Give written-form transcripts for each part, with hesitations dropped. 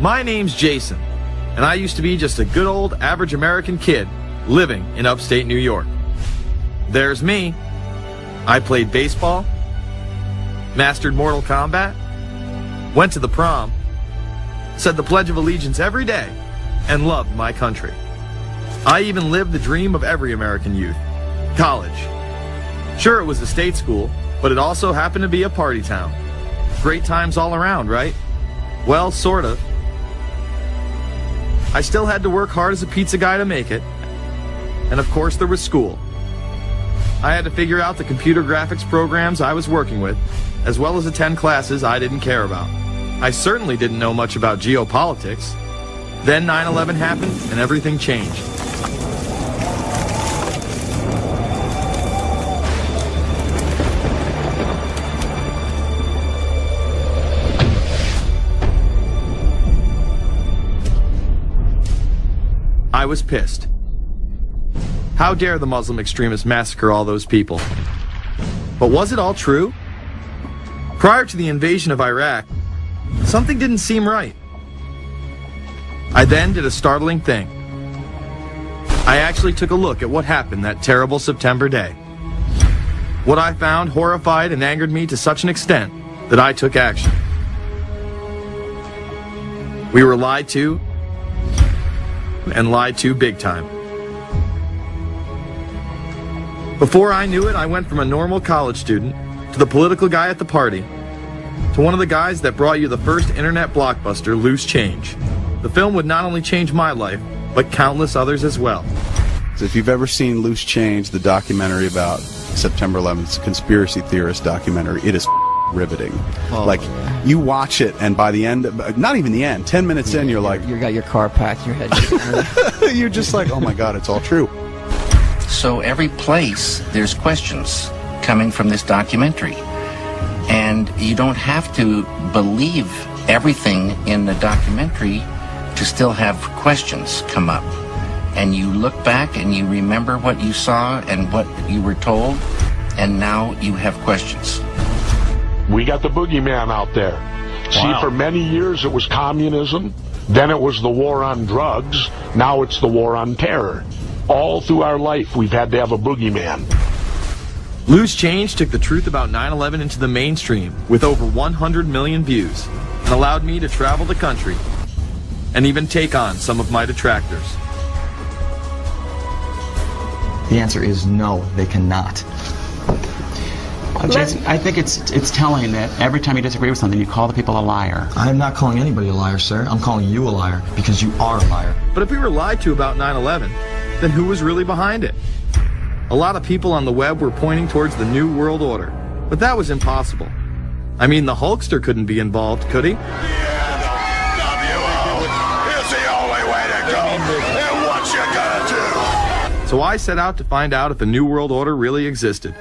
My name's Jason, and I used to be just a good old average American kid living in upstate New York. There's me. I played baseball, mastered Mortal Kombat, went to the prom, said the Pledge of Allegiance every day, and loved my country. I even lived the dream of every American youth, college. Sure, it was a state school, but it also happened to be a party town. Great times all around, right? Well, sort of. I still had to work hard as a pizza guy to make it. And of course there was school. I had to figure out the computer graphics programs I was working with, as well as attend classes I didn't care about. I certainly didn't know much about geopolitics. Then 9/11 happened and everything changed. I was pissed. How dare the Muslim extremists massacre all those people? But was it all true? Prior to the invasion of Iraq, something didn't seem right. I then did a startling thing. I actually took a look at what happened that terrible September day. What I found horrified and angered me to such an extent that I took action. We were lied to, and lied to big time. Before I knew it, I went from a normal college student to the political guy at the party to one of the guys that brought you the first internet blockbuster, Loose Change. The film would not only change my life, but countless others as well. So if you've ever seen Loose Change, the documentary about September 11th, conspiracy theorist documentary, it is riveting. Oh, like, you watch it, and by the end, not even the end, 10 minutes in, you're like... You got your car packed, your head... You're just like, oh my God, it's all true. So every place, there's questions coming from this documentary. And you don't have to believe everything in the documentary to still have questions come up. And you look back and you remember what you saw and what you were told, and now you have questions. We got the boogeyman out there. Wow. See, for many years it was communism, then it was the war on drugs, now it's the war on terror. All through our life we've had to have a boogeyman. Loose Change took the truth about 9/11 into the mainstream with over 100 million views and allowed me to travel the country and even take on some of my detractors. The answer is no, they cannot. Jason, I think it's telling that every time you disagree with something, you call the people a liar. I'm not calling anybody a liar, sir. I'm calling you a liar because you are a liar. But if we were lied to about 9/11, then who was really behind it? A lot of people on the web were pointing towards the New World Order, but that was impossible. I mean, the Hulkster couldn't be involved, could he? So I set out to find out if the New World Order really existed.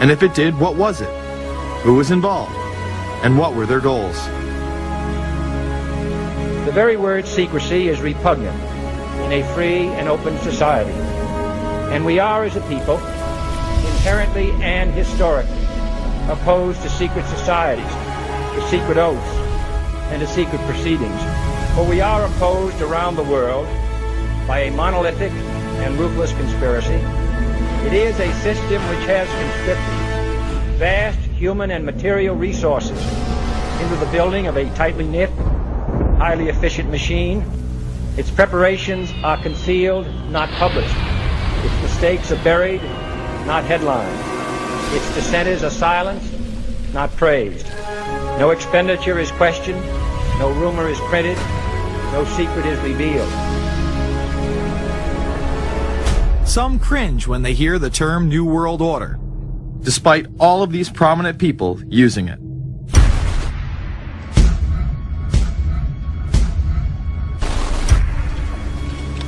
And if it did, what was it? Who was involved? And what were their goals? The very word secrecy is repugnant in a free and open society. And we are, as a people, inherently and historically opposed to secret societies, to secret oaths, and to secret proceedings. For we are opposed around the world by a monolithic and ruthless conspiracy. It is a system which has conscripted vast human and material resources into the building of a tightly knit, highly efficient machine. Its preparations are concealed, not published. Its mistakes are buried, not headlined. Its dissenters are silenced, not praised. No expenditure is questioned, no rumor is printed, no secret is revealed. Some cringe when they hear the term New World Order, despite all of these prominent people using it.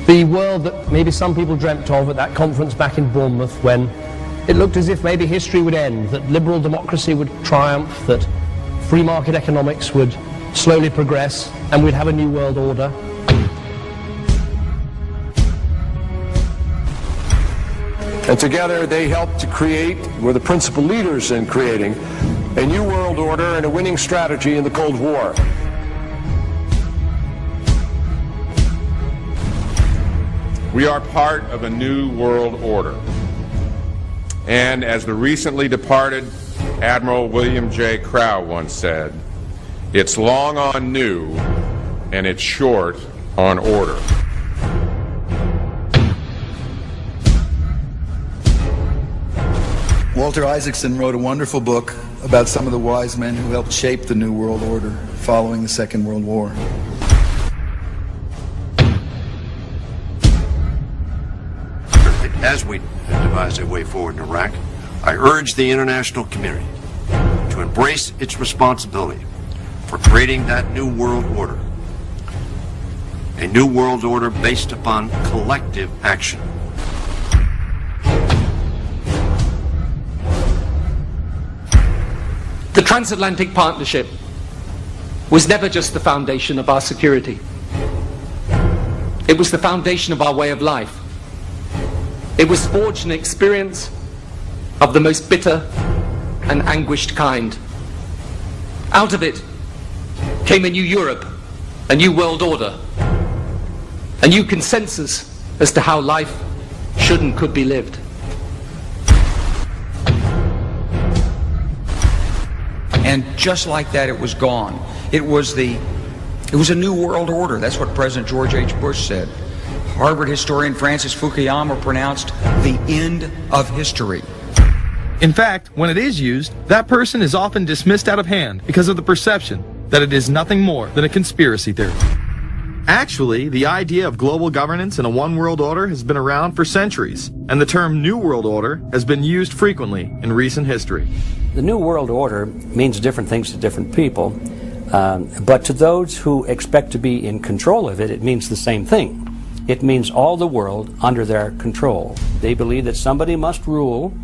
The world that maybe some people dreamt of at that conference back in Bournemouth, when it looked as if maybe history would end, that liberal democracy would triumph, that free market economics would slowly progress, and we'd have a new world order. And together they helped to create, were the principal leaders in creating, a new world order and a winning strategy in the Cold War. We are part of a new world order. And as the recently departed Admiral William J. Crowe once said, it's long on new and it's short on order. Walter Isaacson wrote a wonderful book about some of the wise men who helped shape the New World Order following the Second World War. As we devise a way forward in Iraq, I urge the international community to embrace its responsibility for creating that new world order. A new world order based upon collective action. The transatlantic partnership was never just the foundation of our security. It was the foundation of our way of life. It was forged an experience of the most bitter and anguished kind. Out of it came a new Europe, a new world order, a new consensus as to how life should and could be lived. And just like that, it was gone. It was a new world order. That's what President George H. Bush said. Harvard historian Francis Fukuyama pronounced the end of history. In fact, when it is used, that person is often dismissed out of hand because of the perception that it is nothing more than a conspiracy theory. Actually, the idea of global governance and a one world order has been around for centuries, and the term New World Order has been used frequently in recent history. The New World Order means different things to different people, but to those who expect to be in control of it, it means the same thing. It means all the world under their control. They believe that somebody must rule.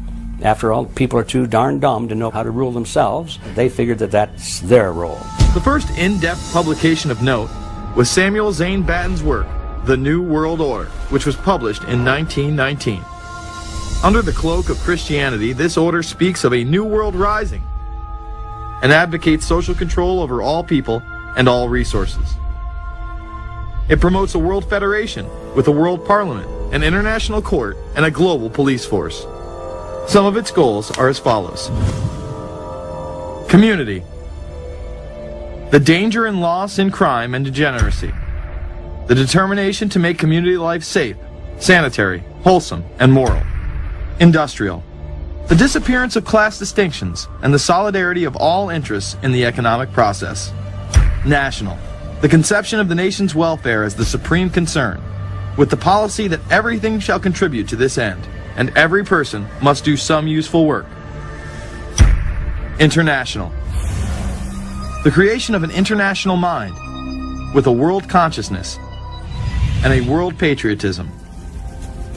After all, people are too darn dumb to know how to rule themselves. They figured that that's their role. The first in-depth publication of note was Samuel Zane Batten's work, The New World Order, which was published in 1919. Under the cloak of Christianity, this order speaks of a new world rising and advocates social control over all people and all resources. It promotes a world federation with a world parliament, an international court, and a global police force. Some of its goals are as follows. Community. The danger and loss in crime and degeneracy. The determination to make community life safe, sanitary, wholesome, and moral. Industrial. The disappearance of class distinctions and the solidarity of all interests in the economic process. National. The conception of the nation's welfare as the supreme concern, with the policy that everything shall contribute to this end, and every person must do some useful work. International. The creation of an international mind, with a world consciousness and a world patriotism.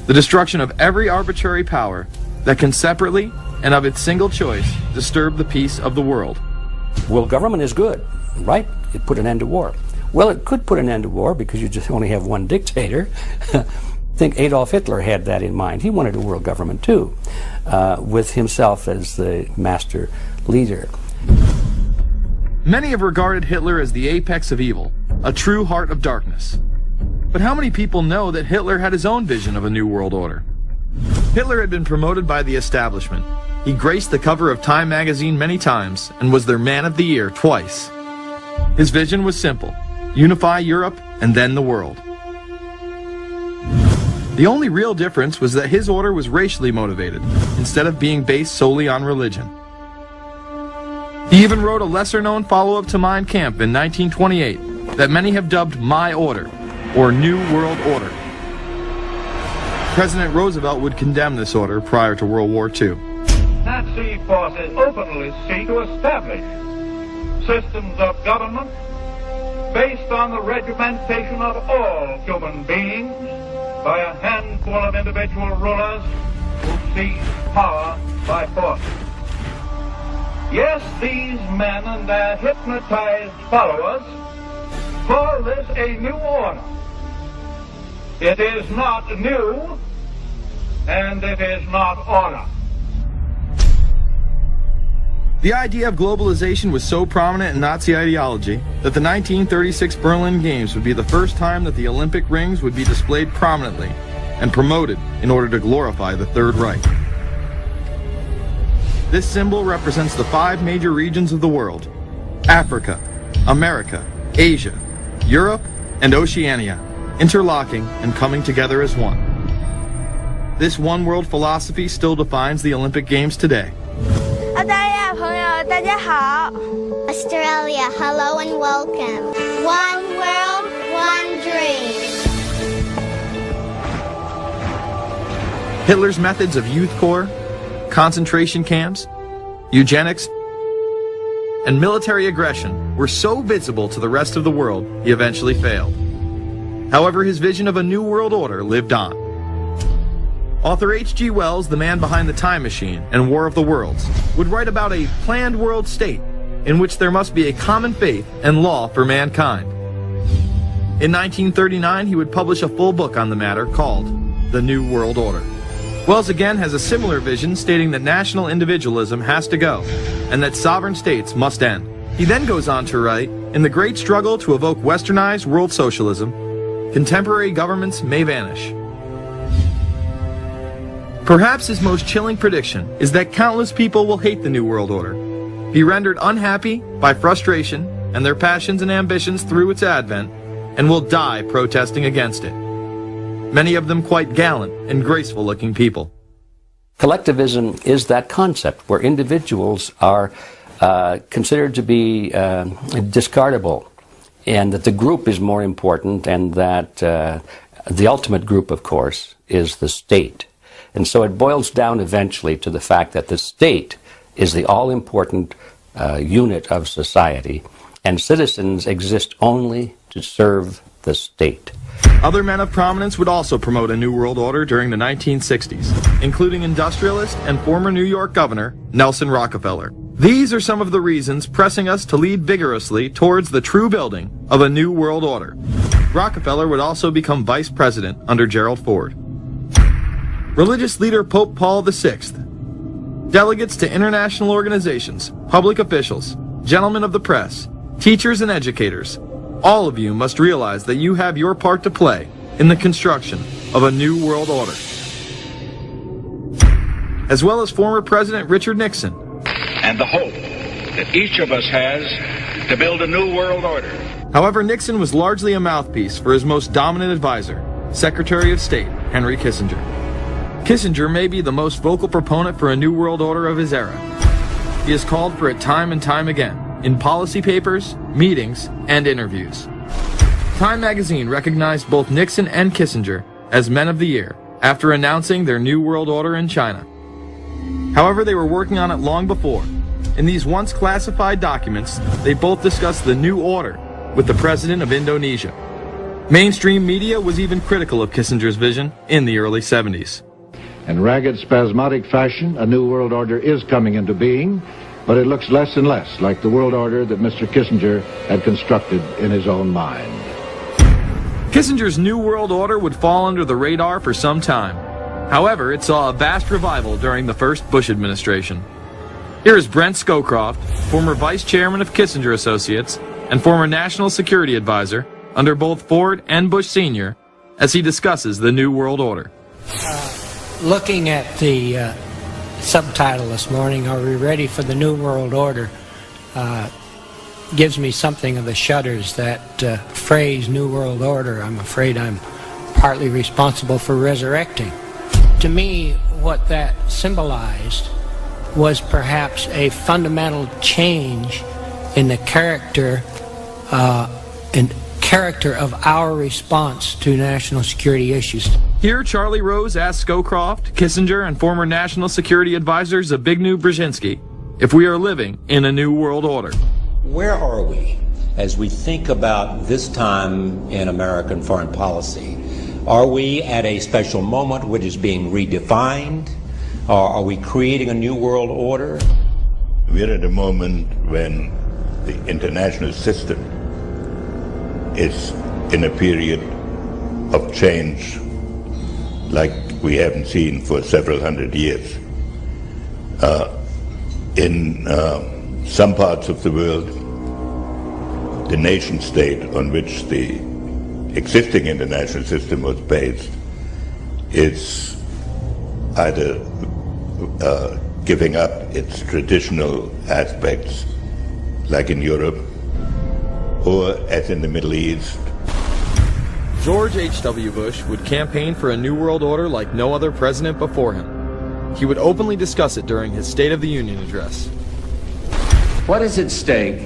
The destruction of every arbitrary power that can separately and of its single choice disturb the peace of the world. Well, government is good, right? It put an end to war. Well, it could put an end to war because you just only have one dictator. I think Adolf Hitler had that in mind. He wanted a world government too, with himself as the master leader. Many have regarded Hitler as the apex of evil, a true heart of darkness. But how many people know that Hitler had his own vision of a new world order? Hitler had been promoted by the establishment. He graced the cover of Time magazine many times and was their Man of the Year twice. His vision was simple: unify Europe and then the world. The only real difference was that his order was racially motivated, instead of being based solely on religion. He even wrote a lesser-known follow-up to Mein Kampf in 1928 that many have dubbed My Order, or New World Order. President Roosevelt would condemn this order prior to World War II. Nazi forces openly seek to establish systems of government based on the regimentation of all human beings by a handful of individual rulers who seize power by force. Yes, these men and their hypnotized followers call this a new order. It is not new, and it is not order. The idea of globalization was so prominent in Nazi ideology that the 1936 Berlin Games would be the first time that the Olympic rings would be displayed prominently and promoted in order to glorify the Third Reich. This symbol represents the 5 major regions of the world: Africa, America, Asia, Europe, and Oceania, interlocking and coming together as one. This one world philosophy still defines the Olympic Games today. Australia, hello and welcome. One world, one dream. Hitler's methods of youth corps, concentration camps, eugenics, and military aggression were so visible to the rest of the world, he eventually failed. However, his vision of a new world order lived on. Author H.G. Wells, the man behind The Time Machine and War of the Worlds, would write about a planned world state in which there must be a common faith and law for mankind. In 1939, he would publish a full book on the matter called The New World Order. Wells again has a similar vision, stating that national individualism has to go and that sovereign states must end. He then goes on to write, in the great struggle to evoke westernized world socialism, contemporary governments may vanish. Perhaps his most chilling prediction is that countless people will hate the New World Order, be rendered unhappy by frustration and their passions and ambitions through its advent, and will die protesting against it. Many of them quite gallant and graceful-looking people. Collectivism is that concept where individuals are considered to be discardable, and that the group is more important, and that the ultimate group, of course, is the state. And so it boils down eventually to the fact that the state is the all-important unit of society, and citizens exist only to serve the state. Other men of prominence would also promote a New World Order during the 1960s, including industrialist and former New York Governor Nelson Rockefeller. These are some of the reasons pressing us to lead vigorously towards the true building of a New World Order. Rockefeller would also become vice president under Gerald Ford. Religious leader Pope Paul VI, delegates to international organizations, public officials, gentlemen of the press, teachers and educators, all of you must realize that you have your part to play in the construction of a new world order. As well as former President Richard Nixon. And the hope that each of us has to build a new world order. However, Nixon was largely a mouthpiece for his most dominant advisor, Secretary of State Henry Kissinger. Kissinger may be the most vocal proponent for a new world order of his era. He has called for it time and time again, in policy papers, meetings, and interviews. Time magazine recognized both Nixon and Kissinger as Men of the Year after announcing their New World Order in China. However, they were working on it long before. In these once classified documents, they both discussed the New Order with the President of Indonesia. Mainstream media was even critical of Kissinger's vision in the early 70s. In ragged, spasmodic fashion, a new world order is coming into being, but it looks less and less like the world order that Mr. Kissinger had constructed in his own mind. Kissinger's New World Order would fall under the radar for some time. However, it saw a vast revival during the first Bush administration. Here is Brent Scowcroft, former vice chairman of Kissinger Associates and former national security advisor under both Ford and Bush Sr., as he discusses the New World Order. Looking at the subtitle this morning, Are We Ready for the New World Order? Gives me something of the shudders. That phrase, New World Order, I'm afraid I'm partly responsible for resurrecting. To me, what that symbolized was perhaps a fundamental change in the character of our response to national security issues. Here, Charlie Rose asked Scowcroft, Kissinger, and former national security advisor Zbigniew Brzezinski if we are living in a new world order. Where are we as we think about this time in American foreign policy? Are we at a special moment which is being redefined? Or are we creating a new world order? We're at a moment when the international system is in a period of change like we haven't seen for several hundred years. In some parts of the world, the nation state on which the existing international system was based is either giving up its traditional aspects, like in Europe, or as in the Middle East. George H.W. Bush would campaign for a New World Order like no other president before him. He would openly discuss it during his State of the Union address. What is at stake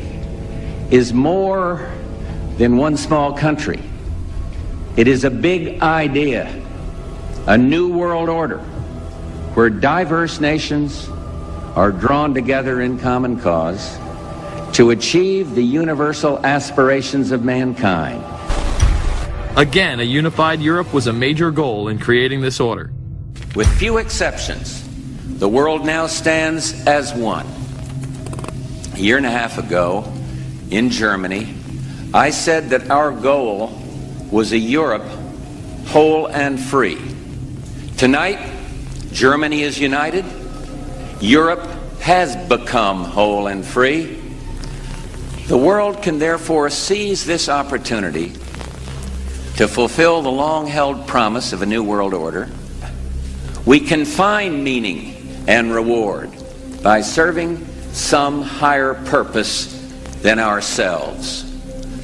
is more than one small country. It is a big idea, a new world order, where diverse nations are drawn together in common cause to achieve the universal aspirations of mankind. Again, a unified Europe was a major goal in creating this order. With few exceptions, the world now stands as one. A year and a half ago, in Germany, I said that our goal was a Europe whole and free. Tonight, Germany is united. Europe has become whole and free. The world can therefore seize this opportunity to fulfill the long-held promise of a new world order. We can find meaning and reward by serving some higher purpose than ourselves.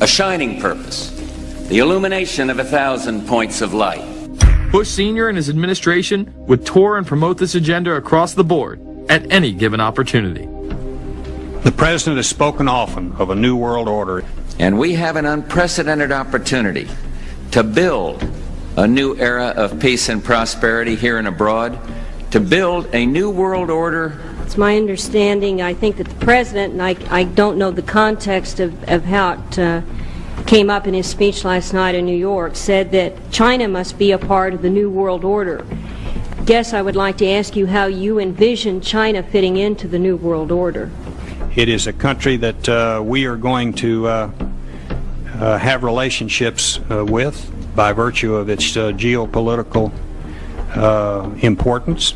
A shining purpose, the illumination of 1,000 points of light. Bush Sr. and his administration would tour and promote this agenda across the board at any given opportunity. The President has spoken often of a new world order. And we have an unprecedented opportunity to build a new era of peace and prosperity here and abroad, to build a new world order. It's my understanding, I think, that the President, and I don't know the context of how it came up in his speech last night in New York, said that China must be a part of the New World Order. Guess I would like to ask you how you envision China fitting into the New World Order. It is a country that we are going to have relationships with by virtue of its geopolitical importance.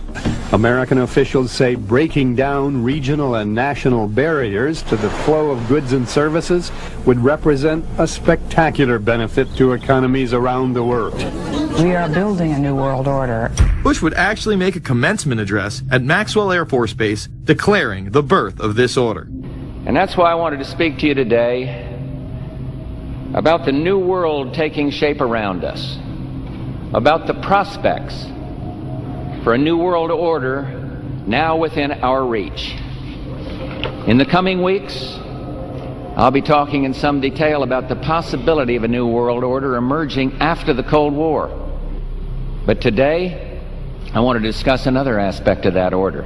American officials say breaking down regional and national barriers to the flow of goods and services would represent a spectacular benefit to economies around the world. We are building a new world order. Bush would actually make a commencement address at Maxwell Air Force Base declaring the birth of this order. And that's why I wanted to speak to you today about the new world taking shape around us, about the prospects for a new world order now within our reach. In the coming weeks, I'll be talking in some detail about the possibility of a new world order emerging after the Cold War. But today, I want to discuss another aspect of that order.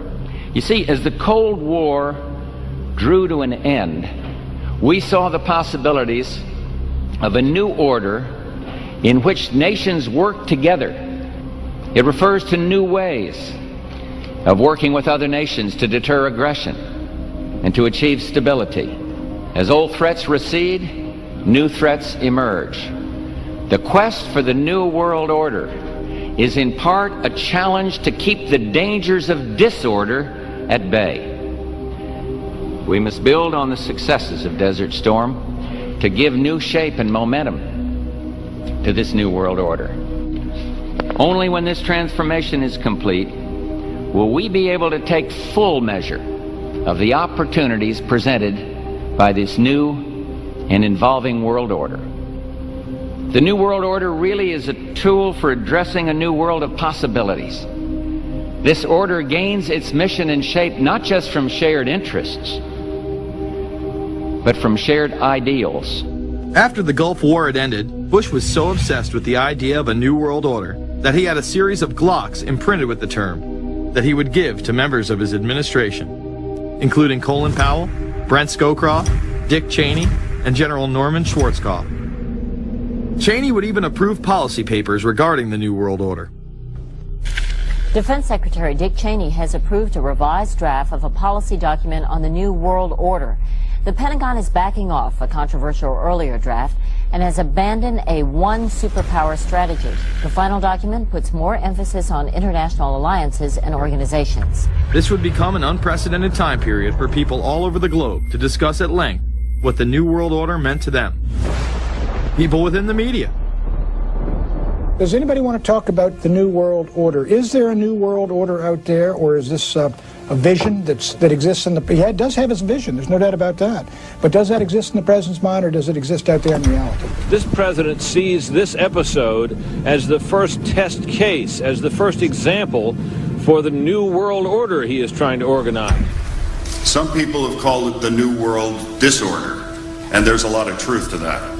You see, as the Cold War drew to an end, we saw the possibilities of a new order in which nations work together. It refers to new ways of working with other nations to deter aggression and to achieve stability. As old threats recede, new threats emerge. The quest for the new world order is in part a challenge to keep the dangers of disorder at bay. We must build on the successes of Desert Storm to give new shape and momentum to this new world order. Only when this transformation is complete will we be able to take full measure of the opportunities presented by this new and evolving world order. The new world order really is a tool for addressing a new world of possibilities. This order gains its mission and shape not just from shared interests, but from shared ideals. After the Gulf War had ended, Bush was so obsessed with the idea of a new world order that he had a series of Glocks imprinted with the term that he would give to members of his administration, including Colin Powell, Brent Scowcroft, Dick Cheney, and General Norman Schwarzkopf. Cheney would even approve policy papers regarding the New World Order. Defense Secretary Dick Cheney has approved a revised draft of a policy document on the New World Order. The Pentagon is backing off a controversial earlier draft and has abandoned a one superpower strategy. The final document puts more emphasis on international alliances and organizations. This would become an unprecedented time period for people all over the globe to discuss at length what the New World Order meant to them. People within the media, Does anybody want to talk about the New World Order? Is there a New World Order out there, or is this a vision that exists in the... Yeah, it does have its vision, there's no doubt about that. But does that exist in the president's mind, or does it exist out there in reality? This president sees this episode as the first test case, as the first example for the New World Order he is trying to organize. Some people have called it the New World Disorder, and there's a lot of truth to that.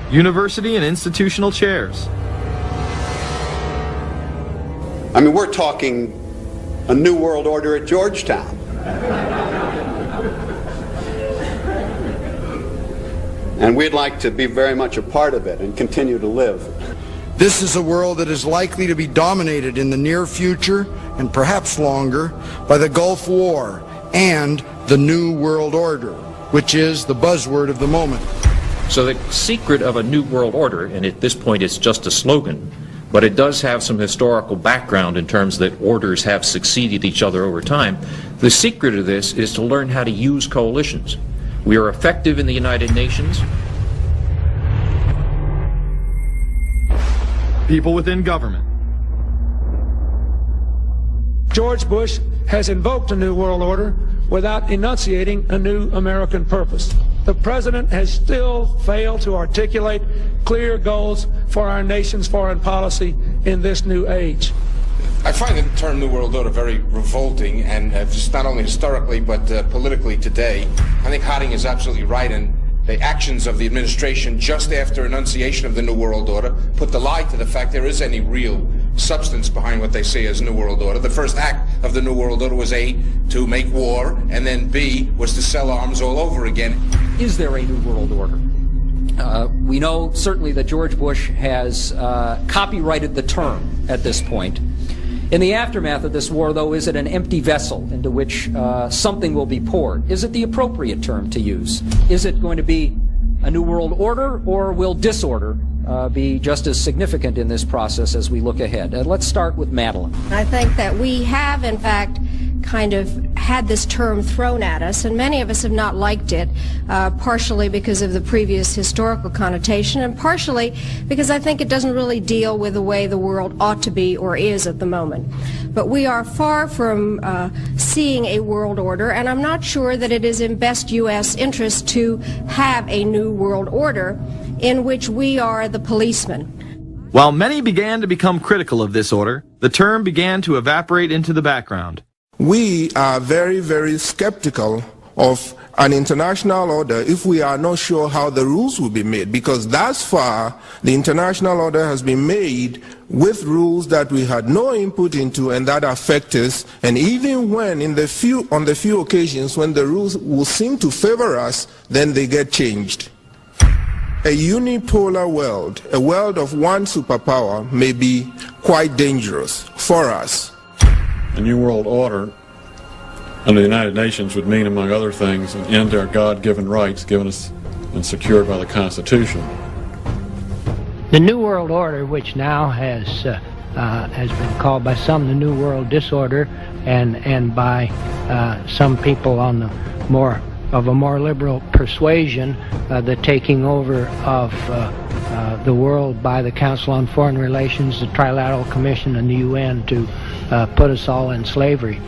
University and institutional chairs. I mean, we're talking a New World Order at Georgetown. And we'd like to be very much a part of it and continue to live. This is a world that is likely to be dominated in the near future, and perhaps longer, by the Gulf War and the New World Order, which is the buzzword of the moment. So the secret of a New World Order, and at this point it's just a slogan, but it does have some historical background in terms that orders have succeeded each other over time. The secret of this is to learn how to use coalitions. We are effective in the United Nations. People within government. George Bush has invoked a New World Order without enunciating a new American purpose. The president has still failed to articulate clear goals for our nation's foreign policy in this new age. I find the term New World Order very revolting, and just not only historically but politically today. I think Harding is absolutely right, and the actions of the administration just after enunciation of the New World Order put the lie to the fact there is any real substance behind what they say as New World Order. The first act of the New World Order was A, to make war, and then B, was to sell arms all over again. Is there a New World Order? We know certainly that George Bush has copyrighted the term at this point. In the aftermath of this war, though, is it an empty vessel into which something will be poured? Is it the appropriate term to use? Is it going to be a New World Order, or will disorder be just as significant in this process as we look ahead? Let's start with Madeline. I think that we have, in fact, kind of had this term thrown at us, and many of us have not liked it, partially because of the previous historical connotation, and partially because I think it doesn't really deal with the way the world ought to be or is at the moment. But we are far from seeing a world order, and I'm not sure that it is in best U.S. interest to have a new world order in which we are the policeman. While many began to become critical of this order, the term began to evaporate into the background. We are very, very skeptical of an international order if we are not sure how the rules will be made, because thus far the international order has been made with rules that we had no input into and that affect us, and even when on the few occasions when the rules will seem to favor us, then they get changed. A unipolar world, a world of one superpower, may be quite dangerous for us. A New World Order under the United Nations would mean, among other things, an end to our God-given rights given us and secured by the Constitution. The New World Order, which now has been called by some the New World Disorder, and by some people on the more liberal persuasion, the taking over of the world by the Council on Foreign Relations, the Trilateral Commission, and the UN to put us all in slavery.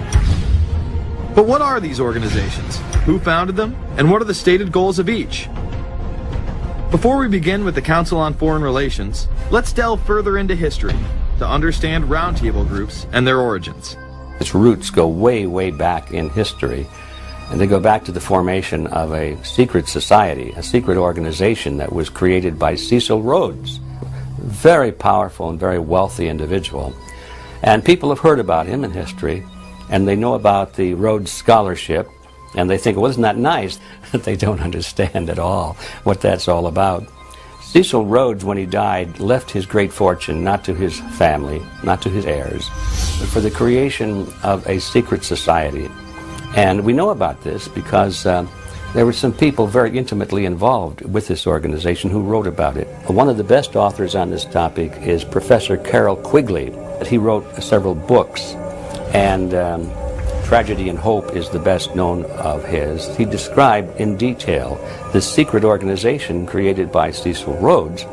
But what are these organizations? Who founded them? And what are the stated goals of each? Before we begin with the Council on Foreign Relations, let's delve further into history to understand roundtable groups and their origins. Its roots go way, way back in history, and they go back to the formation of a secret society, a secret organization that was created by Cecil Rhodes, a very powerful and very wealthy individual. And people have heard about him in history, and they know about the Rhodes Scholarship, and they think, well, isn't that nice? That they don't understand at all what that's all about. Cecil Rhodes, when he died, left his great fortune not to his family, not to his heirs, but for the creation of a secret society. And we know about this because there were some people very intimately involved with this organization who wrote about it. One of the best authors on this topic is Professor Carroll Quigley. He wrote several books and Tragedy and Hope is the best known of his. He described in detail this secret organization created by Cecil Rhodes,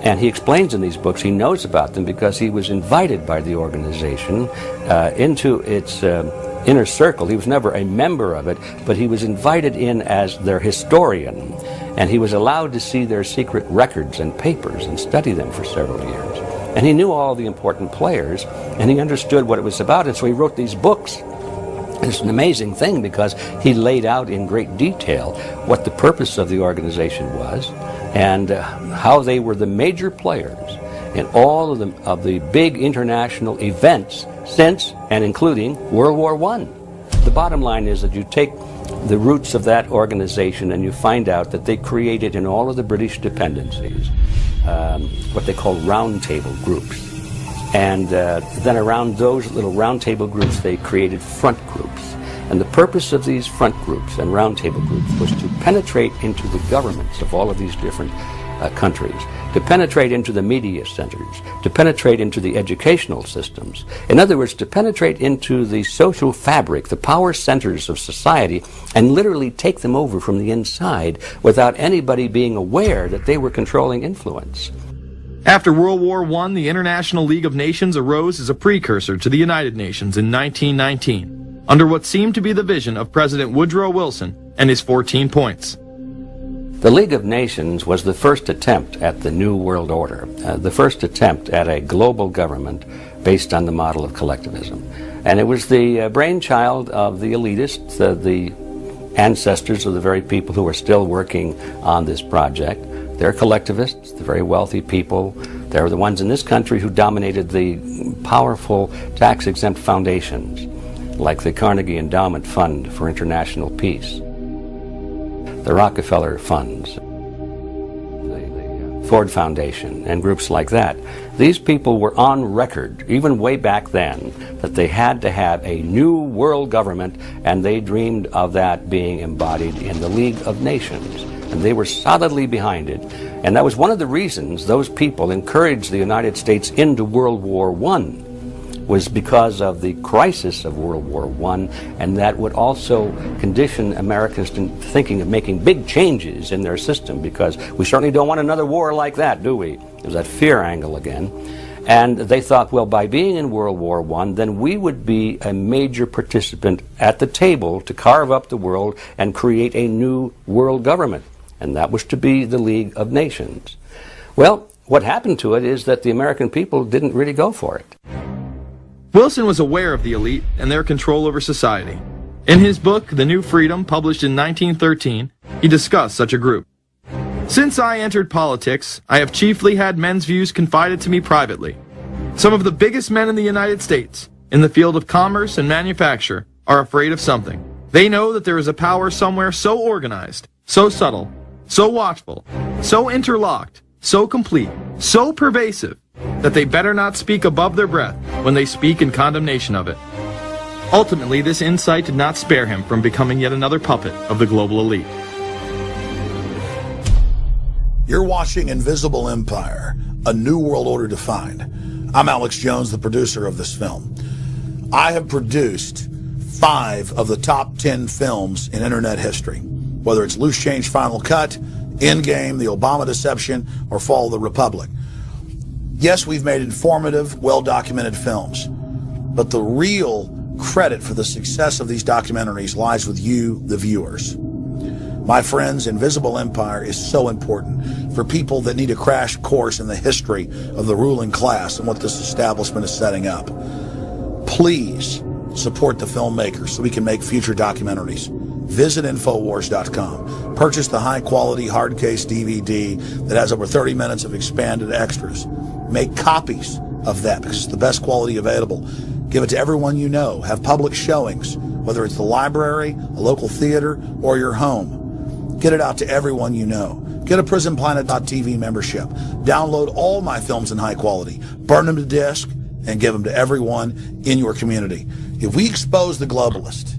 and he explains in these books he knows about them because he was invited by the organization into its inner circle. He was never a member of it, but he was invited in as their historian, and he was allowed to see their secret records and papers and study them for several years. And he knew all the important players, and he understood what it was about, and so he wrote these books. It's an amazing thing because he laid out in great detail what the purpose of the organization was and how they were the major players in all of the big international events since and including World War I. The bottom line is that you take the roots of that organization and you find out that they created in all of the British dependencies what they call roundtable groups. And then around those little roundtable groups, they created front groups. And the purpose of these front groups and roundtable groups was to penetrate into the governments of all of these different countries, to penetrate into the media centers, to penetrate into the educational systems. In other words, to penetrate into the social fabric, the power centers of society, and literally take them over from the inside without anybody being aware that they were controlling influence. After World War I, the International League of Nations arose as a precursor to the United Nations in 1919, under what seemed to be the vision of President Woodrow Wilson and his 14 points. The League of Nations was the first attempt at the New World Order, the first attempt at a global government based on the model of collectivism. And it was the brainchild of the elitists, the ancestors of the very people who are still working on this project. They're collectivists, the very wealthy people. They're the ones in this country who dominated the powerful tax-exempt foundations, like the Carnegie Endowment Fund for International Peace, the Rockefeller Funds, the Ford Foundation, and groups like that. These people were on record, even way back then, that they had to have a new world government, and they dreamed of that being embodied in the League of Nations. And they were solidly behind it. And that was one of the reasons those people encouraged the United States into World War I, was because of the crisis of World War I, and that would also condition Americans to thinking of making big changes in their system, because we certainly don't want another war like that, do we? There's that fear angle again. And they thought, well, by being in World War I, then we would be a major participant at the table to carve up the world and create a new world government. And that was to be the League of Nations. Well, what happened to it is that the American people didn't really go for it. Wilson was aware of the elite and their control over society. In his book, The New Freedom, published in 1913, he discussed such a group. Since I entered politics, I have chiefly had men's views confided to me privately. Some of the biggest men in the United States, in the field of commerce and manufacture, are afraid of something. They know that there is a power somewhere so organized, so subtle, so watchful, so interlocked, so complete, so pervasive, that they better not speak above their breath when they speak in condemnation of it. Ultimately, this insight did not spare him from becoming yet another puppet of the global elite. You're watching Invisible Empire, A New World Order Defined. I'm Alex Jones, the producer of this film. I have produced 5 of the top 10 films in internet history, whether it's Loose Change Final Cut, Endgame, The Obama Deception, or Fall of the Republic. Yes, we've made informative, well-documented films, but the real credit for the success of these documentaries lies with you, the viewers. My friends, Invisible Empire is so important for people that need a crash course in the history of the ruling class and what this establishment is setting up. Please support the filmmakers so we can make future documentaries. Visit Infowars.com. Purchase the high-quality hard case DVD that has over 30 minutes of expanded extras. Make copies of that because it's the best quality available. Give it to everyone you know. Have public showings, whether it's the library, a local theater, or your home. Get it out to everyone you know. Get a PrisonPlanet.tv membership. Download all my films in high quality. Burn them to disk and give them to everyone in your community. If we expose the globalist,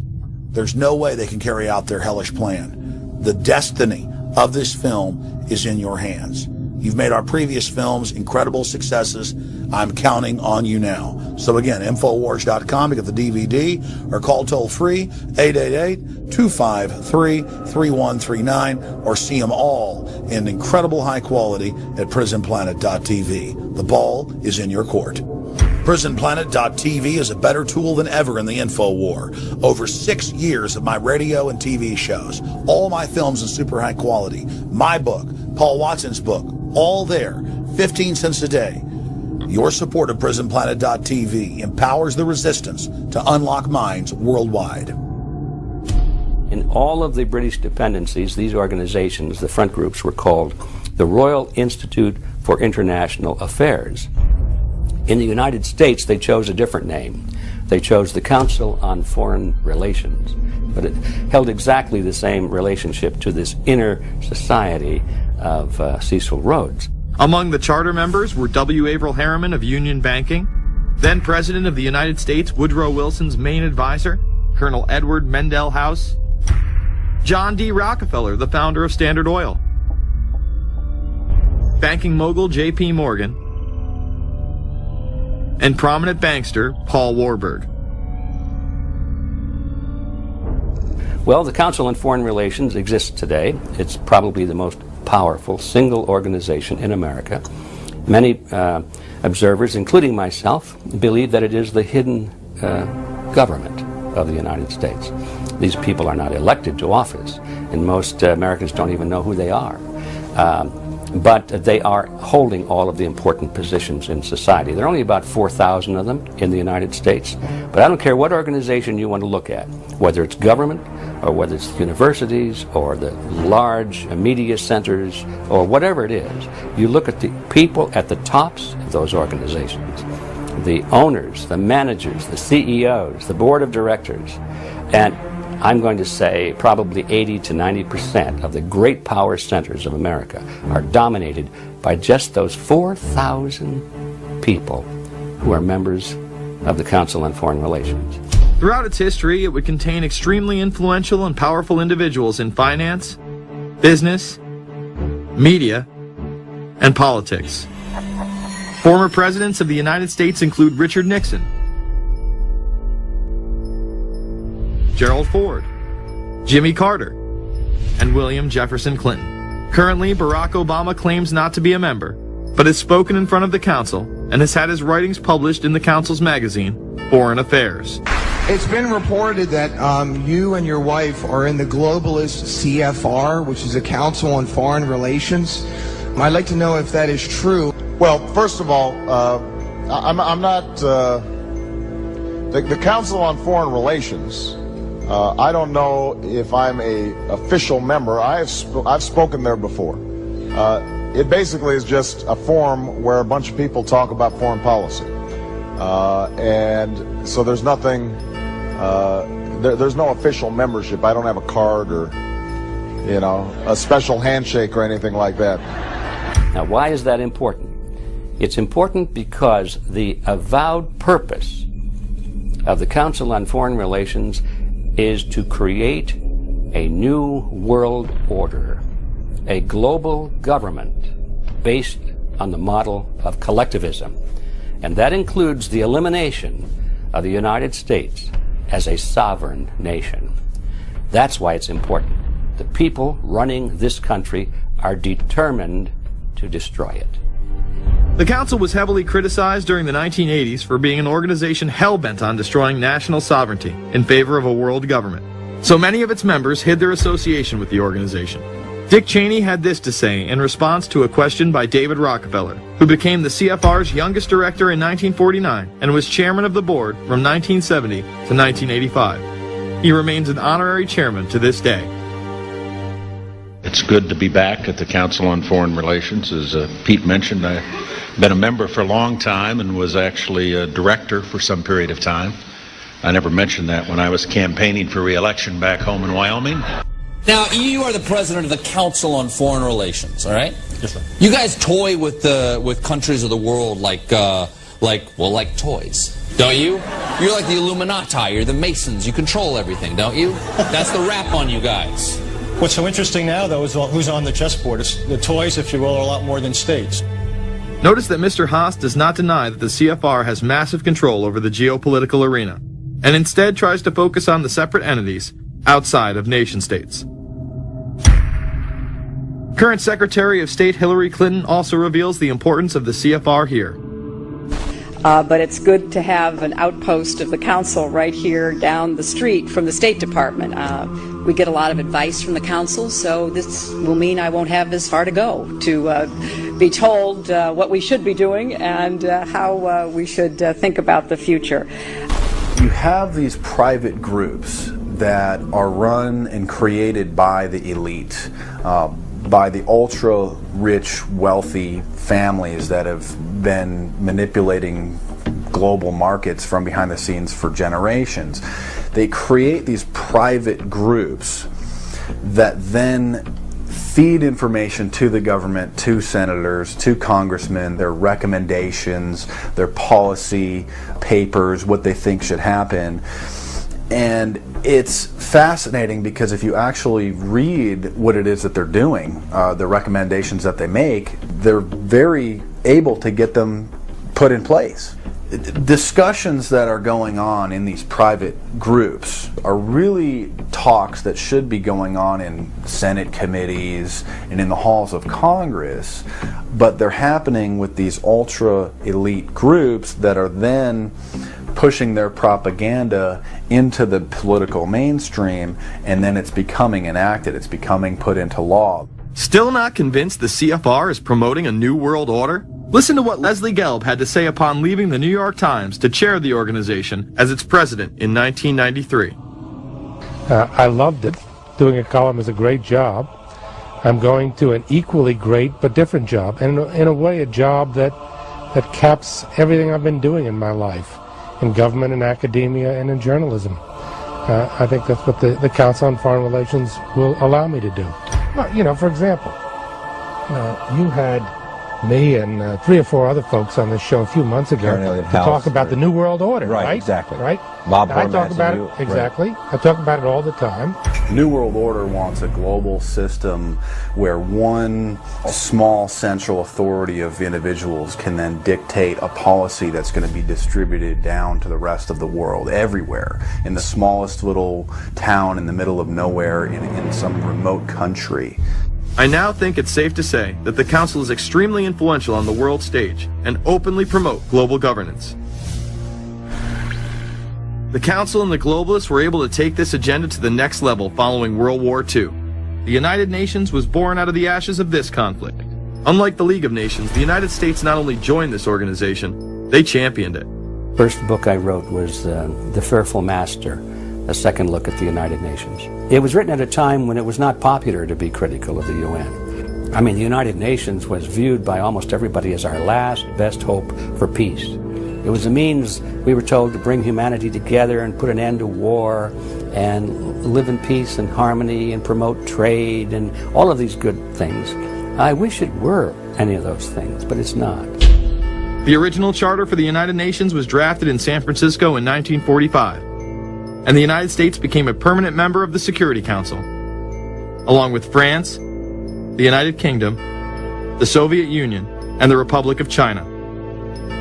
there's no way they can carry out their hellish plan. The destiny of this film is in your hands. You've made our previous films incredible successes. I'm counting on you now. So again, Infowars.com to get the DVD, or call toll-free 888-253-3139, or see them all in incredible high quality at prisonplanet.tv. The ball is in your court. PrisonPlanet.tv is a better tool than ever in the info war. Over 6 years of my radio and TV shows, all my films in super high quality, my book, Paul Watson's book, all there, 15 cents a day. Your support of PrisonPlanet.tv empowers the resistance to unlock minds worldwide. In all of the British dependencies, these organizations, the front groups, were called the Royal Institute for International Affairs. In the United States, they chose a different name. They chose the Council on Foreign Relations, but it held exactly the same relationship to this inner society of Cecil Rhodes. Among the charter members were W. Averill Harriman of Union Banking, then President of the United States Woodrow Wilson's main advisor, Colonel Edward Mendell House, John D. Rockefeller, the founder of Standard Oil, banking mogul J.P. Morgan, and prominent bankster Paul Warburg. Well, the Council on Foreign Relations exists today. It's probably the most powerful single organization in America. Many observers, including myself, believe that it is the hidden government of the United States. These people are not elected to office, and most Americans don't even know who they are. But they are holding all of the important positions in society. There are only about 4,000 of them in the United States. But I don't care what organization you want to look at, whether it's government, or whether it's universities, or the large media centers, or whatever it is. You look at the people at the tops of those organizations, the owners, the managers, the CEOs, the board of directors, and I'm going to say probably 80 to 90% of the great power centers of America are dominated by just those 4,000 people who are members of the Council on Foreign Relations. Throughout its history, it would contain extremely influential and powerful individuals in finance, business, media, and politics. Former presidents of the United States include Richard Nixon, Gerald Ford, Jimmy Carter, and William Jefferson Clinton. Currently, Barack Obama claims not to be a member, but has spoken in front of the Council and has had his writings published in the Council's magazine, Foreign Affairs. It's been reported that you and your wife are in the globalist CFR, which is a Council on Foreign Relations. I'd like to know if that is true. Well, first of all, I'm not the Council on Foreign Relations. I don't know if I'm a official member. I've spoken there before. It basically is just a forum where a bunch of people talk about foreign policy, and so there's nothing. There's no official membership. I don't have a card or, you know, a special handshake or anything like that. Now, why is that important? It's important because the avowed purpose of the Council on Foreign Relations is to create a new world order, a global government based on the model of collectivism. And that includes the elimination of the United States as a sovereign nation. That's why it's important. The people running this country are determined to destroy it. The Council was heavily criticized during the 1980s for being an organization hell-bent on destroying national sovereignty in favor of a world government. So many of its members hid their association with the organization. Dick Cheney had this to say in response to a question by David Rockefeller, who became the CFR's youngest director in 1949 and was chairman of the board from 1970 to 1985. He remains an honorary chairman to this day. It's good to be back at the Council on Foreign Relations. As Pete mentioned, I've been a member for a long time and was actually a director for some period of time. I never mentioned that when I was campaigning for re-election back home in Wyoming. Now, you are the president of the Council on Foreign Relations, all right? Yes, sir. You guys toy with countries of the world like toys, don't you? You're like the Illuminati, you're the Masons, you control everything, don't you? That's the rap on you guys. What's so interesting now, though, is who's on the chessboard. The toys, if you will, are a lot more than states. Notice that Mr. Haas does not deny that the CFR has massive control over the geopolitical arena, and instead tries to focus on the separate entities outside of nation-states. Current Secretary of State Hillary Clinton also reveals the importance of the CFR here. But it's good to have an outpost of the council right here down the street from the State Department. We get a lot of advice from the council, so this will mean I won't have as far to go to be told what we should be doing and how we should think about the future. You have these private groups that are run and created by the elite, by the ultra-rich, wealthy families that have been manipulating global markets from behind the scenes for generations. They create these private groups that then feed information to the government, to senators, to congressmen, their recommendations, their policy papers, what they think should happen. And it's fascinating because if you actually read what it is that they're doing, the recommendations that they make, they're very able to get them put in place. Discussions that are going on in these private groups are really talks that should be going on in Senate committees and in the halls of Congress, but they're happening with these ultra-elite groups that are then pushing their propaganda into the political mainstream, and then it's becoming enacted, it's becoming put into law. Still not convinced the CFR is promoting a new world order? Listen to what Leslie Gelb had to say upon leaving the New York Times to chair the organization as its president in 1993. I loved it. Doing a column is a great job. I'm going to an equally great but different job, and in a way a job that caps everything I've been doing in my life, in government and academia and in journalism. I think that's what the Council on Foreign Relations will allow me to do. Well, you know, for example, you had me and 3 or 4 other folks on this show a few months ago to talk about the New World Order, right? Exactly. Right? Bob I talk about it, exactly. Right. I talk about it all the time. New World Order wants a global system where one small central authority of individuals can then dictate a policy that's going to be distributed down to the rest of the world, everywhere, in the smallest little town in the middle of nowhere in some remote country. I now think it's safe to say that the Council is extremely influential on the world stage and openly promote global governance. The Council and the globalists were able to take this agenda to the next level following World War II. The United Nations was born out of the ashes of this conflict. Unlike the League of Nations, the United States not only joined this organization, they championed it. First book I wrote was The Fearful Master, a second look at the United Nations. It was written at a time when it was not popular to be critical of the UN. I mean, the United Nations was viewed by almost everybody as our last best hope for peace. It was a means, we were told, to bring humanity together and put an end to war and live in peace and harmony and promote trade and all of these good things. I wish it were any of those things, but it's not. The original charter for the United Nations was drafted in San Francisco in 1945, and the United States became a permanent member of the Security Council, along with France, the United Kingdom, the Soviet Union, and the Republic of China.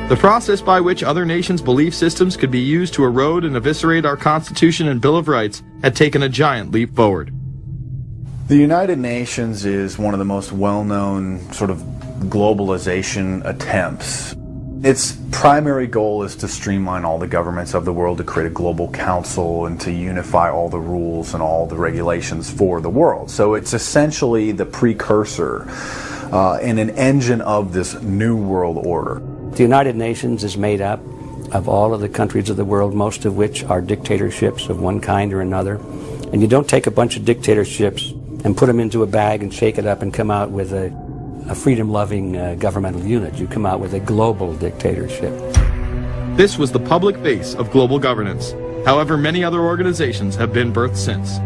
The process by which other nations' belief systems could be used to erode and eviscerate our Constitution and Bill of Rights had taken a giant leap forward. The United Nations is one of the most well-known sort of globalization attempts. Its primary goal is to streamline all the governments of the world, to create a global council and to unify all the rules and all the regulations for the world. So it's essentially the precursor and an engine of this new world order. The United Nations is made up of all of the countries of the world, most of which are dictatorships of one kind or another. And you don't take a bunch of dictatorships and put them into a bag and shake it up and come out with a freedom-loving governmental unit. You come out with a global dictatorship. This was the public face of global governance. However, many other organizations have been birthed since.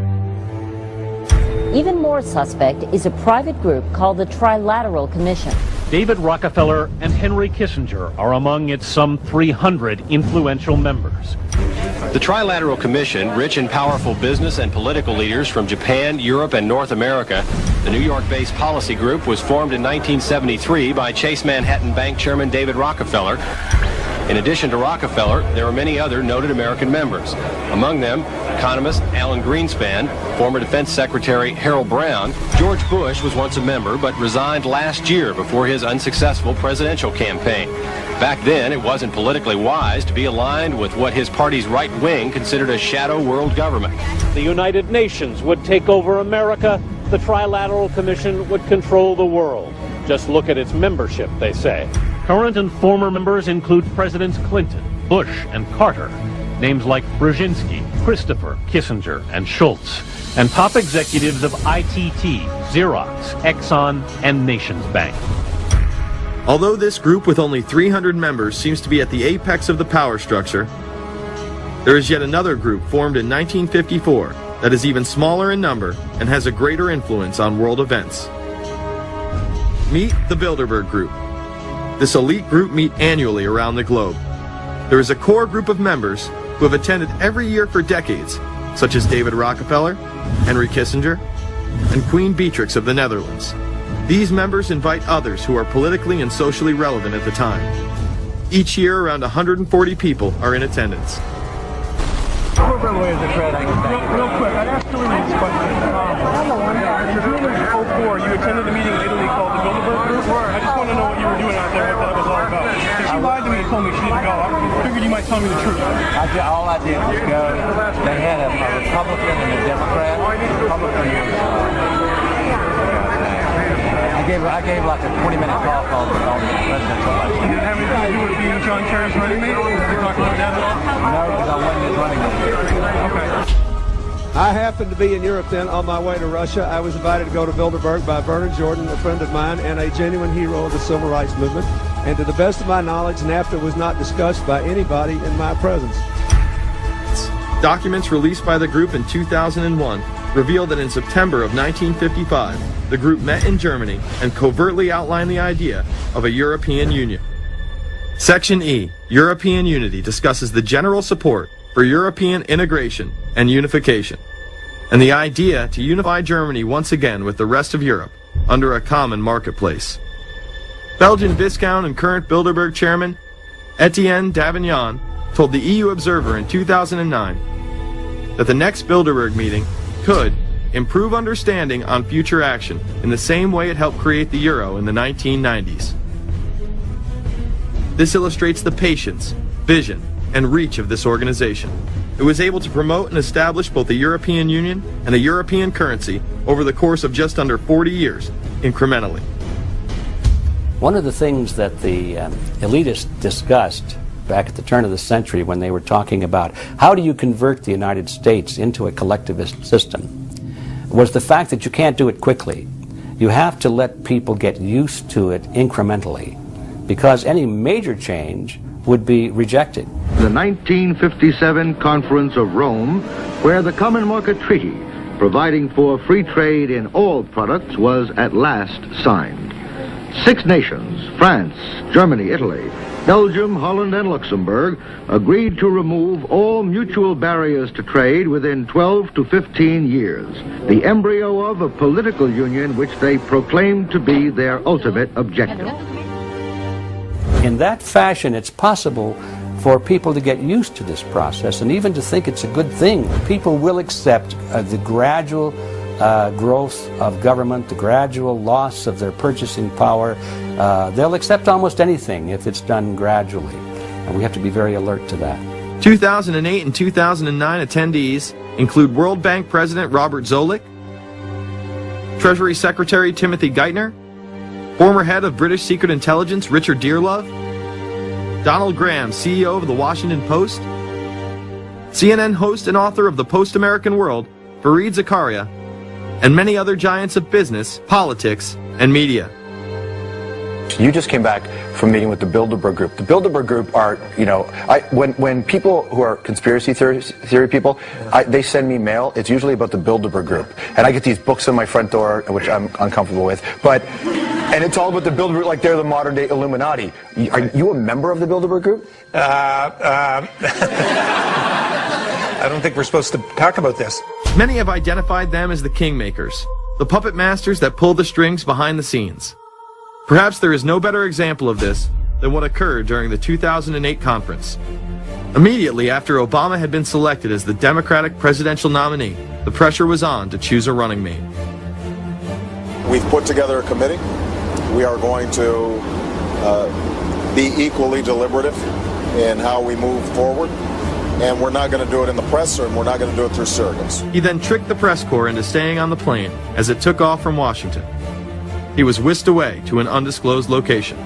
Even more suspect is a private group called the Trilateral Commission. David Rockefeller and Henry Kissinger are among its some 300 influential members. The Trilateral Commission, rich and powerful business and political leaders from Japan, Europe, and North America. The New York-based policy group was formed in 1973 by Chase Manhattan Bank Chairman David Rockefeller. In addition to Rockefeller, there are many other noted American members. Among them, economist Alan Greenspan, former Defense Secretary Harold Brown. George Bush was once a member, but resigned last year before his unsuccessful presidential campaign. Back then, it wasn't politically wise to be aligned with what his party's right wing considered a shadow world government. The United Nations would take over America. The Trilateral Commission would control the world. Just look at its membership, they say. Current and former members include Presidents Clinton, Bush, and Carter. Names like Brzezinski, Christopher, Kissinger, and Schultz. And top executives of ITT, Xerox, Exxon, and Nations Bank. Although this group with only 300 members seems to be at the apex of the power structure, there is yet another group formed in 1954 that is even smaller in number and has a greater influence on world events. Meet the Bilderberg Group. This elite group meet annually around the globe. There is a core group of members who have attended every year for decades, such as David Rockefeller, Henry Kissinger, and Queen Beatrix of the Netherlands. These members invite others who are politically and socially relevant at the time. Each year, around 140 people are in attendance. Real quick, I'd ask Julie this question. In 2004, you attended a meeting in Italy called the Bilderberg Group. I just want to know what you were doing out there, what that was all about. She lied to me and told me she didn't go. I figured you might tell me the truth. All I did was go. They had a Republican and a Democrat. I gave like a 20-minute talk on the presidential election. You didn't have anything to do with being John Kerry's running mate? Did you talk about that at all? No, because I wasn't his running mate. Okay. I happened to be in Europe then on my way to Russia. I was invited to go to Bilderberg by Vernon Jordan, a friend of mine and a genuine hero of the civil rights movement. And to the best of my knowledge, NAFTA was not discussed by anybody in my presence. Documents released by the group in 2001 reveal that in September of 1955, the group met in Germany and covertly outlined the idea of a European Union. Section E, European Unity, discusses the general support for European integration and unification, and the idea to unify Germany once again with the rest of Europe under a common marketplace. Belgian Viscount and current Bilderberg chairman Etienne Davignon told the EU Observer in 2009 that the next Bilderberg meeting could improve understanding on future action in the same way it helped create the euro in the 1990s. This illustrates the patience, vision, and reach of this organization. It was able to promote and establish both the European Union and a European currency over the course of just under 40 years, incrementally. One of the things that the elitists discussed back at the turn of the century when they were talking about how do you convert the United States into a collectivist system was the fact that you can't do it quickly. You have to let people get used to it incrementally, because any major change would be rejected. The 1957 Conference of Rome, where the Common Market Treaty, providing for free trade in all products, was at last signed. 6 nations, France, Germany, Italy, Belgium, Holland, and Luxembourg, agreed to remove all mutual barriers to trade within 12 to 15 years, the embryo of a political union which they proclaimed to be their ultimate objective. In that fashion, it's possible for people to get used to this process and even to think it's a good thing. People will accept the gradual growth of government, the gradual loss of their purchasing power. They'll accept almost anything if it's done gradually, and we have to be very alert to that. 2008 and 2009 attendees include World Bank President Robert Zoellick, Treasury Secretary Timothy Geithner, former head of British Secret Intelligence Richard Dearlove, Donald Graham, CEO of the Washington Post, CNN host and author of The Post-American World, Fareed Zakaria, and many other giants of business, politics, and media. You just came back from meeting with the Bilderberg Group. The Bilderberg Group are, you know, when people who are conspiracy theory people, they send me mail, it's usually about the Bilderberg Group. And I get these books on my front door, which I'm uncomfortable with. And it's all about the Bilderberg, like they're the modern day Illuminati. Are you a member of the Bilderberg Group? I don't think we're supposed to talk about this. Many have identified them as the kingmakers, the puppet masters that pull the strings behind the scenes. Perhaps there is no better example of this than what occurred during the 2008 conference. Immediately after Obama had been selected as the Democratic presidential nominee, the pressure was on to choose a running mate. We've put together a committee. We are going to be equally deliberative in how we move forward. And we're not going to do it in the press, and we're not going to do it through surrogates. He then tricked the press corps into staying on the plane as it took off from Washington. He was whisked away to an undisclosed location.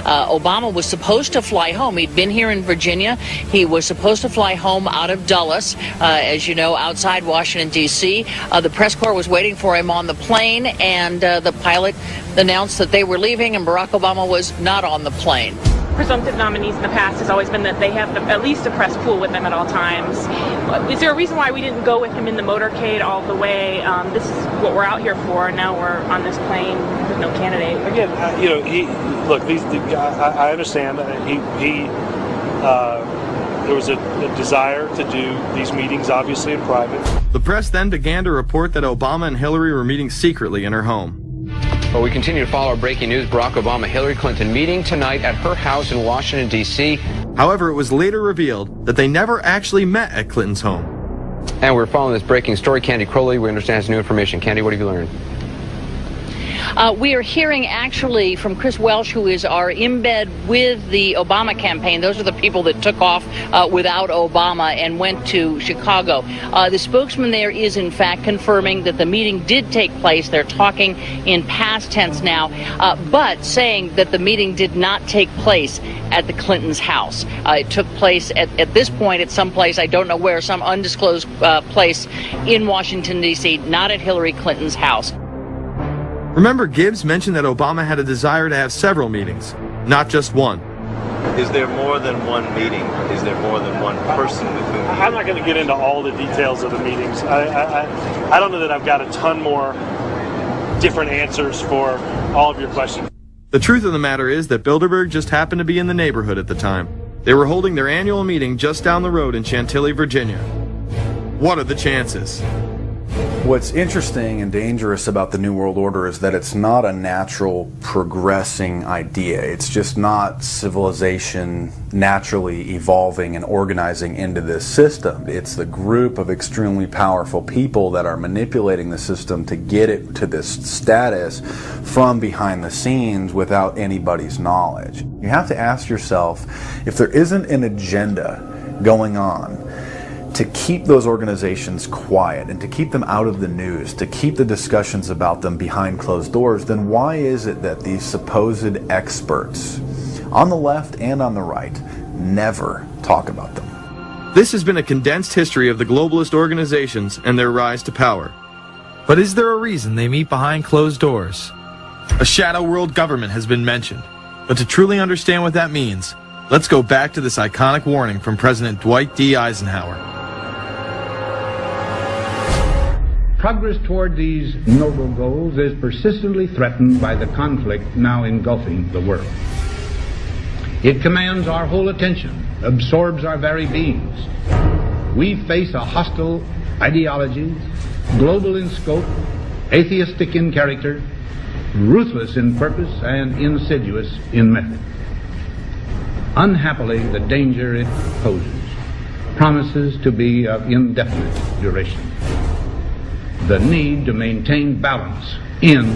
Obama was supposed to fly home. He'd been here in Virginia. He was supposed to fly home out of Dulles, as you know, outside Washington, D.C. The press corps was waiting for him on the plane, and the pilot announced that they were leaving, and Barack Obama was not on the plane. Presumptive nominees in the past has always been that they have at least a press pool with them at all times. Is there a reason why we didn't go with him in the motorcade all the way? This is what we're out here for, and now we're on this plane with no candidate. Again, I understand. There was a desire to do these meetings, obviously, in private. The press then began to report that Obama and Hillary were meeting secretly in her home. Well, we continue to follow our breaking news. Barack Obama, Hillary Clinton meeting tonight at her house in Washington, D.C. However, it was later revealed that they never actually met at Clinton's home. And we're following this breaking story. Candy Crowley, we understand, has new information. Candy, what have you learned? We are hearing actually from Chris Welsh, who is our embed with the Obama campaign. Those are the people that took off without Obama and went to Chicago. The spokesman there is in fact confirming that the meeting did take place. They're talking in past tense now, but saying that the meeting did not take place at the Clintons' house. It took place at this point at some place, I don't know where, some undisclosed place in Washington, D.C., not at Hillary Clinton's house. Remember, Gibbs mentioned that Obama had a desire to have several meetings, not just one. Is there more than one meeting? Is there more than one person with whom you... I'm not going to get into all the details of the meetings. I don't know that I've got a ton more different answers for all of your questions. The truth of the matter is that Bilderberg just happened to be in the neighborhood at the time. They were holding their annual meeting just down the road in Chantilly, Virginia. What are the chances? What's interesting and dangerous about the New World Order is that it's not a natural progressing idea. It's just not civilization naturally evolving and organizing into this system. It's the group of extremely powerful people that are manipulating the system to get it to this status from behind the scenes without anybody's knowledge. You have to ask yourself, if there isn't an agenda going on to keep those organizations quiet and to keep them out of the news, to keep the discussions about them behind closed doors, then why is it that these supposed experts on the left and on the right never talk about them? This has been a condensed history of the globalist organizations and their rise to power. But is there a reason they meet behind closed doors? A shadow world government has been mentioned, but to truly understand what that means, let's go back to this iconic warning from President Dwight D. Eisenhower. Progress toward these noble goals is persistently threatened by the conflict now engulfing the world. It commands our whole attention, absorbs our very beings. We face a hostile ideology, global in scope, atheistic in character, ruthless in purpose, and insidious in method. Unhappily, the danger it poses promises to be of indefinite duration. The need to maintain balance in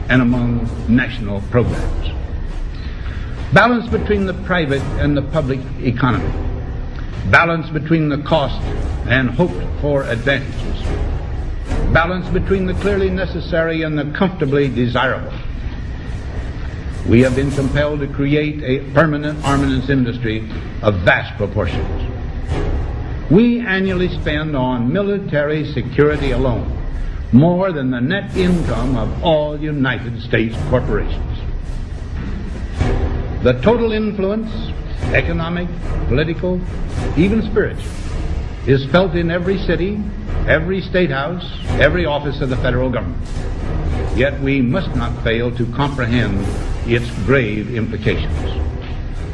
and among national programs. Balance between the private and the public economy. Balance between the cost and hoped for advantages. Balance between the clearly necessary and the comfortably desirable. We have been compelled to create a permanent armaments industry of vast proportions. We annually spend on military security alone more than the net income of all United States corporations. The total influence, economic, political, even spiritual, is felt in every city, every state house, every office of the federal government. Yet we must not fail to comprehend its grave implications.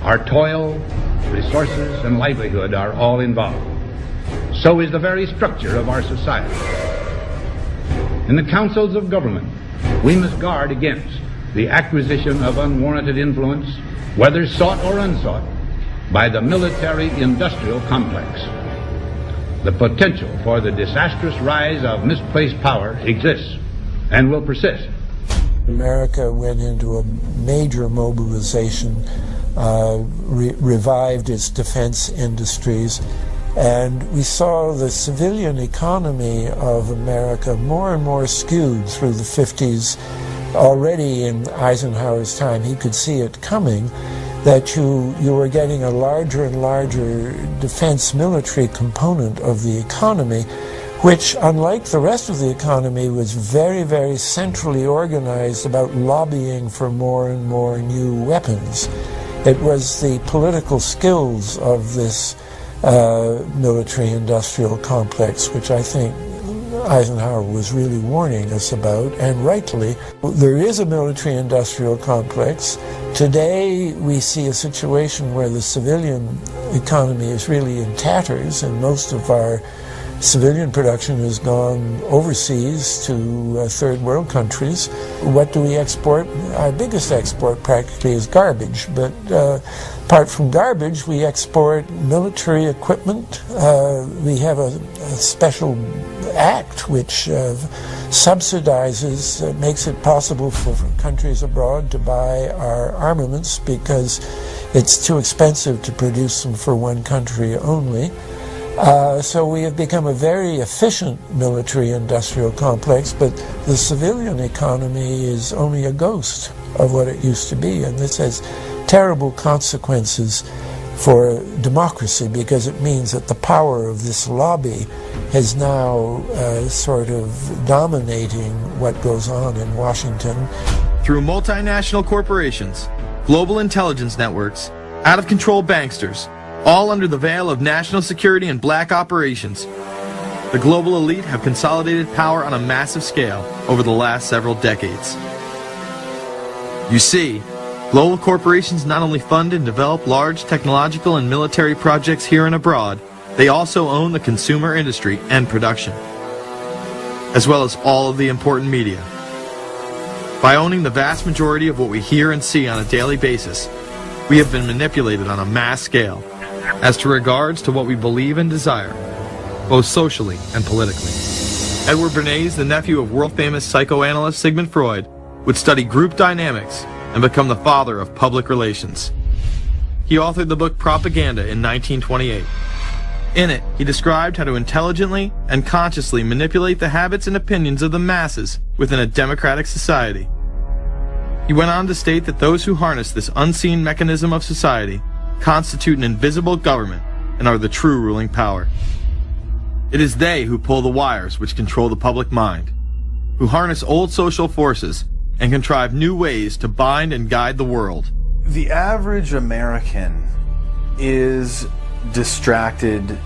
Our toil, resources, and livelihood are all involved. so is the very structure of our society. In the councils of government, we must guard against the acquisition of unwarranted influence, whether sought or unsought, by the military-industrial complex. The potential for the disastrous rise of misplaced power exists and will persist. America went into a major mobilization, revived its defense industries, and we saw the civilian economy of America more and more skewed through the 50s. Already in Eisenhower's time, he could see it coming, that you were getting a larger and larger defense military component of the economy, which, unlike the rest of the economy, was very, very centrally organized about lobbying for more and more new weapons. It was the political skills of this military-industrial complex, which I think Eisenhower was really warning us about, and rightly. There is a military-industrial complex. Today we see a situation where the civilian economy is really in tatters, and most of our civilian production has gone overseas to third world countries. What do we export? Our biggest export practically is garbage, but apart from garbage, we export military equipment. We have a special act which subsidizes, makes it possible for countries abroad to buy our armaments because it's too expensive to produce them for one country only. So we have become a very efficient military-industrial complex, but the civilian economy is only a ghost of what it used to be, and this has terrible consequences for democracy because it means that the power of this lobby is now sort of dominating what goes on in Washington. Through multinational corporations, global intelligence networks, out-of-control banksters, all under the veil of national security and black operations, the global elite have consolidated power on a massive scale over the last several decades. You see, global corporations not only fund and develop large technological and military projects here and abroad, they also own the consumer industry and production, as well as all of the important media. By owning the vast majority of what we hear and see on a daily basis, we have been manipulated on a mass scale as to regards to what we believe and desire, both socially and politically. Edward Bernays, the nephew of world-famous psychoanalyst Sigmund Freud, would study group dynamics and become the father of public relations. He authored the book Propaganda in 1928. In it, he described how to intelligently and consciously manipulate the habits and opinions of the masses within a democratic society. He went on to state that those who harness this unseen mechanism of society constitute an invisible government and are the true ruling power. It is they who pull the wires which control the public mind, who harness old social forces and contrive new ways to bind and guide the world. The average American is distracted,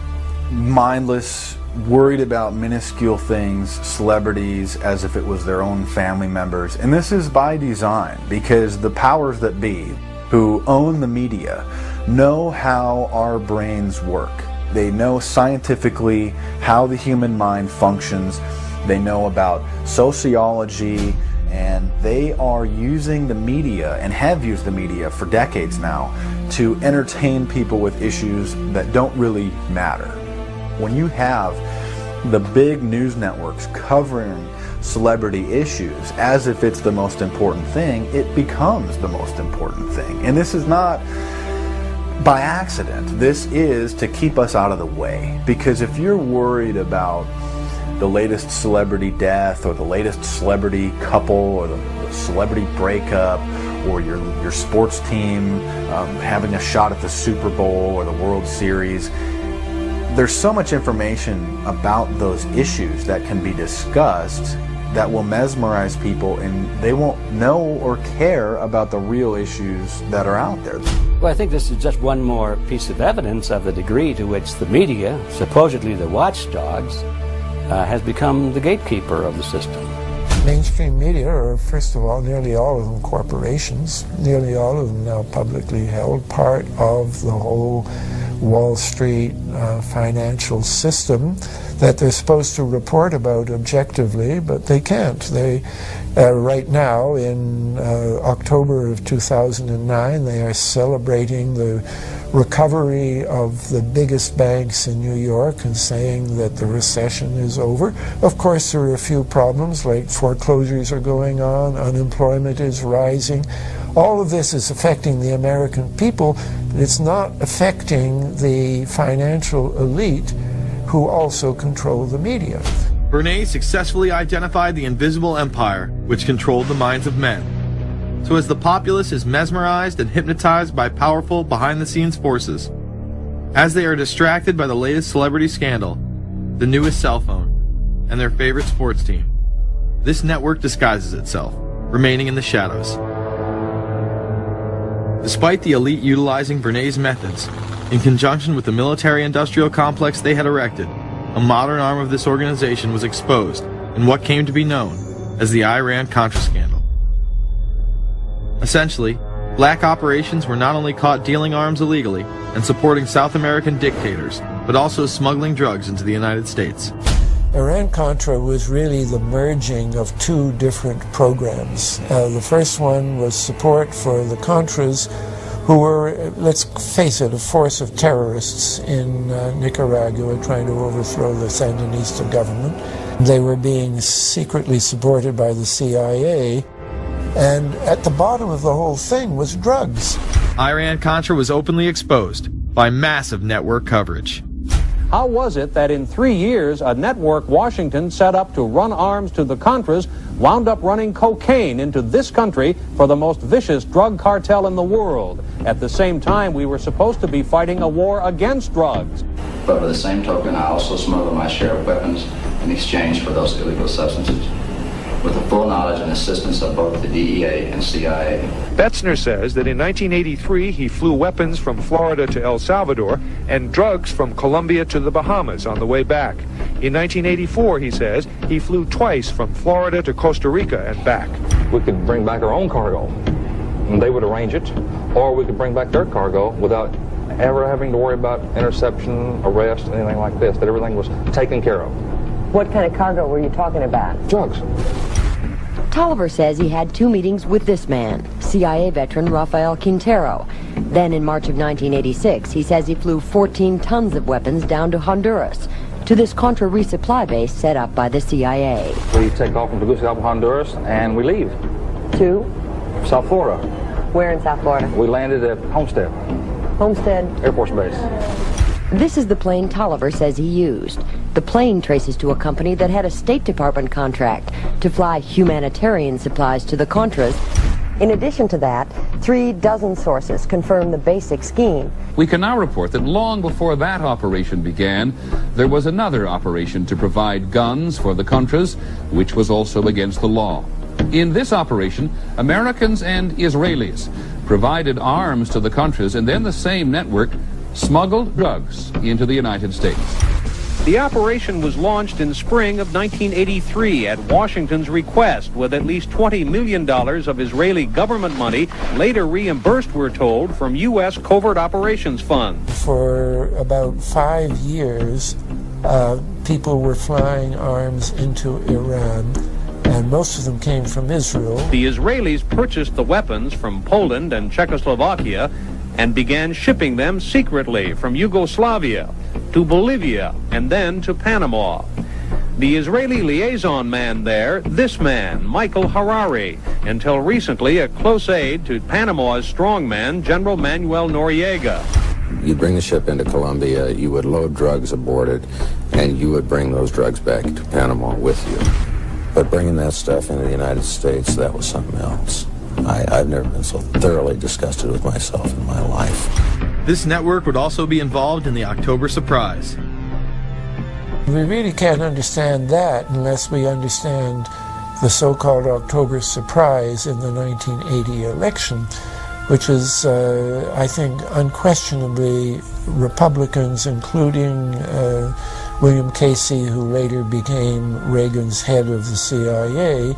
mindless, worried about minuscule things, celebrities, as if it was their own family members. And this is by design, because the powers that be, who own the media, know how our brains work. They know scientifically how the human mind functions. They know about sociology, and they are using the media, and have used the media for decades now, to entertain people with issues that don't really matter. When you have the big news networks covering celebrity issues as if it's the most important thing, it becomes the most important thing. And this is not by accident. This is to keep us out of the way. Because if you're worried about the latest celebrity death, or the latest celebrity couple, or the celebrity breakup, or your sports team having a shot at the Super Bowl or the World Series, there's so much information about those issues that can be discussed that will mesmerize people, and they won't know or care about the real issues that are out there. Well, I think this is just one more piece of evidence of the degree to which the media, supposedly the watchdogs, has become the gatekeeper of the system. Mainstream media are, first of all, nearly all of them corporations, nearly all of them now publicly held, part of the whole Wall Street financial system that they're supposed to report about objectively, but they can't. They, right now, in October of 2009, they are celebrating the recovery of the biggest banks in New York and saying that the recession is over. Of course, there are a few problems, like foreclosures are going on, unemployment is rising. All of this is affecting the American people, but it's not affecting the financial elite who also control the media. Bernays successfully identified the invisible empire which controlled the minds of men. So as the populace is mesmerized and hypnotized by powerful behind-the-scenes forces, as they are distracted by the latest celebrity scandal, the newest cell phone, and their favorite sports team, this network disguises itself, remaining in the shadows. Despite the elite utilizing Bernays' methods, in conjunction with the military-industrial complex they had erected, a modern arm of this organization was exposed in what came to be known as the Iran-Contra scandal. Essentially, black operations were not only caught dealing arms illegally and supporting South American dictators, but also smuggling drugs into the United States. Iran-Contra was really the merging of two different programs. The first one was support for the Contras, who were, let's face it, a force of terrorists in Nicaragua trying to overthrow the Sandinista government. They were being secretly supported by the CIA, and at the bottom of the whole thing was drugs. Iran-Contra was openly exposed by massive network coverage. How was it that in 3 years, a network Washington set up to run arms to the Contras wound up running cocaine into this country for the most vicious drug cartel in the world? At the same time, we were supposed to be fighting a war against drugs. But by the same token, I also smuggled my share of weapons in exchange for those illegal substances, with the full knowledge and assistance of both the DEA and CIA. Betzner says that in 1983 he flew weapons from Florida to El Salvador and drugs from Colombia to the Bahamas on the way back. In 1984, he says, he flew twice from Florida to Costa Rica and back. We could bring back our own cargo, and they would arrange it, or we could bring back their cargo without ever having to worry about interception, arrest, anything like this, that everything was taken care of. What kind of cargo were you talking about? Drugs. Tolliver says he had 2 meetings with this man, CIA veteran Rafael Quintero. Then in March of 1986, he says he flew 14 tons of weapons down to Honduras, to this Contra resupply base set up by the CIA. We take off from Tegucigalpa, Honduras, and we leave. To? South Florida. Where in South Florida? We landed at Homestead. Homestead? Air Force Base. This is the plane Tolliver says he used. The plane traces to a company that had a State Department contract to fly humanitarian supplies to the Contras. In addition to that, 36 sources confirm the basic scheme. We can now report that long before that operation began, there was another operation to provide guns for the Contras, which was also against the law. In this operation, Americans and Israelis provided arms to the Contras, and then the same network smuggled drugs into the United States. The operation was launched in spring of 1983 at Washington's request, with at least $20 million of Israeli government money later reimbursed, we're told, from U.S. covert operations funds. For about 5 years, people were flying arms into Iran, and most of them came from Israel. The Israelis purchased the weapons from Poland and Czechoslovakia and began shipping them secretly from Yugoslavia to Bolivia and then to Panama. The Israeli liaison man there, this man, Michael Harari, until recently a close aide to Panama's strongman, General Manuel Noriega. You'd bring the ship into Colombia, you would load drugs aboard it, and you would bring those drugs back to Panama with you. But bringing that stuff into the United States, that was something else. I've never been so thoroughly disgusted with myself in my life. This network would also be involved in the October surprise. We really can't understand that unless we understand the so-called October surprise in the 1980 election, which is, I think, unquestionably Republicans, including William Casey, who later became Reagan's head of the CIA,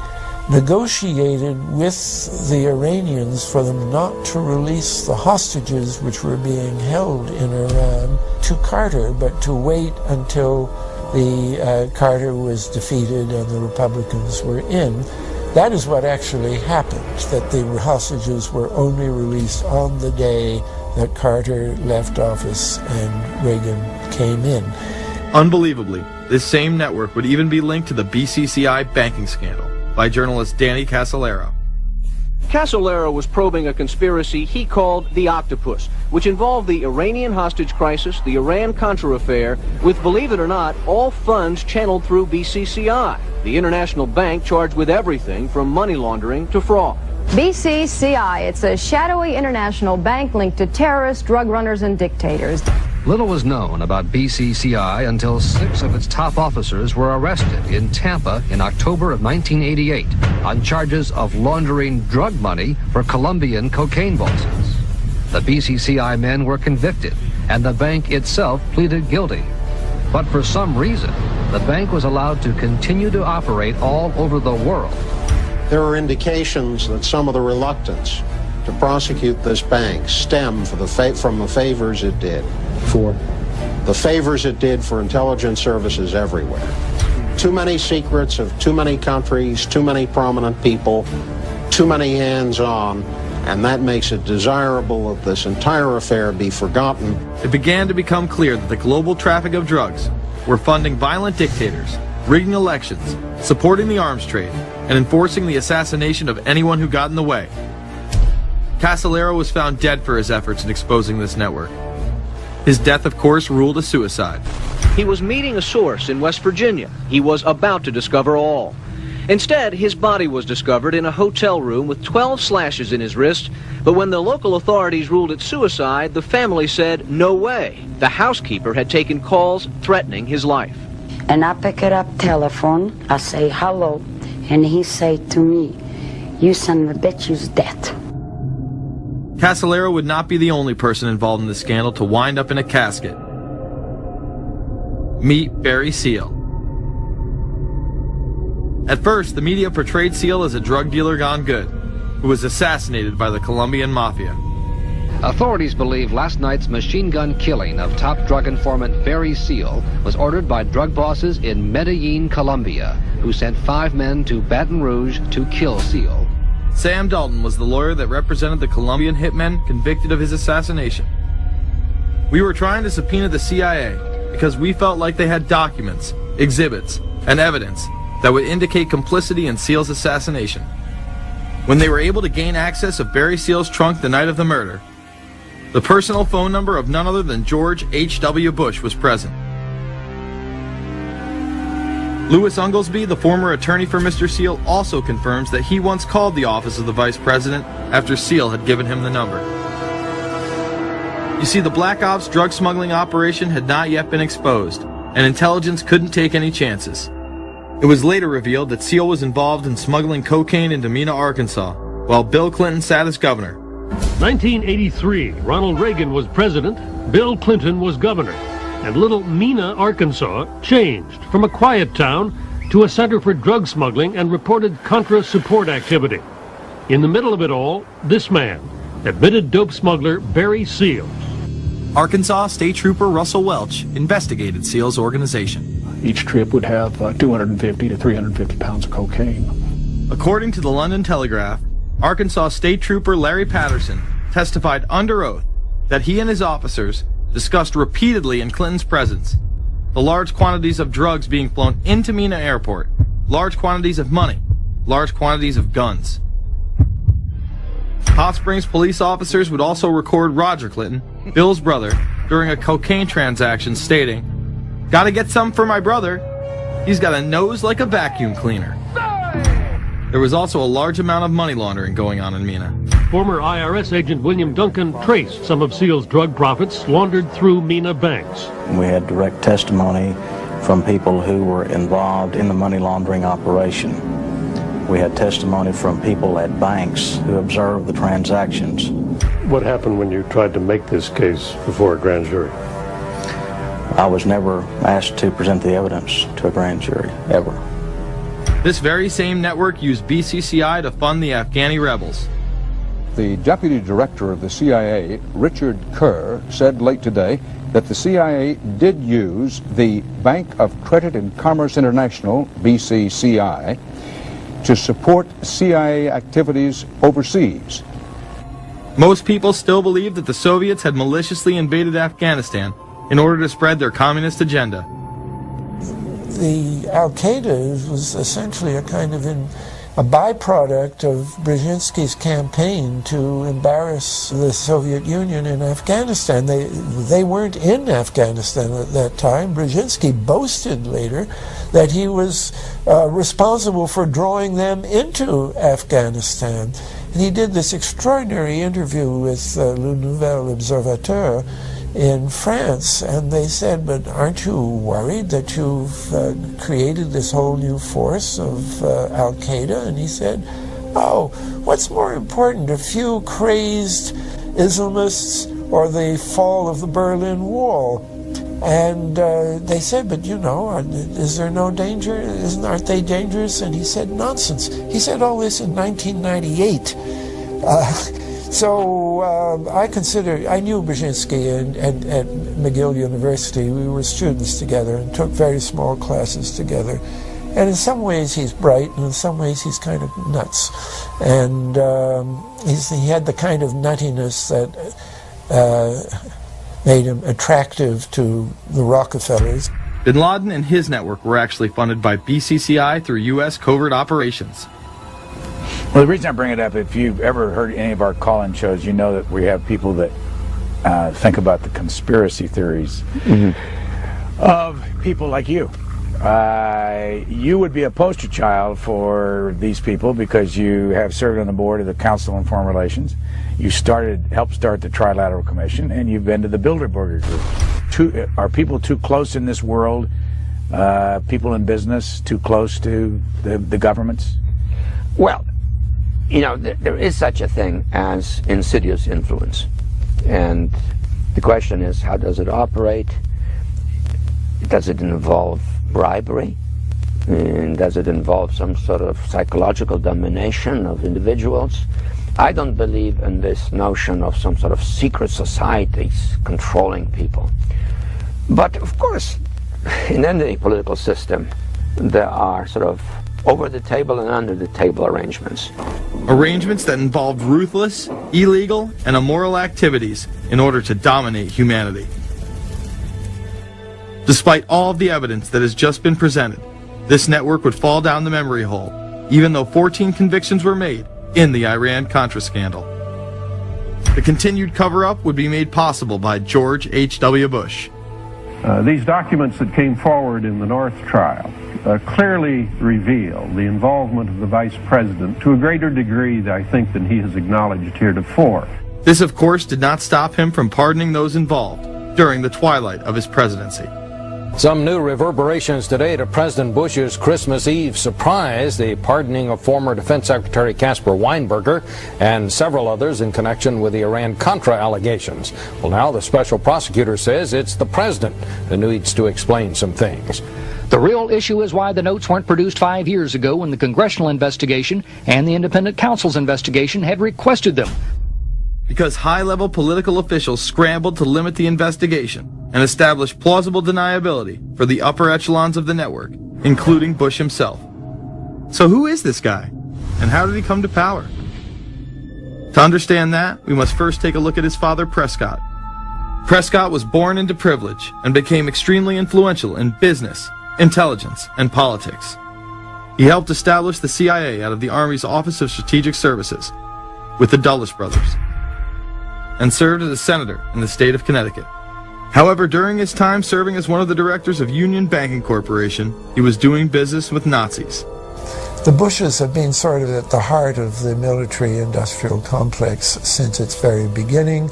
negotiated with the Iranians for them not to release the hostages which were being held in Iran to Carter, but to wait until the Carter was defeated and the Republicans were in. That is what actually happened, that the hostages were only released on the day that Carter left office and Reagan came in. Unbelievably, this same network would even be linked to the BCCI banking scandal by journalist Danny Casolaro. Casolaro was probing a conspiracy he called the Octopus, which involved the Iranian hostage crisis, the Iran-Contra affair, with, believe it or not, all funds channeled through BCCI, the international bank charged with everything from money laundering to fraud. BCCI, it's a shadowy international bank linked to terrorists, drug runners, and dictators. Little was known about BCCI until 6 of its top officers were arrested in Tampa in October of 1988 on charges of laundering drug money for Colombian cocaine bosses. The BCCI men were convicted, and the bank itself pleaded guilty. But for some reason, the bank was allowed to continue to operate all over the world. There are indications that some of the reluctance to prosecute this bank stem from the favors it did. For? The favors it did for intelligence services everywhere. Too many secrets of too many countries, too many prominent people, too many hands-on, and that makes it desirable that this entire affair be forgotten. It began to become clear that the global traffic of drugs were funding violent dictators, rigging elections, supporting the arms trade, and enforcing the assassination of anyone who got in the way. Casolaro was found dead for his efforts in exposing this network. His death, of course, ruled a suicide. He was meeting a source in West Virginia. He was about to discover all. Instead, his body was discovered in a hotel room with 12 slashes in his wrist, but when the local authorities ruled it suicide, the family said, no way. The housekeeper had taken calls threatening his life. And I pick it up telephone, I say hello, and he say to me, you son of a bitch, you's dead. Casolaro would not be the only person involved in the scandal to wind up in a casket. Meet Barry Seal. At first, the media portrayed Seal as a drug dealer gone good, who was assassinated by the Colombian mafia. Authorities believe last night's machine gun killing of top drug informant Barry Seal was ordered by drug bosses in Medellin, Colombia, who sent 5 men to Baton Rouge to kill Seal. Sam Dalton was the lawyer that represented the Colombian hitmen convicted of his assassination. We were trying to subpoena the CIA because we felt like they had documents, exhibits, and evidence that would indicate complicity in Seal's assassination. When they were able to gain access of Barry Seal's trunk the night of the murder, the personal phone number of none other than George H.W. Bush was present. Louis Unglesby, the former attorney for Mr. Seal, also confirms that he once called the office of the vice president after Seal had given him the number. You see, the Black Ops drug smuggling operation had not yet been exposed, and intelligence couldn't take any chances. It was later revealed that Seal was involved in smuggling cocaine into Mena, Arkansas, while Bill Clinton sat as governor. 1983, Ronald Reagan was president, Bill Clinton was governor, and little Mena, Arkansas changed from a quiet town to a center for drug smuggling and reported Contra support activity. In the middle of it all, this man, admitted dope smuggler Barry Seal. Arkansas State Trooper Russell Welch investigated Seal's organization. Each trip would have 250 to 350 pounds of cocaine. According to the London Telegraph, Arkansas State Trooper Larry Patterson testified under oath that he and his officers discussed repeatedly in Clinton's presence the large quantities of drugs being flown into Mena Airport, large quantities of money, large quantities of guns. Hot Springs police officers would also record Roger Clinton, Bill's brother, during a cocaine transaction stating, "Gotta get some for my brother. He's got a nose like a vacuum cleaner." There was also a large amount of money laundering going on in Mena. Former IRS agent William Duncan traced some of Seal's drug profits laundered through Mena banks. We had direct testimony from people who were involved in the money laundering operation. We had testimony from people at banks who observed the transactions. What happened when you tried to make this case before a grand jury? I was never asked to present the evidence to a grand jury, ever. This very same network used BCCI to fund the Afghani rebels. The deputy director of the CIA, Richard Kerr, said late today that the CIA did use the Bank of Credit and Commerce International, BCCI, to support CIA activities overseas. Most people still believe that the Soviets had maliciously invaded Afghanistan in order to spread their communist agenda. The Al-Qaeda was essentially a kind of a byproduct of Brzezinski's campaign to embarrass the Soviet Union in Afghanistan. They weren't in Afghanistan at that time. Brzezinski boasted later that he was responsible for drawing them into Afghanistan. And he did this extraordinary interview with Le Nouvel Observateur in France, and they said, but aren't you worried that you've created this whole new force of Al-Qaeda? And he said, oh, what's more important, a few crazed Islamists or the fall of the Berlin Wall? And they said, but you know, is there no danger? Aren't they dangerous? And he said, nonsense. He said all this in 1998. So I knew Brzezinski at McGill University. We were students together and took very small classes together. And in some ways he's bright, and in some ways he's kind of nuts. And he had the kind of nuttiness that made him attractive to the Rockefellers. Bin Laden and his network were actually funded by BCCI through U.S. covert operations. Well, the reason I bring it up, if you've ever heard any of our call-in shows, you know that we have people that think about the conspiracy theories of people like you. You would be a poster child for these people because you have served on the board of the Council on Foreign Relations. You helped start the Trilateral Commission, and you've been to the Bilderberger Group. Are people too close in this world? People in business too close to the governments? Well, you know, there is such a thing as insidious influence. And the question is, how does it operate? Does it involve bribery? And does it involve some sort of psychological domination of individuals? I don't believe in this notion of some sort of secret societies controlling people. But of course, in any political system, there are sort of over-the-table and under-the-table arrangements. Arrangements that involved ruthless, illegal, and immoral activities in order to dominate humanity. Despite all of the evidence that has just been presented, this network would fall down the memory hole, even though 14 convictions were made in the Iran-Contra scandal. The continued cover-up would be made possible by George H.W. Bush. These documents that came forward in the North trial clearly reveal the involvement of the Vice President to a greater degree, I think, than he has acknowledged heretofore. This, of course, did not stop him from pardoning those involved during the twilight of his presidency. Some new reverberations today to President Bush's Christmas Eve surprise, the pardoning of former Defense Secretary Caspar Weinberger and several others in connection with the Iran-Contra allegations. Well, now the special prosecutor says it's the president who needs to explain some things. The real issue is why the notes weren't produced 5 years ago when the congressional investigation and the independent counsel's investigation had requested them. Because high-level political officials scrambled to limit the investigation and establish plausible deniability for the upper echelons of the network, including Bush himself. So who is this guy, and how did he come to power? To understand that, we must first take a look at his father, Prescott. Prescott was born into privilege and became extremely influential in business, intelligence, and politics. He helped establish the CIA out of the Army's Office of Strategic Services with the Dulles brothers, and served as a senator in the state of Connecticut. However, during his time serving as one of the directors of Union Banking Corporation, he was doing business with Nazis. The Bushes have been sort of at the heart of the military-industrial complex since its very beginning,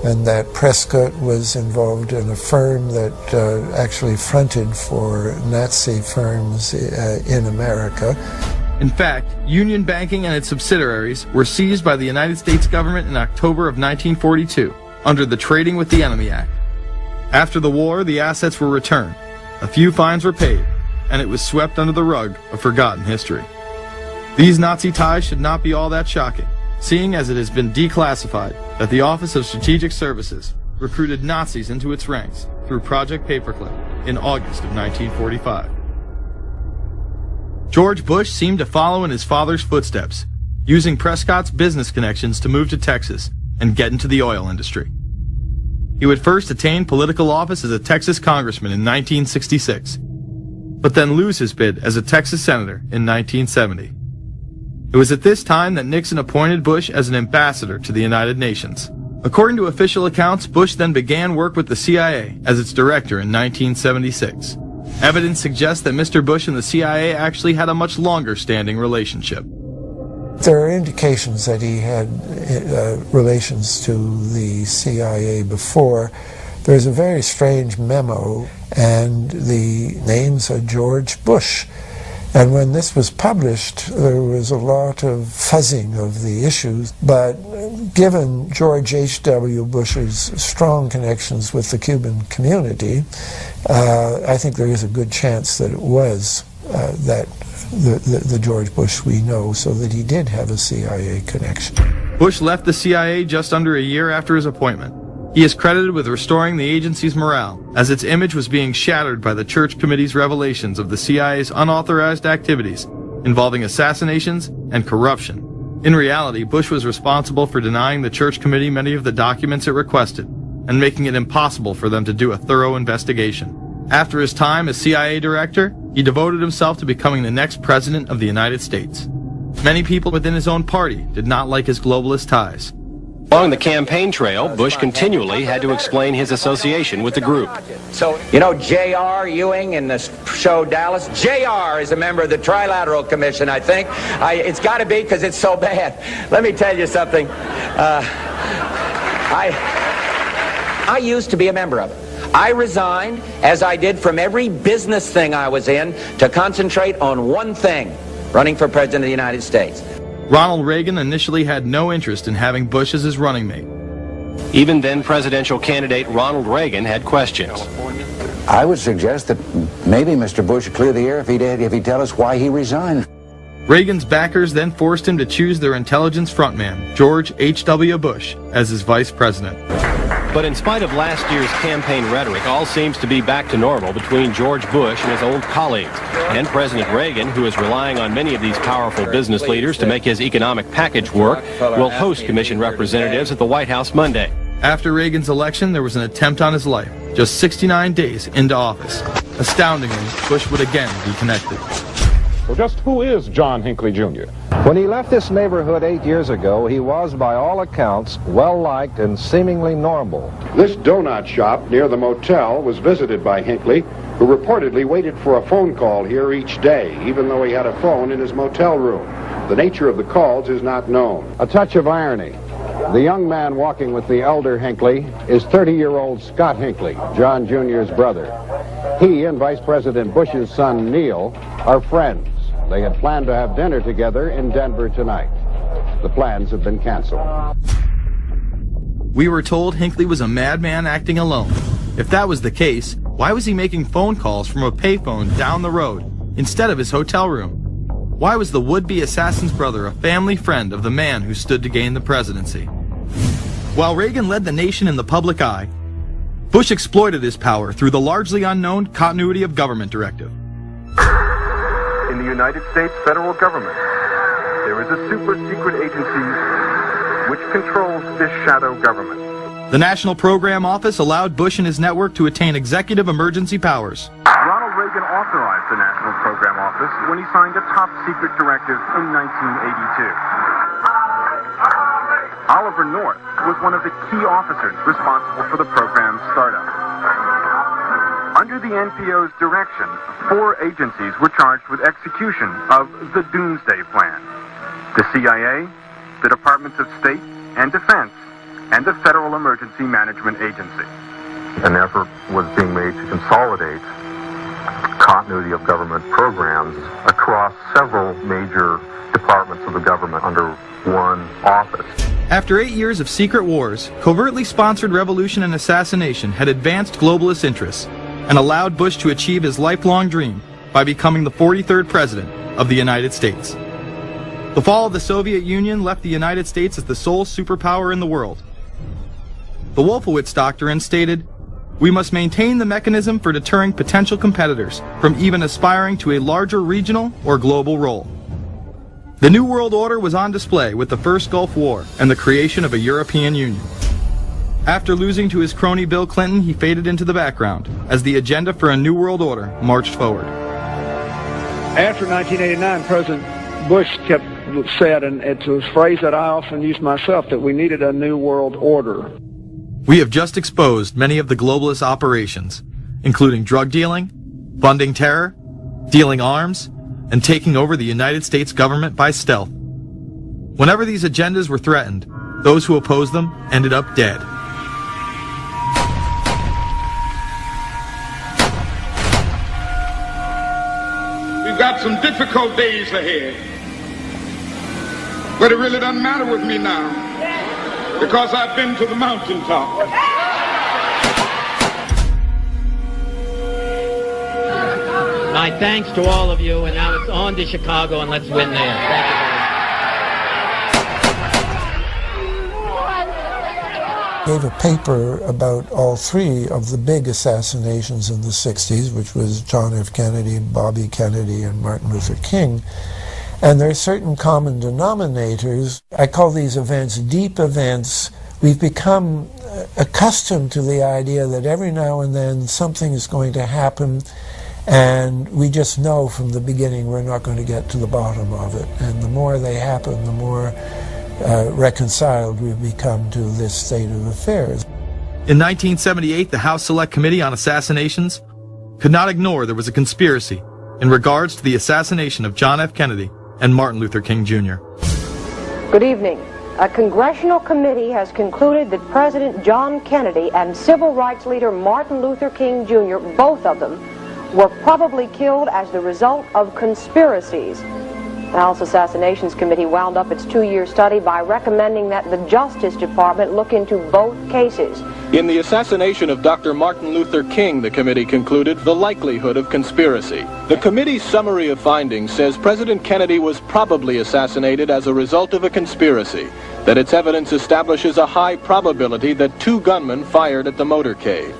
and that Prescott was involved in a firm that actually fronted for Nazi firms in America. In fact, Union Banking and its subsidiaries were seized by the United States government in October of 1942 under the Trading with the Enemy Act. After the war, the assets were returned, a few fines were paid, and it was swept under the rug of forgotten history. These Nazi ties should not be all that shocking, seeing as it has been declassified that the Office of Strategic Services recruited Nazis into its ranks through Project Paperclip in August of 1945. George Bush seemed to follow in his father's footsteps, using Prescott's business connections to move to Texas and get into the oil industry. He would first attain political office as a Texas congressman in 1966, but then lose his bid as a Texas senator in 1970. It was at this time that Nixon appointed Bush as an ambassador to the United Nations. According to official accounts, Bush then began work with the CIA as its director in 1976. Evidence suggests that Mr. Bush and the CIA actually had a much longer-standing relationship. There are indications that he had relations to the CIA before. There's a very strange memo, and the names are George Bush. And when this was published, there was a lot of fuzzing of the issues, but given George H.W. Bush's strong connections with the Cuban community, I think there is a good chance that it was the George Bush we know, so that he did have a CIA connection. Bush left the CIA just under a year after his appointment. He is credited with restoring the agency's morale, as its image was being shattered by the Church Committee's revelations of the CIA's unauthorized activities involving assassinations and corruption. In reality, Bush was responsible for denying the Church Committee many of the documents it requested, and making it impossible for them to do a thorough investigation. After his time as CIA director, he devoted himself to becoming the next president of the United States. Many people within his own party did not like his globalist ties. Along the campaign trail, Bush continually had to explain his association with the group. So, you know J.R. Ewing in the show Dallas? J.R. is a member of the Trilateral Commission, I think. It's got to be because it's so bad. Let me tell you something. I used to be a member of it. I resigned, as I did from every business thing I was in, to concentrate on one thing, running for President of the United States. Ronald Reagan initially had no interest in having Bush as his running mate. Even then presidential candidate Ronald Reagan had questions. I would suggest that maybe Mr. Bush would clear the air if he'd tell us why he resigned. Reagan's backers then forced him to choose their intelligence frontman, George H.W. Bush, as his vice president. But in spite of last year's campaign rhetoric, all seems to be back to normal between George Bush and his old colleagues. And President Reagan, who is relying on many of these powerful business leaders to make his economic package work, will host commission representatives at the White House Monday. After Reagan's election, there was an attempt on his life, just 69 days into office. Astoundingly, Bush would again be connected. So just who is John Hinckley Jr.? When he left this neighborhood 8 years ago, he was, by all accounts, well-liked and seemingly normal. This donut shop near the motel was visited by Hinckley, who reportedly waited for a phone call here each day, even though he had a phone in his motel room. The nature of the calls is not known. A touch of irony. The young man walking with the elder Hinckley is 30-year-old Scott Hinckley, John Jr.'s brother. He and Vice President Bush's son, Neil, are friends. They had planned to have dinner together in Denver tonight. The plans have been canceled. We were told Hinckley was a madman acting alone. If that was the case, why was he making phone calls from a payphone down the road instead of his hotel room? Why was the would-be assassin's brother a family friend of the man who stood to gain the presidency? While Reagan led the nation in the public eye, Bush exploited his power through the largely unknown Continuity of Government Directive. In the United States federal government, there is a super-secret agency which controls this shadow government. The National Program Office allowed Bush and his network to attain executive emergency powers. Ronald Reagan authorized the National Program Office when he signed a top-secret directive in 1982. Oliver North was one of the key officers responsible for the program's startup. Under the NPO's direction, 4 agencies were charged with execution of the Doomsday Plan: the CIA, the Departments of State and Defense, and the Federal Emergency Management Agency. An effort was being made to consolidate continuity of government programs across several major departments of the government under one office. After 8 years of secret wars, covertly sponsored revolution and assassination had advanced globalist interests and allowed Bush to achieve his lifelong dream by becoming the 43rd President of the United States. The fall of the Soviet Union left the United States as the sole superpower in the world. The Wolfowitz Doctrine stated, "We must maintain the mechanism for deterring potential competitors from even aspiring to a larger regional or global role." The New World Order was on display with the First Gulf War and the creation of a European Union. After losing to his crony Bill Clinton, he faded into the background as the agenda for a New World Order marched forward. After 1989, President Bush said, and it's a phrase that I often use myself, that we needed a New World Order. We have just exposed many of the globalist operations, including drug dealing, funding terror, dealing arms, and taking over the United States government by stealth. Whenever these agendas were threatened, those who opposed them ended up dead. We've got some difficult days ahead, but it really doesn't matter with me now, because I've been to the mountaintop. My thanks to all of you, and now it's on to Chicago, and let's win there. Thank you Gave a paper about all three of the big assassinations in the 60s, which was John F. Kennedy, Bobby Kennedy, and Martin Luther King. And there are certain common denominators. I call these events deep events. We've become accustomed to the idea that every now and then something is going to happen, and we just know from the beginning we're not going to get to the bottom of it. And the more they happen, the more reconciled we've become to this state of affairs. In 1978, the House Select Committee on Assassinations could not ignore there was a conspiracy in regards to the assassination of John F. Kennedy and Martin Luther King Jr. Good evening. A congressional committee has concluded that President John Kennedy and civil rights leader Martin Luther King Jr., both of them, were probably killed as the result of conspiracies. The House Assassinations Committee wound up its 2-year study by recommending that the Justice Department look into both cases. In the assassination of Dr. Martin Luther King, the committee concluded the likelihood of conspiracy. The committee's summary of findings says President Kennedy was probably assassinated as a result of a conspiracy, that its evidence establishes a high probability that 2 gunmen fired at the motorcade.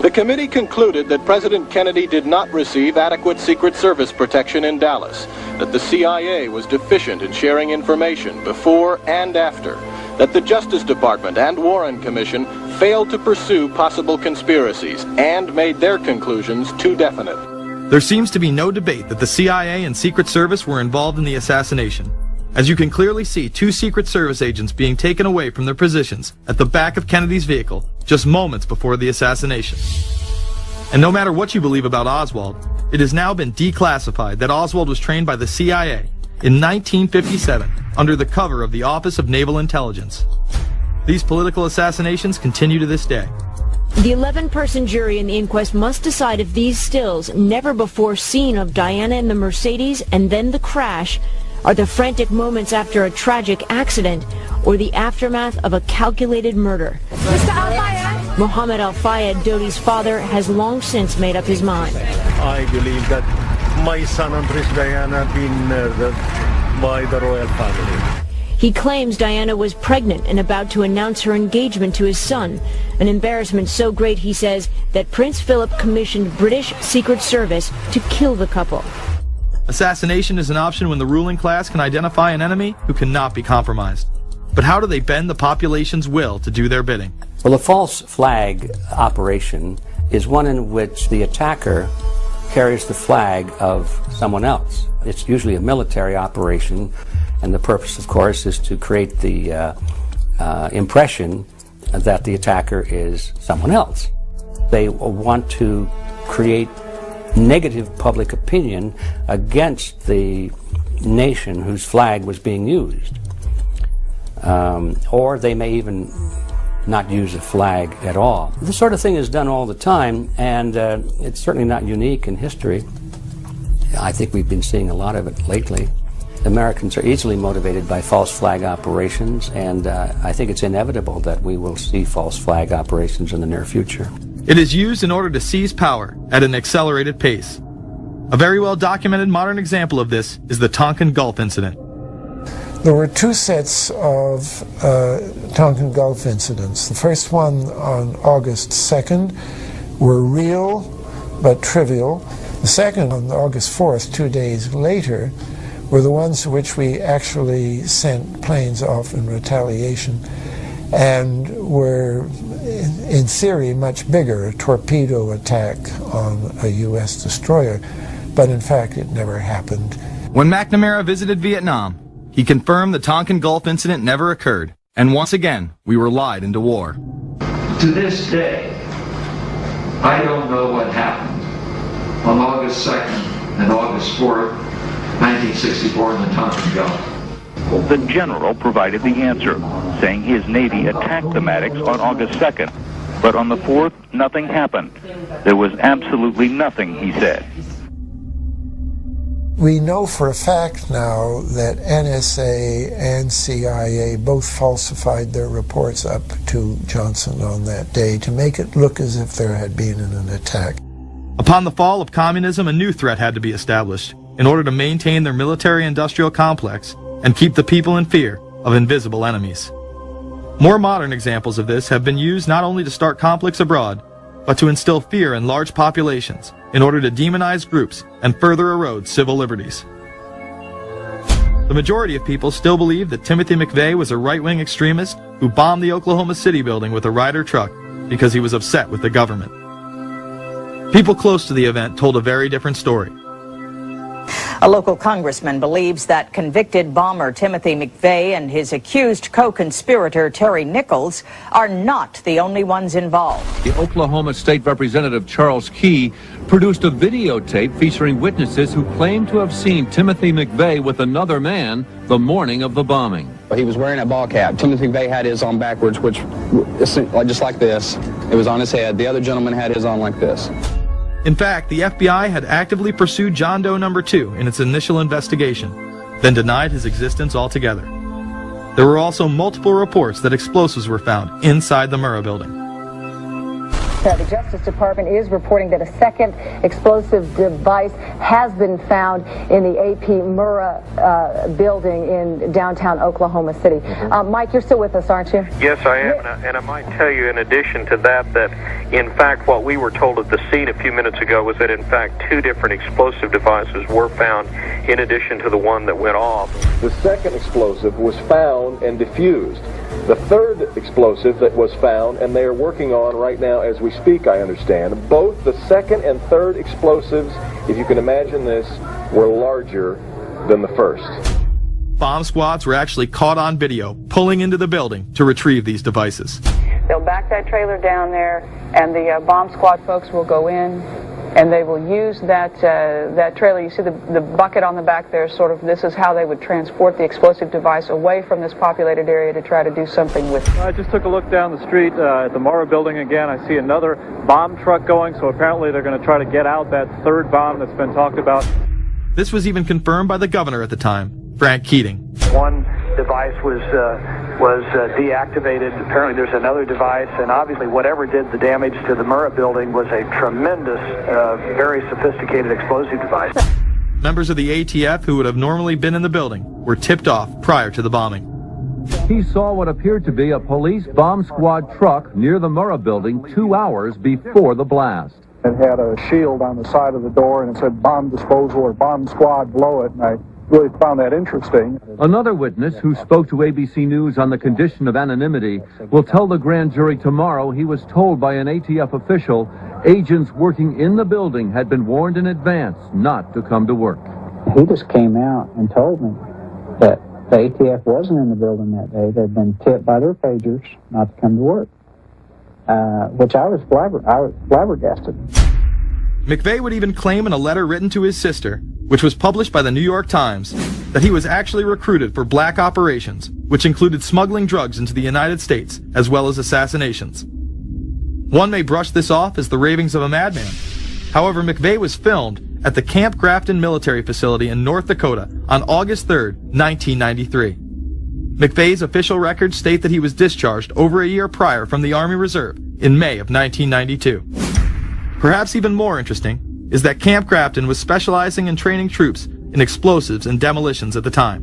The committee concluded that President Kennedy did not receive adequate Secret Service protection in Dallas, that the CIA was deficient in sharing information before and after, that the Justice Department and Warren Commission failed to pursue possible conspiracies and made their conclusions too definite. There seems to be no debate that the CIA and Secret Service were involved in the assassination, as you can clearly see 2 Secret Service agents being taken away from their positions at the back of Kennedy's vehicle just moments before the assassination. And no matter what you believe about Oswald, it has now been declassified that Oswald was trained by the CIA in 1957 under the cover of the Office of Naval Intelligence. These political assassinations continue to this day. The 11-person jury in the inquest must decide if these stills, never before seen of Diana in the Mercedes and then the crash, are the frantic moments after a tragic accident or the aftermath of a calculated murder. Mr. Al-Fayed? Mohammed Al-Fayed, Dodi's father, has long since made up his mind. I believe that my son and Princess Diana have been murdered by the royal family. He claims Diana was pregnant and about to announce her engagement to his son, an embarrassment so great, he says, that Prince Philip commissioned British Secret Service to kill the couple. Assassination is an option when the ruling class can identify an enemy who cannot be compromised. But how do they bend the population's will to do their bidding? Well, a false flag operation is one in which the attacker carries the flag of someone else. It's usually a military operation, and the purpose, of course, is to create the impression that the attacker is someone else. They want to create negative public opinion against the nation whose flag was being used. Or they may even not use a flag at all. This sort of thing is done all the time, and it's certainly not unique in history. I think we've been seeing a lot of it lately. Americans are easily motivated by false flag operations, and I think it's inevitable that we will see false flag operations in the near future. It is used in order to seize power at an accelerated pace. A very well documented modern example of this is the Tonkin Gulf incident. There were two sets of Tonkin Gulf incidents. The first one on August 2nd were real but trivial. The second on August 4th, 2 days later, were the ones to which we actually sent planes off in retaliation and were, in theory, much bigger, a torpedo attack on a U.S. destroyer, but in fact it never happened. When McNamara visited Vietnam, he confirmed the Tonkin Gulf incident never occurred, and once again, we were lied into war. To this day, I don't know what happened on August 2nd and August 4th, 1964 in the Tonkin Gulf. The general provided the answer, saying his Navy attacked the Maddox on August 2nd. But on the 4th, nothing happened. There was absolutely nothing, he said. We know for a fact now that NSA and CIA both falsified their reports up to Johnson on that day to make it look as if there had been an attack. Upon the fall of communism, a new threat had to be established in order to maintain their military-industrial complex and keep the people in fear of invisible enemies. More modern examples of this have been used not only to start conflicts abroad, but to instill fear in large populations in order to demonize groups and further erode civil liberties. The majority of people still believe that Timothy McVeigh was a right-wing extremist who bombed the Oklahoma City building with a Ryder truck because he was upset with the government. People close to the event told a very different story. A local congressman believes that convicted bomber Timothy McVeigh and his accused co-conspirator Terry Nichols are not the only ones involved. The Oklahoma State Representative Charles Key produced a videotape featuring witnesses who claim to have seen Timothy McVeigh with another man the morning of the bombing. He was wearing a ball cap. Timothy McVeigh had his on backwards, which just like this. It was on his head. The other gentleman had his on like this. In fact, the FBI had actively pursued John Doe No. 2 in its initial investigation, then denied his existence altogether. There were also multiple reports that explosives were found inside the Murrah building. The Justice Department is reporting that a second explosive device has been found in the AP Murrah building in downtown Oklahoma City. Mike, you're still with us, aren't you? Yes, I am, and I might tell you in addition to that in fact what we were told at the scene a few minutes ago was that in fact 2 different explosive devices were found in addition to the one that went off. The second explosive was found and defused. The third explosive that was found, and they are working on right now as we speak, I understand, both the second and third explosives, if you can imagine this, were larger than the first. Bomb squads were actually caught on video pulling into the building to retrieve these devices. They'll back that trailer down there, and the bomb squad folks will go in, and they will use that trailer. You see the bucket on the back there, sort of, this is how they would transport the explosive device away from this populated area to try to do something with it. I just took a look down the street at the Murrah building again. I see another bomb truck going, so apparently they're going to try to get out that third bomb that's been talked about. This was even confirmed by the governor at the time, Frank Keating. One device was deactivated. Apparently there's another device, and obviously whatever did the damage to the Murrah building was a tremendous, very sophisticated explosive device. Members of the ATF who would have normally been in the building were tipped off prior to the bombing. He saw what appeared to be a police bomb squad truck near the Murrah building 2 hours before the blast. It had a shield on the side of the door, and it said bomb disposal or bomb squad below it, and I really found that interesting. Another witness who spoke to ABC News on the condition of anonymity will tell the grand jury tomorrow he was told by an ATF official agents working in the building had been warned in advance not to come to work. He just came out and told me that the ATF wasn't in the building that day. They'd been tipped by their pagers not to come to work, which I was flabbergasted. McVeigh would even claim in a letter written to his sister, which was published by the New York Times, that he was actually recruited for black operations, which included smuggling drugs into the United States, as well as assassinations. One may brush this off as the ravings of a madman. However, McVeigh was filmed at the Camp Grafton military facility in North Dakota on August 3, 1993. McVeigh's official records state that he was discharged over a year prior from the Army Reserve in May of 1992. Perhaps even more interesting, is that Camp Grafton was specializing in training troops in explosives and demolitions at the time.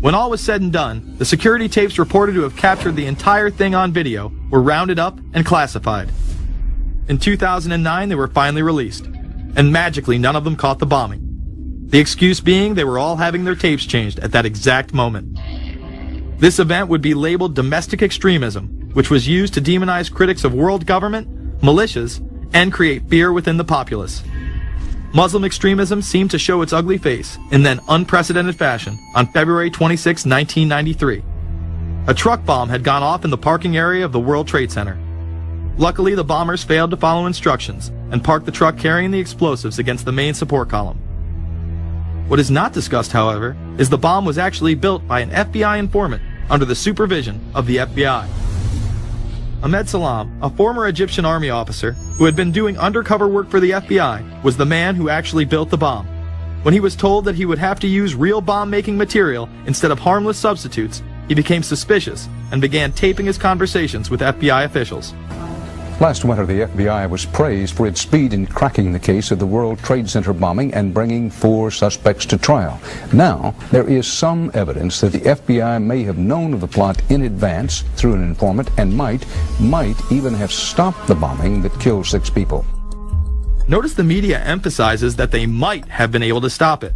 When all was said and done, the security tapes reported to have captured the entire thing on video were rounded up and classified. In 2009, they were finally released, and magically none of them caught the bombing. The excuse being they were all having their tapes changed at that exact moment. This event would be labeled domestic extremism, which was used to demonize critics of world government, militias, and create fear within the populace. Muslim extremism seemed to show its ugly face in then unprecedented fashion on February 26, 1993. A truck bomb had gone off in the parking area of the World Trade Center. Luckily, the bombers failed to follow instructions and parked the truck carrying the explosives against the main support column. What is not discussed, however, is the bomb was actually built by an FBI informant under the supervision of the FBI. Ahmed Salam, a former Egyptian army officer who had been doing undercover work for the FBI, was the man who actually built the bomb. When he was told that he would have to use real bomb-making material instead of harmless substitutes, he became suspicious and began taping his conversations with FBI officials. Last winter, the FBI was praised for its speed in cracking the case of the World Trade Center bombing and bringing 4 suspects to trial. Now, there is some evidence that the FBI may have known of the plot in advance through an informant and might even have stopped the bombing that killed 6 people. Notice the media emphasizes that they might have been able to stop it.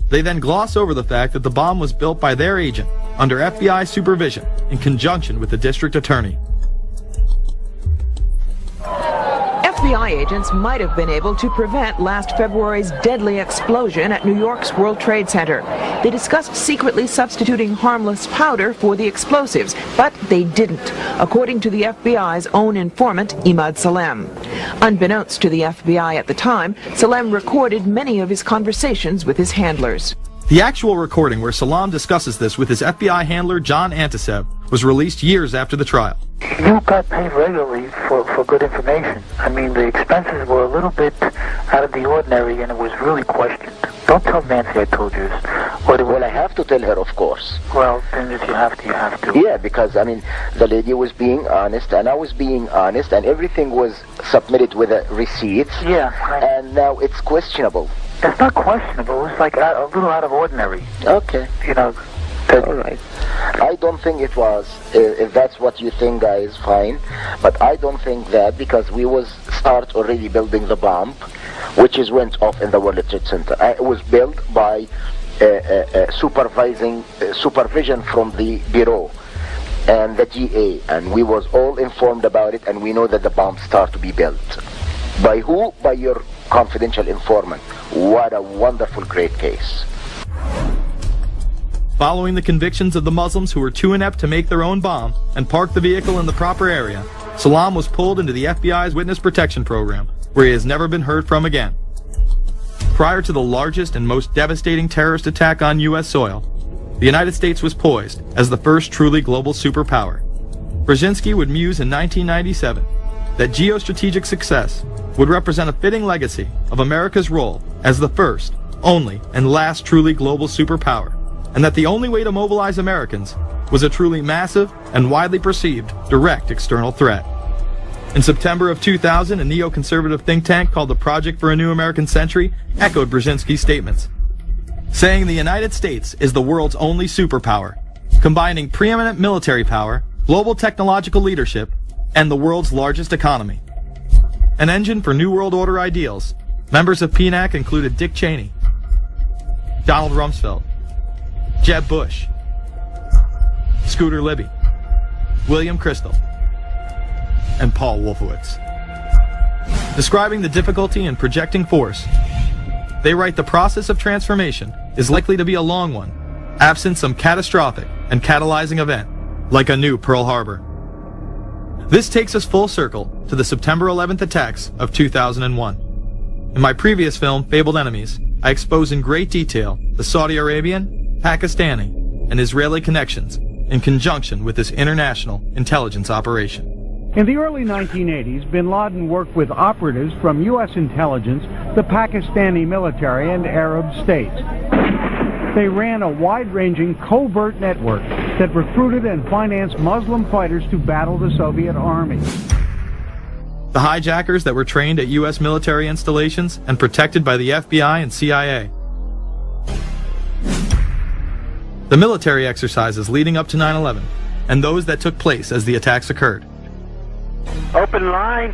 They then gloss over the fact that the bomb was built by their agent under FBI supervision in conjunction with the district attorney. FBI agents might have been able to prevent last February's deadly explosion at New York's World Trade Center. They discussed secretly substituting harmless powder for the explosives, but they didn't, according to the FBI's own informant, Imad Salem. Unbeknownst to the FBI at the time, Salem recorded many of his conversations with his handlers. The actual recording where Salam discusses this with his FBI handler, John Antisev, was released years after the trial. You got paid regularly for good information. I mean, the expenses were a little bit out of the ordinary, and it was really questioned. Don't tell Nancy I told you this. Well, I have to tell her, of course. Well, then if you have to, you have to. Yeah, because, I mean, the lady was being honest, and I was being honest, and everything was submitted with a receipt. Yeah. And now it's questionable. It's not questionable. It's like a little out of ordinary. Okay. You know. All right. I don't think it was. If that's what you think, guys, fine. But I don't think that, because we was start already building the bomb, which is went off in the World Trade Center. It was built by supervision from the Bureau and the GA, and we was all informed about it, and we know that the bomb start to be built. By who? By your confidential informant. What a wonderful, great case. Following the convictions of the Muslims who were too inept to make their own bomb and park the vehicle in the proper area, Salam was pulled into the FBI's witness protection program, where he has never been heard from again. Prior to the largest and most devastating terrorist attack on U.S. soil, the United States was poised as the first truly global superpower. Brzezinski would muse in 1997 that geostrategic success would represent a fitting legacy of America's role as the first, only, and last truly global superpower, and that the only way to mobilize Americans was a truly massive and widely perceived direct external threat. In September of 2000, a neoconservative think tank called the Project for a New American Century echoed Brzezinski's statements, saying the United States is the world's only superpower, combining preeminent military power, global technological leadership, and the world's largest economy. An engine for New World Order ideals, members of PNAC included Dick Cheney, Donald Rumsfeld, Jeb Bush, Scooter Libby, William Kristol, and Paul Wolfowitz. Describing the difficulty in projecting force, they write the process of transformation is likely to be a long one, absent some catastrophic and catalyzing event, like a new Pearl Harbor. This takes us full circle to the September 11th attacks of 2001. In my previous film, Fabled Enemies, I expose in great detail the Saudi Arabian, Pakistani, and Israeli connections in conjunction with this international intelligence operation. In the early 1980s, bin Laden worked with operatives from U.S. intelligence, the Pakistani military, and Arab states. They ran a wide-ranging covert network that recruited and financed Muslim fighters to battle the Soviet army. The hijackers that were trained at U.S. military installations and protected by the FBI and CIA. The military exercises leading up to 9/11, and those that took place as the attacks occurred. Open line.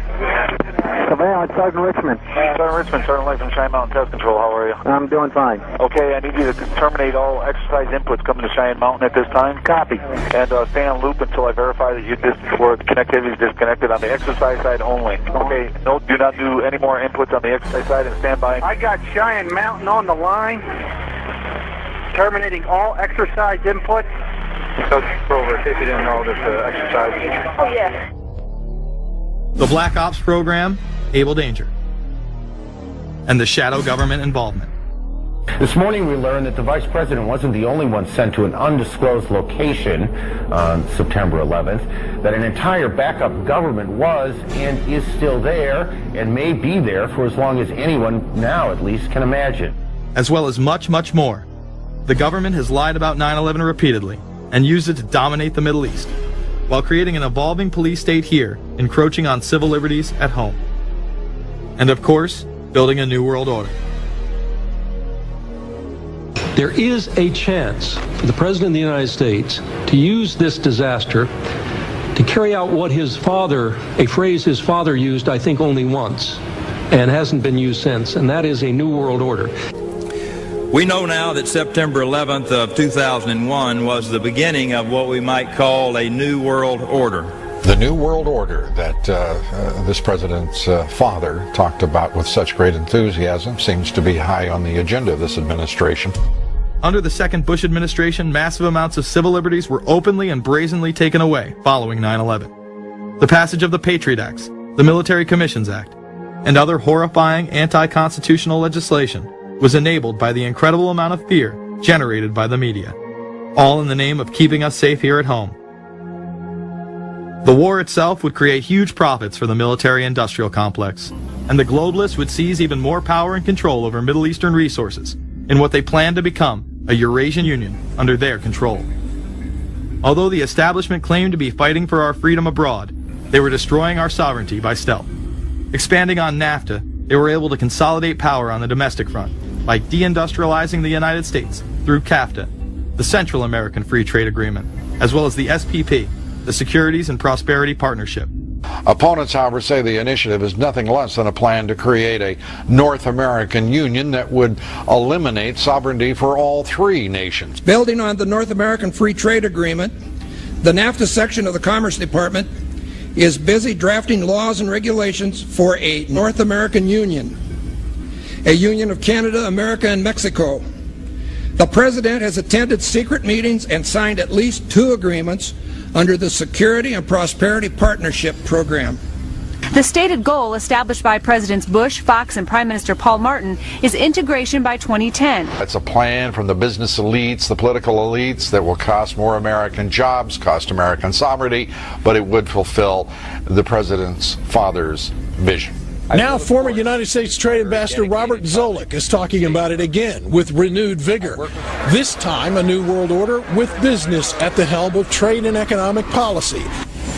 Surveillance, Sergeant Richmond. Sergeant Richmond, Sergeant Light from Cheyenne Mountain Test Control. How are you? I'm doing fine. Okay, I need you to terminate all exercise inputs coming to Cheyenne Mountain at this time. Copy. And stay on loop until I verify that the connectivity is disconnected on the exercise side only. Okay, no, do not do any more inputs on the exercise side and stand by. I got Cheyenne Mountain on the line. Terminating all exercise inputs. So, over, in case you didn't know, this exercise. Oh, yeah. The Black Ops program, Able Danger, and the shadow government involvement. This morning we learned that the Vice President wasn't the only one sent to an undisclosed location on September 11th, that an entire backup government was and is still there and may be there for as long as anyone now at least can imagine. As well as much, much more. The government has lied about 9/11 repeatedly and used it to dominate the Middle East, while creating an evolving police state here, encroaching on civil liberties at home. And of course, building a new world order. There is a chance for the President of the United States to use this disaster to carry out what his father, a phrase his father used, I think, only once, and hasn't been used since, and that is a new world order. We know now that September 11th of 2001 was the beginning of what we might call a new world order. The new world order that this president's father talked about with such great enthusiasm seems to be high on the agenda of this administration. Under the second Bush administration, massive amounts of civil liberties were openly and brazenly taken away following 9/11. The passage of the Patriot Acts, the Military Commissions Act, and other horrifying anti-constitutional legislation was enabled by the incredible amount of fear generated by the media, all in the name of keeping us safe here at home. The war itself would create huge profits for the military-industrial complex, and the globalists would seize even more power and control over Middle Eastern resources in what they planned to become a Eurasian Union under their control. Although the establishment claimed to be fighting for our freedom abroad, they were destroying our sovereignty by stealth. Expanding on NAFTA, they were able to consolidate power on the domestic front by deindustrializing the United States through CAFTA, the Central American Free Trade Agreement, as well as the SPP, the Securities and Prosperity Partnership. Opponents, however, say the initiative is nothing less than a plan to create a North American Union that would eliminate sovereignty for all three nations. Building on the North American Free Trade Agreement, the NAFTA section of the Commerce Department is busy drafting laws and regulations for a North American Union, a union of Canada, America, and Mexico. The President has attended secret meetings and signed at least 2 agreements under the Security and Prosperity Partnership Program. The stated goal established by Presidents Bush, Fox, and Prime Minister Paul Martin is integration by 2010. It's a plan from the business elites, the political elites, that will cost more American jobs, cost American sovereignty, but it would fulfill the President's father's vision. Now, former United States Trade Ambassador Robert Zoellick is talking about it again with renewed vigor. This time, a new world order with business at the helm of trade and economic policy.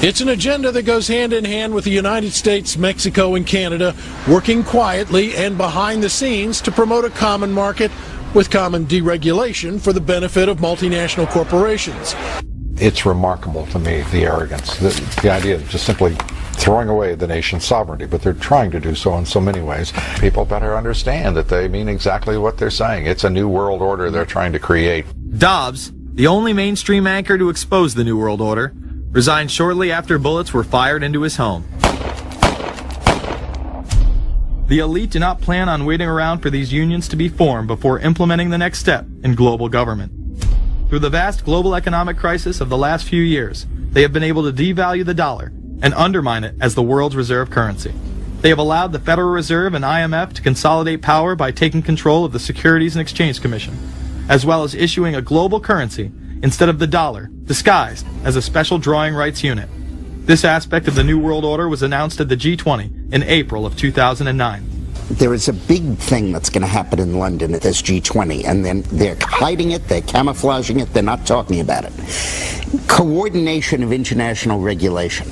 It's an agenda that goes hand in hand with the United States, Mexico, and Canada working quietly and behind the scenes to promote a common market with common deregulation for the benefit of multinational corporations. It's remarkable to me, the arrogance, the idea of just simply throwing away the nation's sovereignty, but they're trying to do so in so many ways. People better understand that they mean exactly what they're saying. It's a new world order they're trying to create. Dobbs, the only mainstream anchor to expose the new world order, resigned shortly after bullets were fired into his home. The elite do not plan on waiting around for these unions to be formed before implementing the next step in global government. Through the vast global economic crisis of the last few years, they have been able to devalue the dollar and undermine it as the world's reserve currency. They have allowed the Federal Reserve and IMF to consolidate power by taking control of the Securities and Exchange Commission, as well as issuing a global currency instead of the dollar, disguised as a special drawing rights unit. This aspect of the New World Order was announced at the G20 in April of 2009. there is a big thing that's going to happen in London at this G20, and then they're hiding it, they're camouflaging it, they're not talking about it. Coordination of international regulation.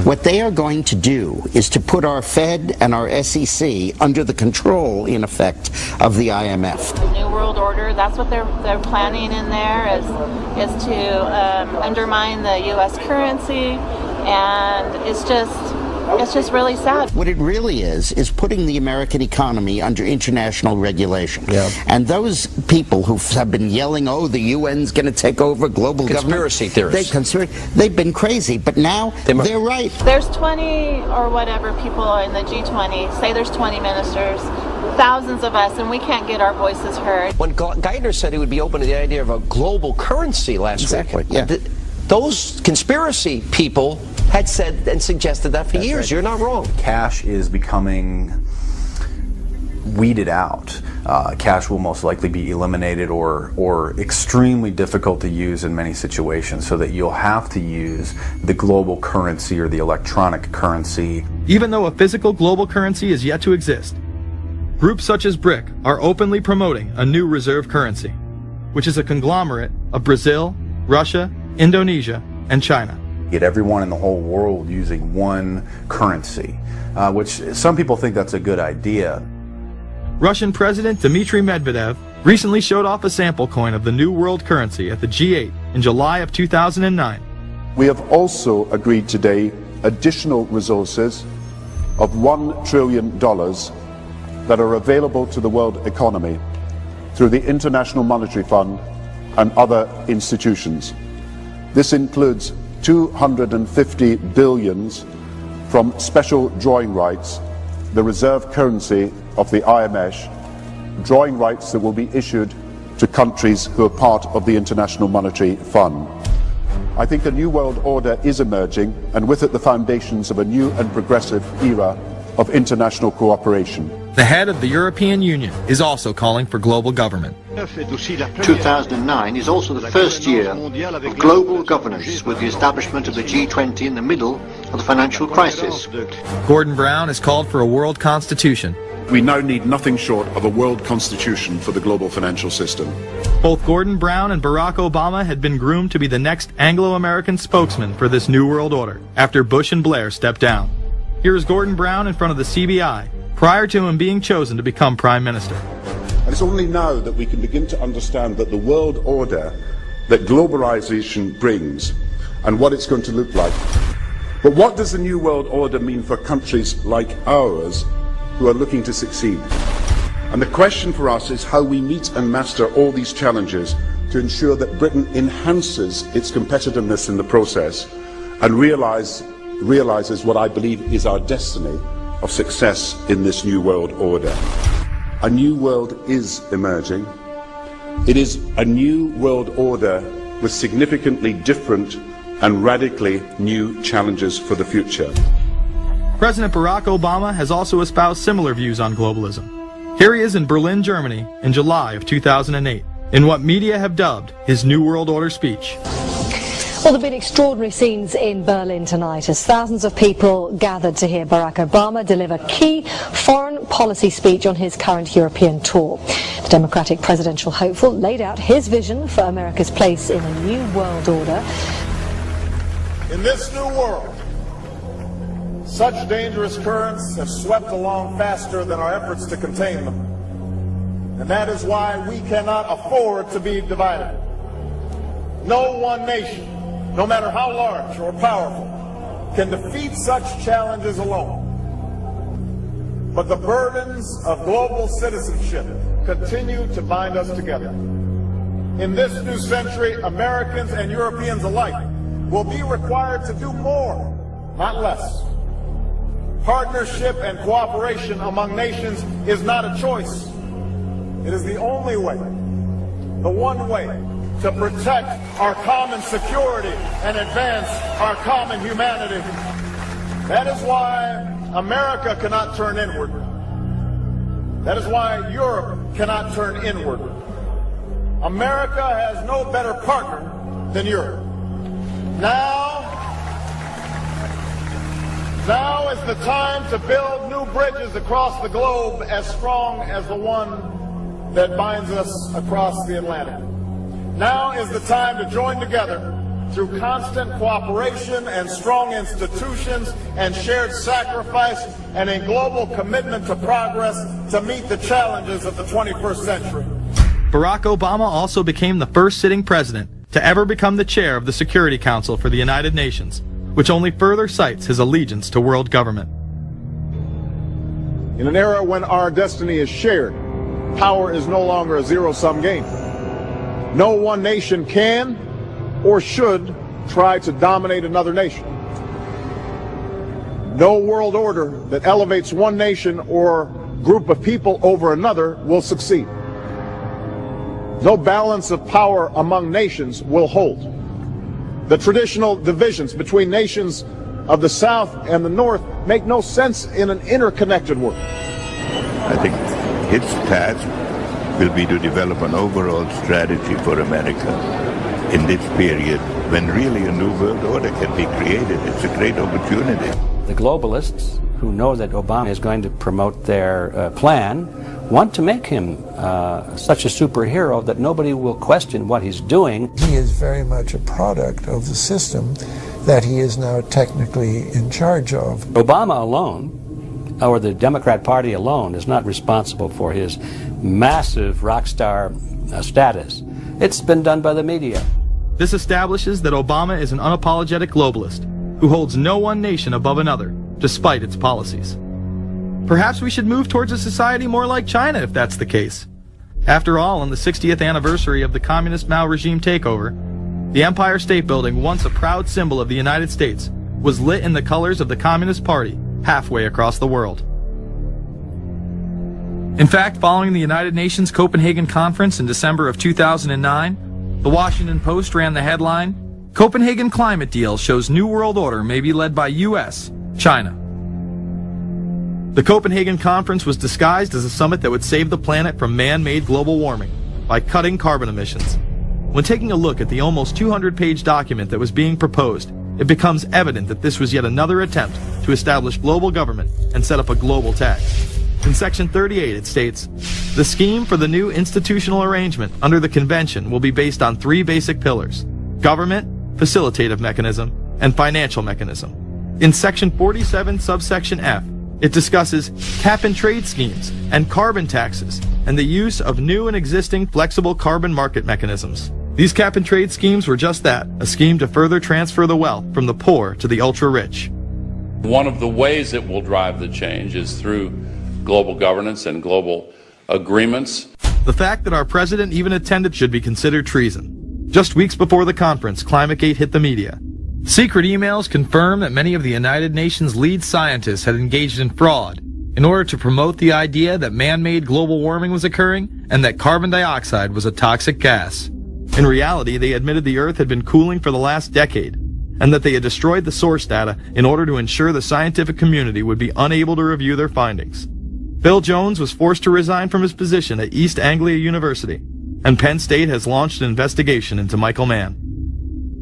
What they are going to do is to put our Fed and our SEC under the control, in effect, of the IMF. The New World Order, that's what they're planning in there, is to undermine the U.S. currency, and it's just really sad. What it really is putting the American economy under international regulation. Yeah. And those people who have been yelling, oh, the UN's going to take over global conspiracy government. Theorists. They've been crazy, but now they're right. There's 20 or whatever people in the G20, say there's 20 ministers, thousands of us, and we can't get our voices heard. When Geithner said he would be open to the idea of a global currency last week, yeah. Those conspiracy people had said and suggested that for years. Right. You're not wrong. Cash is becoming weeded out. Cash will most likely be eliminated or extremely difficult to use in many situations, so that you'll have to use the global currency or the electronic currency. Even though a physical global currency is yet to exist, groups such as BRIC are openly promoting a new reserve currency, which is a conglomerate of Brazil, Russia, Indonesia, and China. Get everyone in the whole world using one currency, which some people think that's a good idea. Russian President Dmitry Medvedev recently showed off a sample coin of the new world currency at the G8 in July of 2009. We have also agreed today additional resources of $1 trillion that are available to the world economy through the International Monetary Fund and other institutions. This includes 250 billions from special drawing rights, the reserve currency of the IMF, drawing rights that will be issued to countries who are part of the International Monetary Fund. I think a new world order is emerging, and with it the foundations of a new and progressive era of international cooperation. The head of the European Union is also calling for global government. 2009 is also the first year of global governance, with the establishment of the G20 in the middle of the financial crisis. Gordon Brown has called for a world constitution. We now need nothing short of a world constitution for the global financial system. Both Gordon Brown and Barack Obama had been groomed to be the next Anglo-American spokesman for this new world order after Bush and Blair stepped down. Here is Gordon Brown in front of the CBI prior to him being chosen to become Prime Minister. And it's only now that we can begin to understand that the world order that globalization brings and what it's going to look like. But what does the new world order mean for countries like ours who are looking to succeed? And the question for us is how we meet and master all these challenges to ensure that Britain enhances its competitiveness in the process and realizes what I believe is our destiny of success in this new world order. A new world is emerging. It is a new world order with significantly different and radically new challenges for the future. President Barack Obama has also espoused similar views on globalism. Here he is in Berlin, Germany, in July of 2008, in what media have dubbed his New World Order speech. Well, there have been extraordinary scenes in Berlin tonight as thousands of people gathered to hear Barack Obama deliver key foreign policy speech on his current European tour. The Democratic presidential hopeful laid out his vision for America's place in a new world order. In this new world, such dangerous currents have swept along faster than our efforts to contain them. And that is why we cannot afford to be divided. No one nation, no matter how large or powerful, can defeat such challenges alone. But the burdens of global citizenship continue to bind us together. In this new century, Americans and Europeans alike will be required to do more, not less. Partnership and cooperation among nations is not a choice. It is the only way, the one way, to protect our common security and advance our common humanity. That is why America cannot turn inward. That is why Europe cannot turn inward. America has no better partner than Europe. Now is the time to build new bridges across the globe as strong as the one that binds us across the Atlantic. Now is the time to join together through constant cooperation and strong institutions and shared sacrifice and a global commitment to progress to meet the challenges of the 21st century. Barack Obama also became the first sitting president to ever become the chair of the Security Council for the United Nations, which only further cites his allegiance to world government. In an era when our destiny is shared, power is no longer a zero-sum game. No one nation can or should try to dominate another nation. No world order that elevates one nation or group of people over another will succeed. No balance of power among nations will hold. The traditional divisions between nations of the South and the North make no sense in an interconnected world. I think its task will be to develop an overall strategy for America in this period when really a new world order can be created. It's a great opportunity. The globalists, who know that Obama is going to promote their plan, want to make him such a superhero that nobody will question what he's doing. He is very much a product of the system that he is now technically in charge of. Obama alone, or the Democrat Party alone, is not responsible for his massive rock star status. It's been done by the media. This establishes that Obama is an unapologetic globalist who holds no one nation above another, despite its policies. Perhaps we should move towards a society more like China if that's the case. After all, on the 60th anniversary of the communist Mao regime takeover, the Empire State Building, once a proud symbol of the United States, was lit in the colors of the Communist Party halfway across the world. In fact, following the United Nations Copenhagen Conference in December of 2009, the Washington Post ran the headline, "Copenhagen Climate Deal Shows New World Order May Be Led by U.S., China." The Copenhagen Conference was disguised as a summit that would save the planet from man-made global warming by cutting carbon emissions. When taking a look at the almost 200-page document that was being proposed, it becomes evident that this was yet another attempt to establish global government and set up a global tax. In Section 38, it states, "The scheme for the new institutional arrangement under the Convention will be based on three basic pillars: government, facilitative mechanism, and financial mechanism." In Section 47, subsection F, it discusses cap-and-trade schemes and carbon taxes and the use of new and existing flexible carbon market mechanisms. These cap-and-trade schemes were just that, a scheme to further transfer the wealth from the poor to the ultra-rich. One of the ways it will drive the change is through global governance and global agreements. The fact that our president even attended should be considered treason. Just weeks before the conference, ClimateGate hit the media. Secret emails confirm that many of the United Nations lead scientists had engaged in fraud in order to promote the idea that man-made global warming was occurring and that carbon dioxide was a toxic gas. In reality, they admitted the Earth had been cooling for the last decade and that they had destroyed the source data in order to ensure the scientific community would be unable to review their findings. Bill Jones was forced to resign from his position at East Anglia University, and Penn State has launched an investigation into Michael Mann.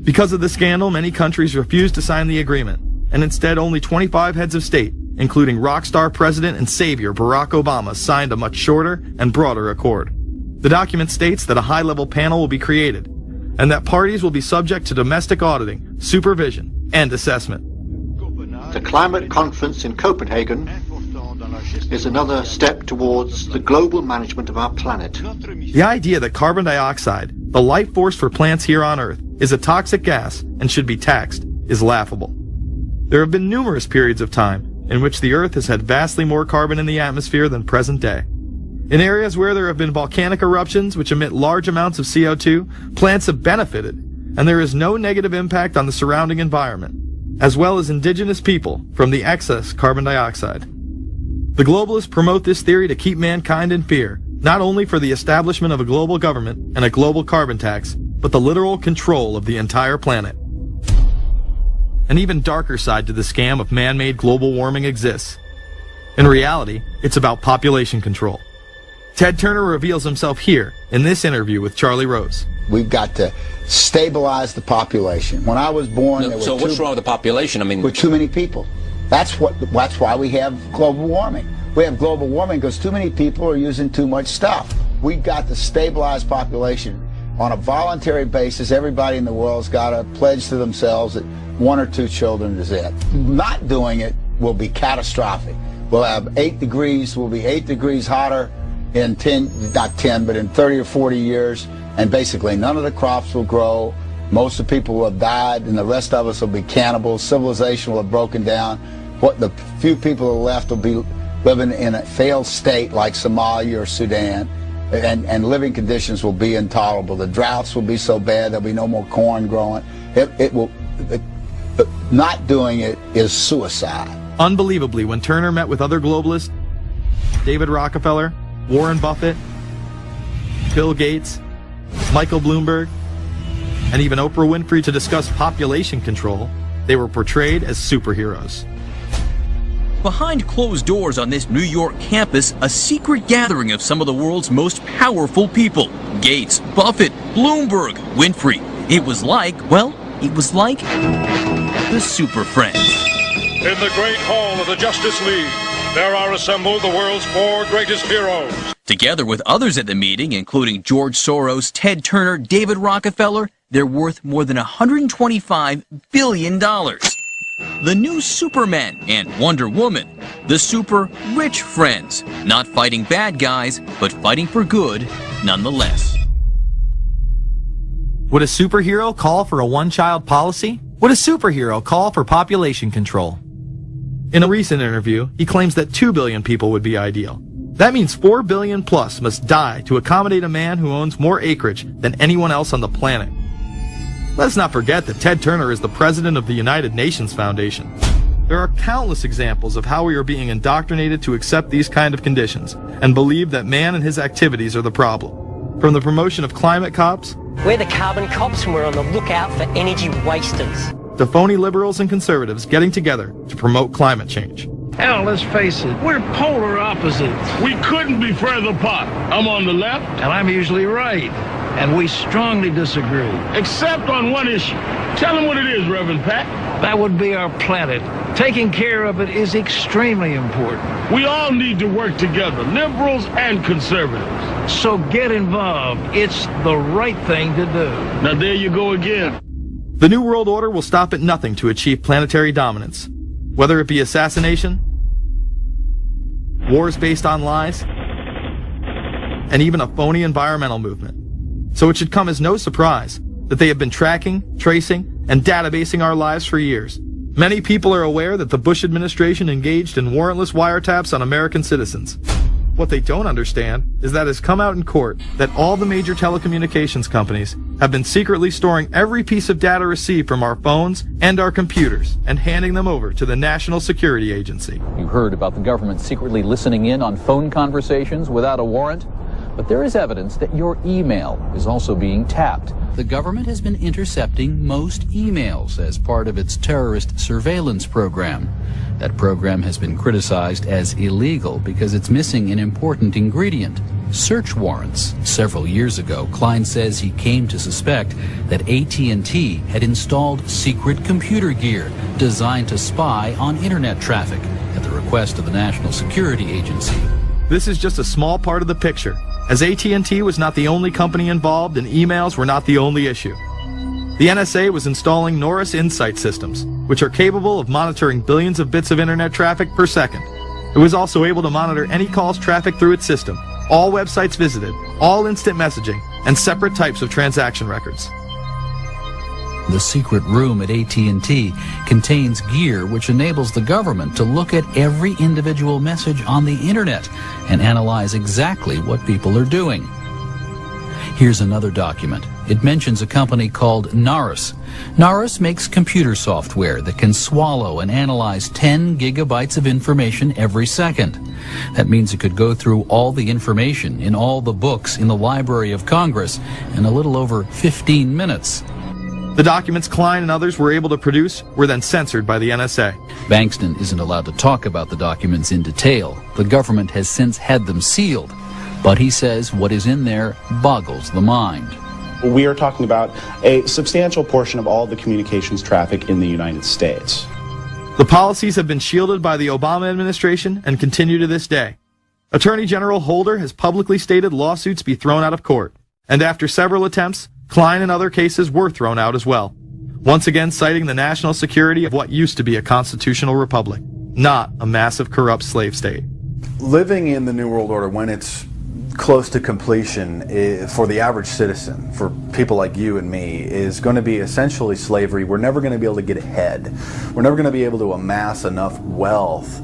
Because of the scandal, many countries refused to sign the agreement, and instead only 25 heads of state, including rock star President and Savior Barack Obama, signed a much shorter and broader accord. The document states that a high-level panel will be created, and that parties will be subject to domestic auditing, supervision, and assessment. The climate conference in Copenhagen is another step towards the global management of our planet. The idea that carbon dioxide, the life force for plants here on Earth, is a toxic gas and should be taxed is laughable. There have been numerous periods of time in which the Earth has had vastly more carbon in the atmosphere than present day. In areas where there have been volcanic eruptions which emit large amounts of CO2, plants have benefited, and there is no negative impact on the surrounding environment, as well as indigenous people from the excess carbon dioxide. The globalists promote this theory to keep mankind in fear, not only for the establishment of a global government and a global carbon tax, but the literal control of the entire planet. An even darker side to the scam of man-made global warming exists. In reality, it's about population control. Ted Turner reveals himself here in this interview with Charlie Rose. We've got to stabilize the population. When I was born, there were what's wrong with the population? I mean, with too many people. That's why we have global warming. We have global warming because too many people are using too much stuff. We've got to stabilize population on a voluntary basis. Everybody in the world's got to pledge to themselves that 1 or 2 children is it. Not doing it will be catastrophic. We'll have 8 degrees, we'll be 8 degrees hotter in 30 or 40 years, and basically none of the crops will grow. Most of the people will have died, and the rest of us will be cannibals. Civilization will have broken down. What the few people who are left will be living in a failed state like Somalia or Sudan, and living conditions will be intolerable. The droughts will be so bad there'll be no more corn growing. Not doing it is suicide. Unbelievably, when Turner met with other globalists, David Rockefeller, Warren Buffett, Bill Gates, Michael Bloomberg, and even Oprah Winfrey to discuss population control, they were portrayed as superheroes. Behind closed doors on this New York campus, a secret gathering of some of the world's most powerful people. Gates, Buffett, Bloomberg, Winfrey. It was like the Super Friends. In the great hall of the Justice League, there are assembled the world's 4 greatest heroes. Together with others at the meeting, including George Soros, Ted Turner, David Rockefeller, they're worth more than $125 billion. The new Superman and Wonder Woman, the super rich friends, not fighting bad guys, but fighting for good nonetheless. Would a superhero call for a one-child policy? Would a superhero call for population control? In a recent interview, he claims that 2 billion people would be ideal. That means 4 billion plus must die to accommodate a man who owns more acreage than anyone else on the planet. Let's not forget that Ted Turner is the president of the United Nations Foundation. There are countless examples of how we are being indoctrinated to accept these kind of conditions and believe that man and his activities are the problem. From the promotion of climate cops, we're the carbon cops and we're on the lookout for energy wasters, to phony liberals and conservatives getting together to promote climate change. Hell, let's face it, we're polar opposites. We couldn't be further apart. I'm on the left, and I'm usually right. And we strongly disagree. Except on one issue. Tell them what it is, Reverend Pat. That would be our planet. Taking care of it is extremely important. We all need to work together, liberals and conservatives. So get involved. It's the right thing to do. Now there you go again. The New World Order will stop at nothing to achieve planetary dominance. Whether it be assassination, wars based on lies, and even a phony environmental movement. So it should come as no surprise that they have been tracking, tracing, and databasing our lives for years. Many people are aware that the Bush administration engaged in warrantless wiretaps on American citizens. What they don't understand is that it's come out in court that all the major telecommunications companies have been secretly storing every piece of data received from our phones and our computers and handing them over to the National Security Agency. You heard about the government secretly listening in on phone conversations without a warrant. But there is evidence that your email is also being tapped. The government has been intercepting most emails as part of its terrorist surveillance program. That program has been criticized as illegal because it's missing an important ingredient: search warrants. Several years ago, Klein says he came to suspect that AT&T had installed secret computer gear designed to spy on internet traffic at the request of the National Security Agency. This is just a small part of the picture, as AT&T was not the only company involved and emails were not the only issue. The NSA was installing Norris Insight systems, which are capable of monitoring billions of bits of internet traffic per second. It was also able to monitor any calls traffic through its system, all websites visited, all instant messaging, and separate types of transaction records. The secret room at AT&T contains gear which enables the government to look at every individual message on the internet and analyze exactly what people are doing. Here's another document. It mentions a company called Norris. Norris makes computer software that can swallow and analyze 10 gigabytes of information every second. That means it could go through all the information in all the books in the Library of Congress in a little over 15 minutes. The documents Klein and others were able to produce were then censored by the NSA. Bankston isn't allowed to talk about the documents in detail. The government has since had them sealed. But he says what is in there boggles the mind. We are talking about a substantial portion of all the communications traffic in the United States. The policies have been shielded by the Obama administration and continue to this day. Attorney General Holder has publicly stated lawsuits be thrown out of court, and after several attempts, Klein and other cases were thrown out as well, once again citing the national security of what used to be a constitutional republic, not a massive corrupt slave state. Living in the New World Order, when it's close to completion, for the average citizen, for people like you and me, is going to be essentially slavery. We're never going to be able to get ahead. We're never going to be able to amass enough wealth,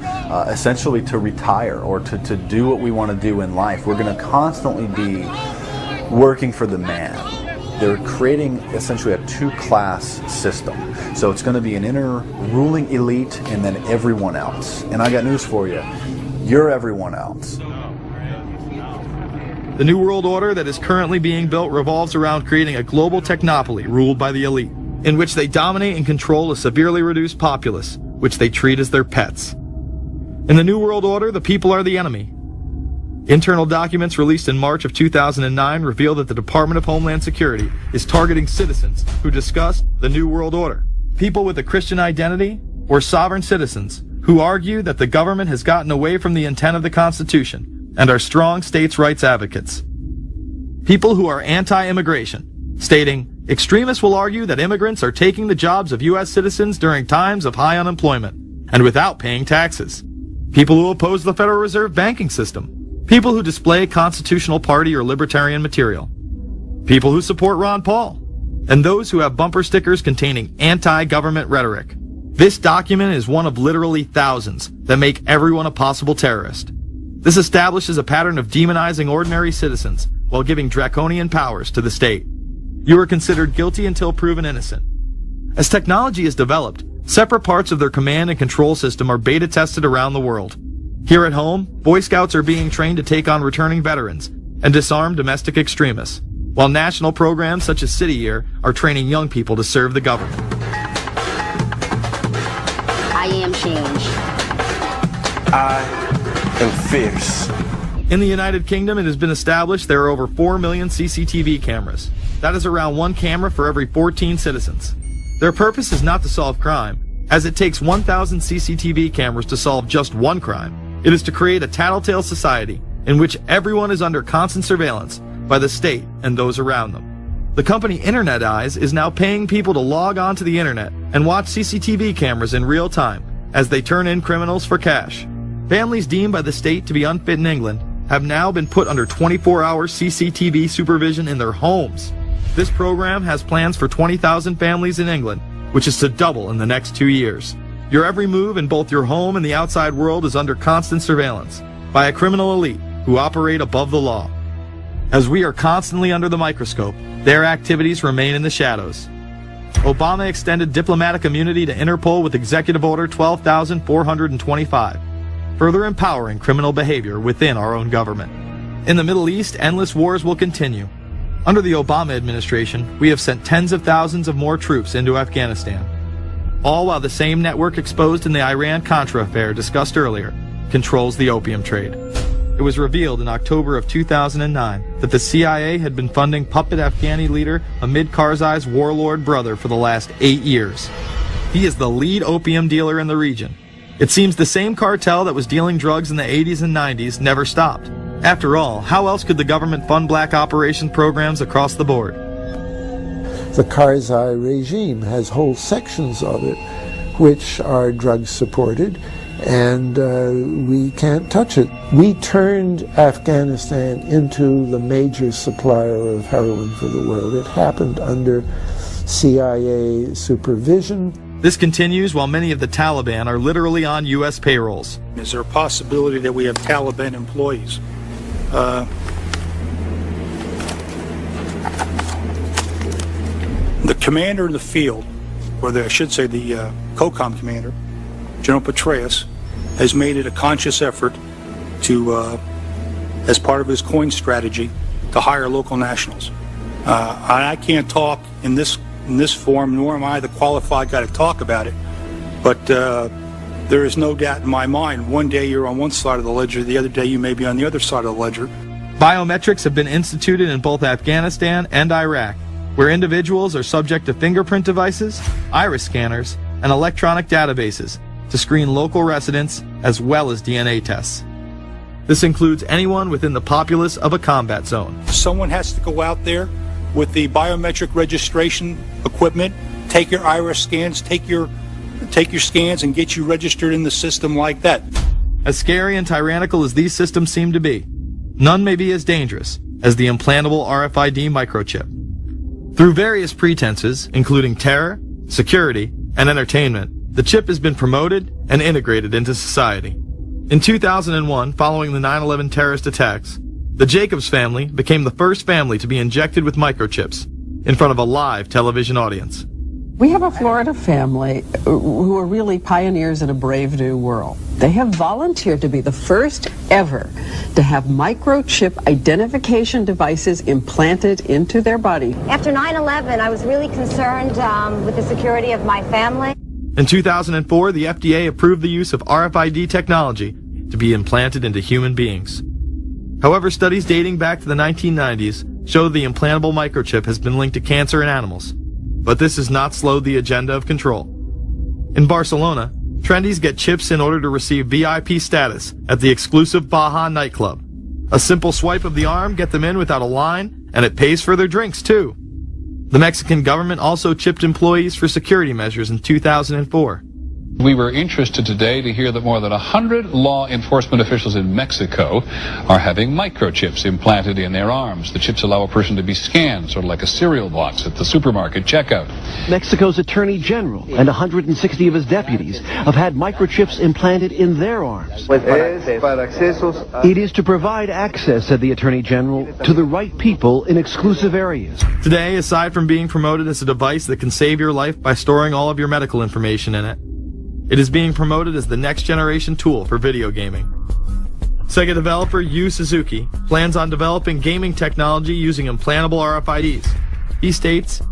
essentially to retire or to do what we want to do in life. We're going to constantly be working for the man. They're creating essentially a two-class system. So it's going to be an inner ruling elite and then everyone else. And I got news for you. You're everyone else. The New World Order that is currently being built revolves around creating a global technopoly ruled by the elite, in which they dominate and control a severely reduced populace, which they treat as their pets. In the New World Order, the people are the enemy. Internal documents released in March of 2009 reveal that the Department of Homeland Security is targeting citizens who discuss the New World Order, people with a Christian identity, or sovereign citizens who argue that the government has gotten away from the intent of the Constitution and are strong states' rights advocates. People who are anti-immigration, stating, extremists will argue that immigrants are taking the jobs of U.S. citizens during times of high unemployment and without paying taxes. People who oppose the Federal Reserve banking system. People who display constitutional party or libertarian material. People who support Ron Paul. And those who have bumper stickers containing anti-government rhetoric. This document is one of literally thousands that make everyone a possible terrorist. This establishes a pattern of demonizing ordinary citizens while giving draconian powers to the state. You are considered guilty until proven innocent. As technology is developed, separate parts of their command and control system are beta tested around the world. Here at home, Boy Scouts are being trained to take on returning veterans and disarm domestic extremists, while national programs such as City Year are training young people to serve the government. I am change. And fierce. In the United Kingdom, it has been established there are over 4 million CCTV cameras. That is around 1 camera for every 14 citizens. Their purpose is not to solve crime, as it takes 1,000 CCTV cameras to solve just one crime. It is to create a tattletale society in which everyone is under constant surveillance by the state and those around them. The company Internet Eyes is now paying people to log on to the internet and watch CCTV cameras in real time as they turn in criminals for cash. Families deemed by the state to be unfit in England have now been put under 24-hour CCTV supervision in their homes. This program has plans for 20,000 families in England, which is to double in the next 2 years. Your every move in both your home and the outside world is under constant surveillance by a criminal elite who operate above the law. As we are constantly under the microscope, their activities remain in the shadows. Obama extended diplomatic immunity to Interpol with Executive Order 12,425. Further empowering criminal behavior within our own government. In the Middle East, endless wars will continue. Under the Obama administration, we have sent tens of thousands of more troops into Afghanistan. All while the same network exposed in the Iran-Contra affair discussed earlier controls the opium trade. It was revealed in October of 2009 that the CIA had been funding puppet Afghani leader Hamid Karzai's warlord brother for the last 8 years. He is the lead opium dealer in the region. It seems the same cartel that was dealing drugs in the 80s and 90s never stopped. After all, how else could the government fund black operation programs across the board? The Karzai regime has whole sections of it which are drug supported, and we can't touch it. We turned Afghanistan into the major supplier of heroin for the world. It happened under CIA supervision. This continues while many of the Taliban are literally on U.S. payrolls. Is there a possibility that we have Taliban employees? The commander in the field, or I should say the COCOM commander, General Petraeus, has made it a conscious effort to, as part of his coin strategy, to hire local nationals. I can't talk in this form, nor am I the qualified guy to talk about it, but there is no doubt in my mind, one day you're on one side of the ledger, the other day you may be on the other side of the ledger. Biometrics have been instituted in both Afghanistan and Iraq, where individuals are subject to fingerprint devices, iris scanners, and electronic databases to screen local residents as well as DNA tests. This includes anyone within the populace of a combat zone. Someone has to go out there with the biometric registration equipment, take your iris scans, take your scans and get you registered in the system like that. As scary and tyrannical as these systems seem to be, none may be as dangerous as the implantable RFID microchip. Through various pretenses, including terror, security, and entertainment, the chip has been promoted and integrated into society. In 2001, following the 9/11 terrorist attacks, the Jacobs family became the first family to be injected with microchips in front of a live television audience. We have a Florida family who are really pioneers in a brave new world. They have volunteered to be the first ever to have microchip identification devices implanted into their body. After 9/11, I was really concerned with the security of my family. In 2004, the FDA approved the use of RFID technology to be implanted into human beings. However, studies dating back to the 1990s show the implantable microchip has been linked to cancer in animals. But this has not slowed the agenda of control. In Barcelona, trendies get chips in order to receive VIP status at the exclusive Baja nightclub. A simple swipe of the arm gets them in without a line, and it pays for their drinks too. The Mexican government also chipped employees for security measures in 2004. We were interested today to hear that more than 100 law enforcement officials in Mexico are having microchips implanted in their arms. The chips allow a person to be scanned, sort of like a cereal box at the supermarket checkout. Mexico's Attorney General and 160 of his deputies have had microchips implanted in their arms. It is to provide access, said the Attorney General, to the right people in exclusive areas. Today, aside from being promoted as a device that can save your life by storing all of your medical information in it, it is being promoted as the next generation tool for video gaming. Sega developer Yu Suzuki plans on developing gaming technology using implantable RFIDs. He states,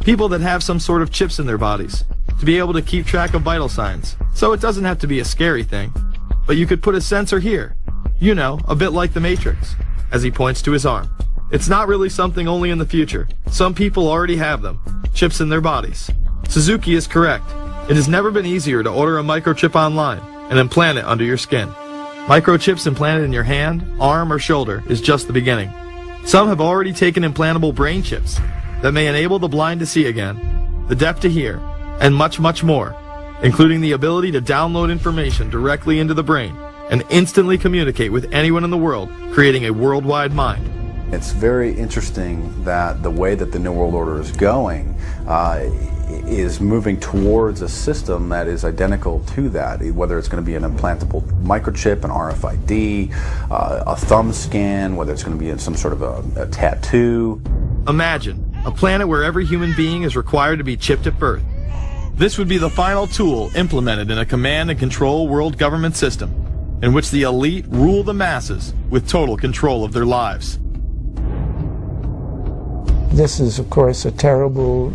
people that have some sort of chips in their bodies to be able to keep track of vital signs. So it doesn't have to be a scary thing, but you could put a sensor here, you know, a bit like the Matrix, as he points to his arm. It's not really something only in the future. Some people already have them, chips in their bodies. Suzuki is correct. It has never been easier to order a microchip online and implant it under your skin. Microchips implanted in your hand, arm, or shoulder is just the beginning. Some have already taken implantable brain chips that may enable the blind to see again, the deaf to hear, and much, much more, including the ability to download information directly into the brain and instantly communicate with anyone in the world, creating a worldwide mind. It's very interesting that the way that the New World Order is going is moving towards a system that is identical to that, whether it's going to be an implantable microchip, an RFID, a thumb scan, whether it's going to be some sort of a tattoo. Imagine a planet where every human being is required to be chipped at birth. This would be the final tool implemented in a command and control world government system in which the elite rule the masses with total control of their lives. This is, of course, a terrible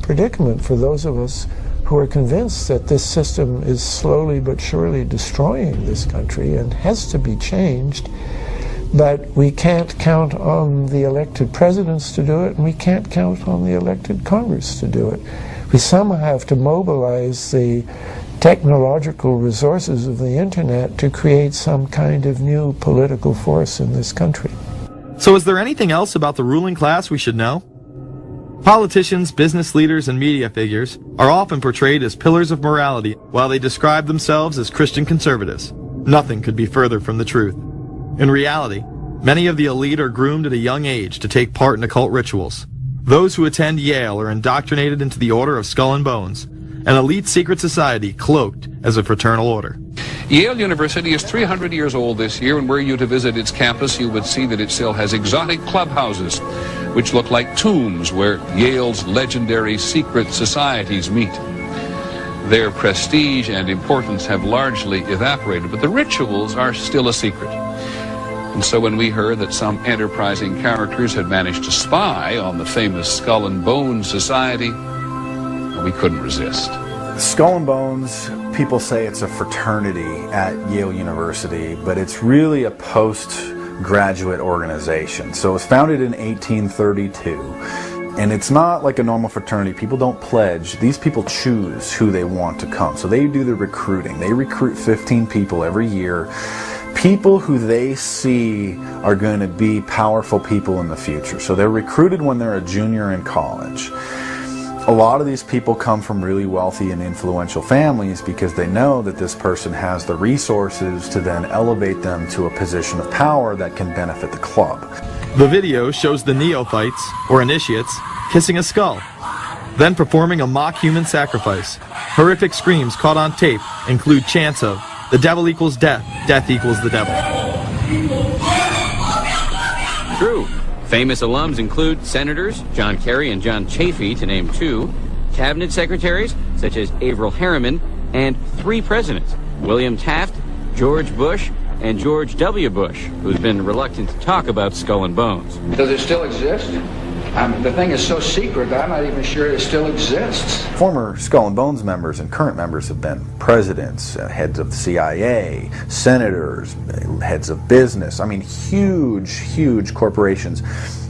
predicament for those of us who are convinced that this system is slowly but surely destroying this country and has to be changed. But we can't count on the elected presidents to do it, and we can't count on the elected Congress to do it. We somehow have to mobilize the technological resources of the internet to create some kind of new political force in this country. So is there anything else about the ruling class we should know? Politicians, business leaders, and media figures are often portrayed as pillars of morality while they describe themselves as Christian conservatives. Nothing could be further from the truth. In reality, many of the elite are groomed at a young age to take part in occult rituals. Those who attend Yale are indoctrinated into the Order of Skull and Bones, an elite secret society cloaked as a fraternal order. Yale University is 300 years old this year, and were you to visit its campus, you would see that it still has exotic clubhouses, which look like tombs where Yale's legendary secret societies meet. Their prestige and importance have largely evaporated, but the rituals are still a secret. And so when we heard that some enterprising characters had managed to spy on the famous Skull and Bones Society, we couldn't resist. Skull and Bones, people say it's a fraternity at Yale University, but it's really a postgraduate organization. So it was founded in 1832. And it's not like a normal fraternity. People don't pledge. These people choose who they want to come. So they do the recruiting. They recruit 15 people every year. People who they see are going to be powerful people in the future. So they're recruited when they're a junior in college. A lot of these people come from really wealthy and influential families because they know that this person has the resources to then elevate them to a position of power that can benefit the club. The video shows the neophytes, or initiates, kissing a skull, then performing a mock human sacrifice. Horrific screams caught on tape include chants of, "The devil equals death, death equals the devil." True. Famous alums include Senators John Kerry and John Chafee, to name two, cabinet secretaries such as Averell Harriman, and 3 presidents, William Taft, George Bush, and George W. Bush, who's been reluctant to talk about Skull and Bones. Does it still exist? The thing is so secret that I'm not even sure it still exists. Former Skull and Bones members and current members have been presidents, heads of the CIA, senators, heads of business. I mean, huge corporations.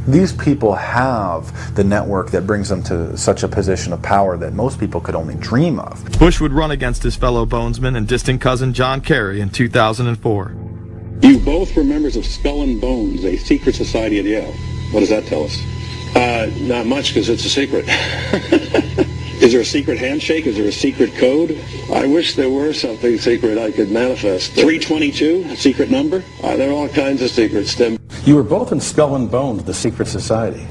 These people have the network that brings them to such a position of power that most people could only dream of. Bush would run against his fellow bonesman and distant cousin John Kerry in 2004. You both were members of Skull and Bones, a secret society at Yale. What does that tell us? Not much, because it's a secret. Is there a secret handshake? Is there a secret code? I wish there were something secret I could manifest. 322, a secret number? There are all kinds of secrets, Tim. You were both in Skull and Bones, the secret society.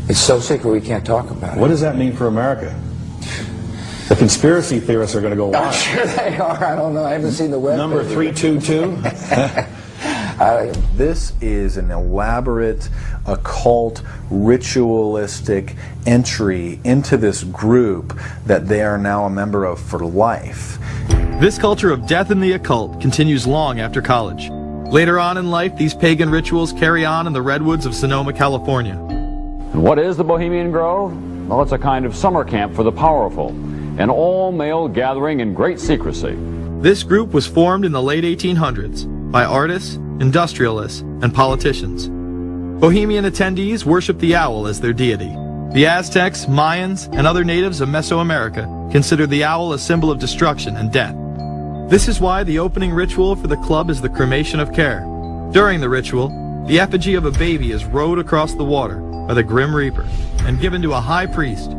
It's so secret we can't talk about it. What does that mean for America? The conspiracy theorists are going to go wild. I'm sure they are. I don't know. I haven't seen the web. Number 322? This is an elaborate, occult, ritualistic entry into this group that they are now a member of for life. This culture of death and the occult continues long after college. Later on in life, these pagan rituals carry on in the redwoods of Sonoma, California. And what is the Bohemian Grove? Well, it's a kind of summer camp for the powerful, an all-male gathering in great secrecy. This group was formed in the late 1800s by artists, industrialists, and politicians. Bohemian attendees worship the owl as their deity. The Aztecs, Mayans, and other natives of Mesoamerica considered the owl a symbol of destruction and death. This is why the opening ritual for the club is the cremation of care. During the ritual, the effigy of a baby is rowed across the water by the Grim Reaper and given to a high priest,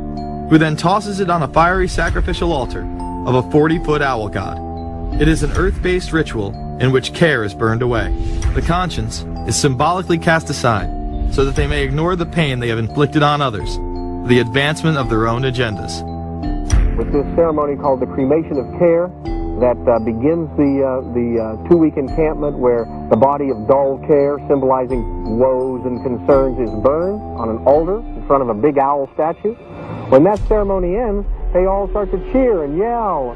who then tosses it on a fiery sacrificial altar of a 40-foot owl god. It is an earth-based ritual in which care is burned away. The conscience is symbolically cast aside so that they may ignore the pain they have inflicted on others for the advancement of their own agendas. With this ceremony called the cremation of care, that begins the 2-week encampment where the body of dull care, symbolizing woes and concerns, is burned on an altar in front of a big owl statue. When that ceremony ends, they all start to cheer and yell.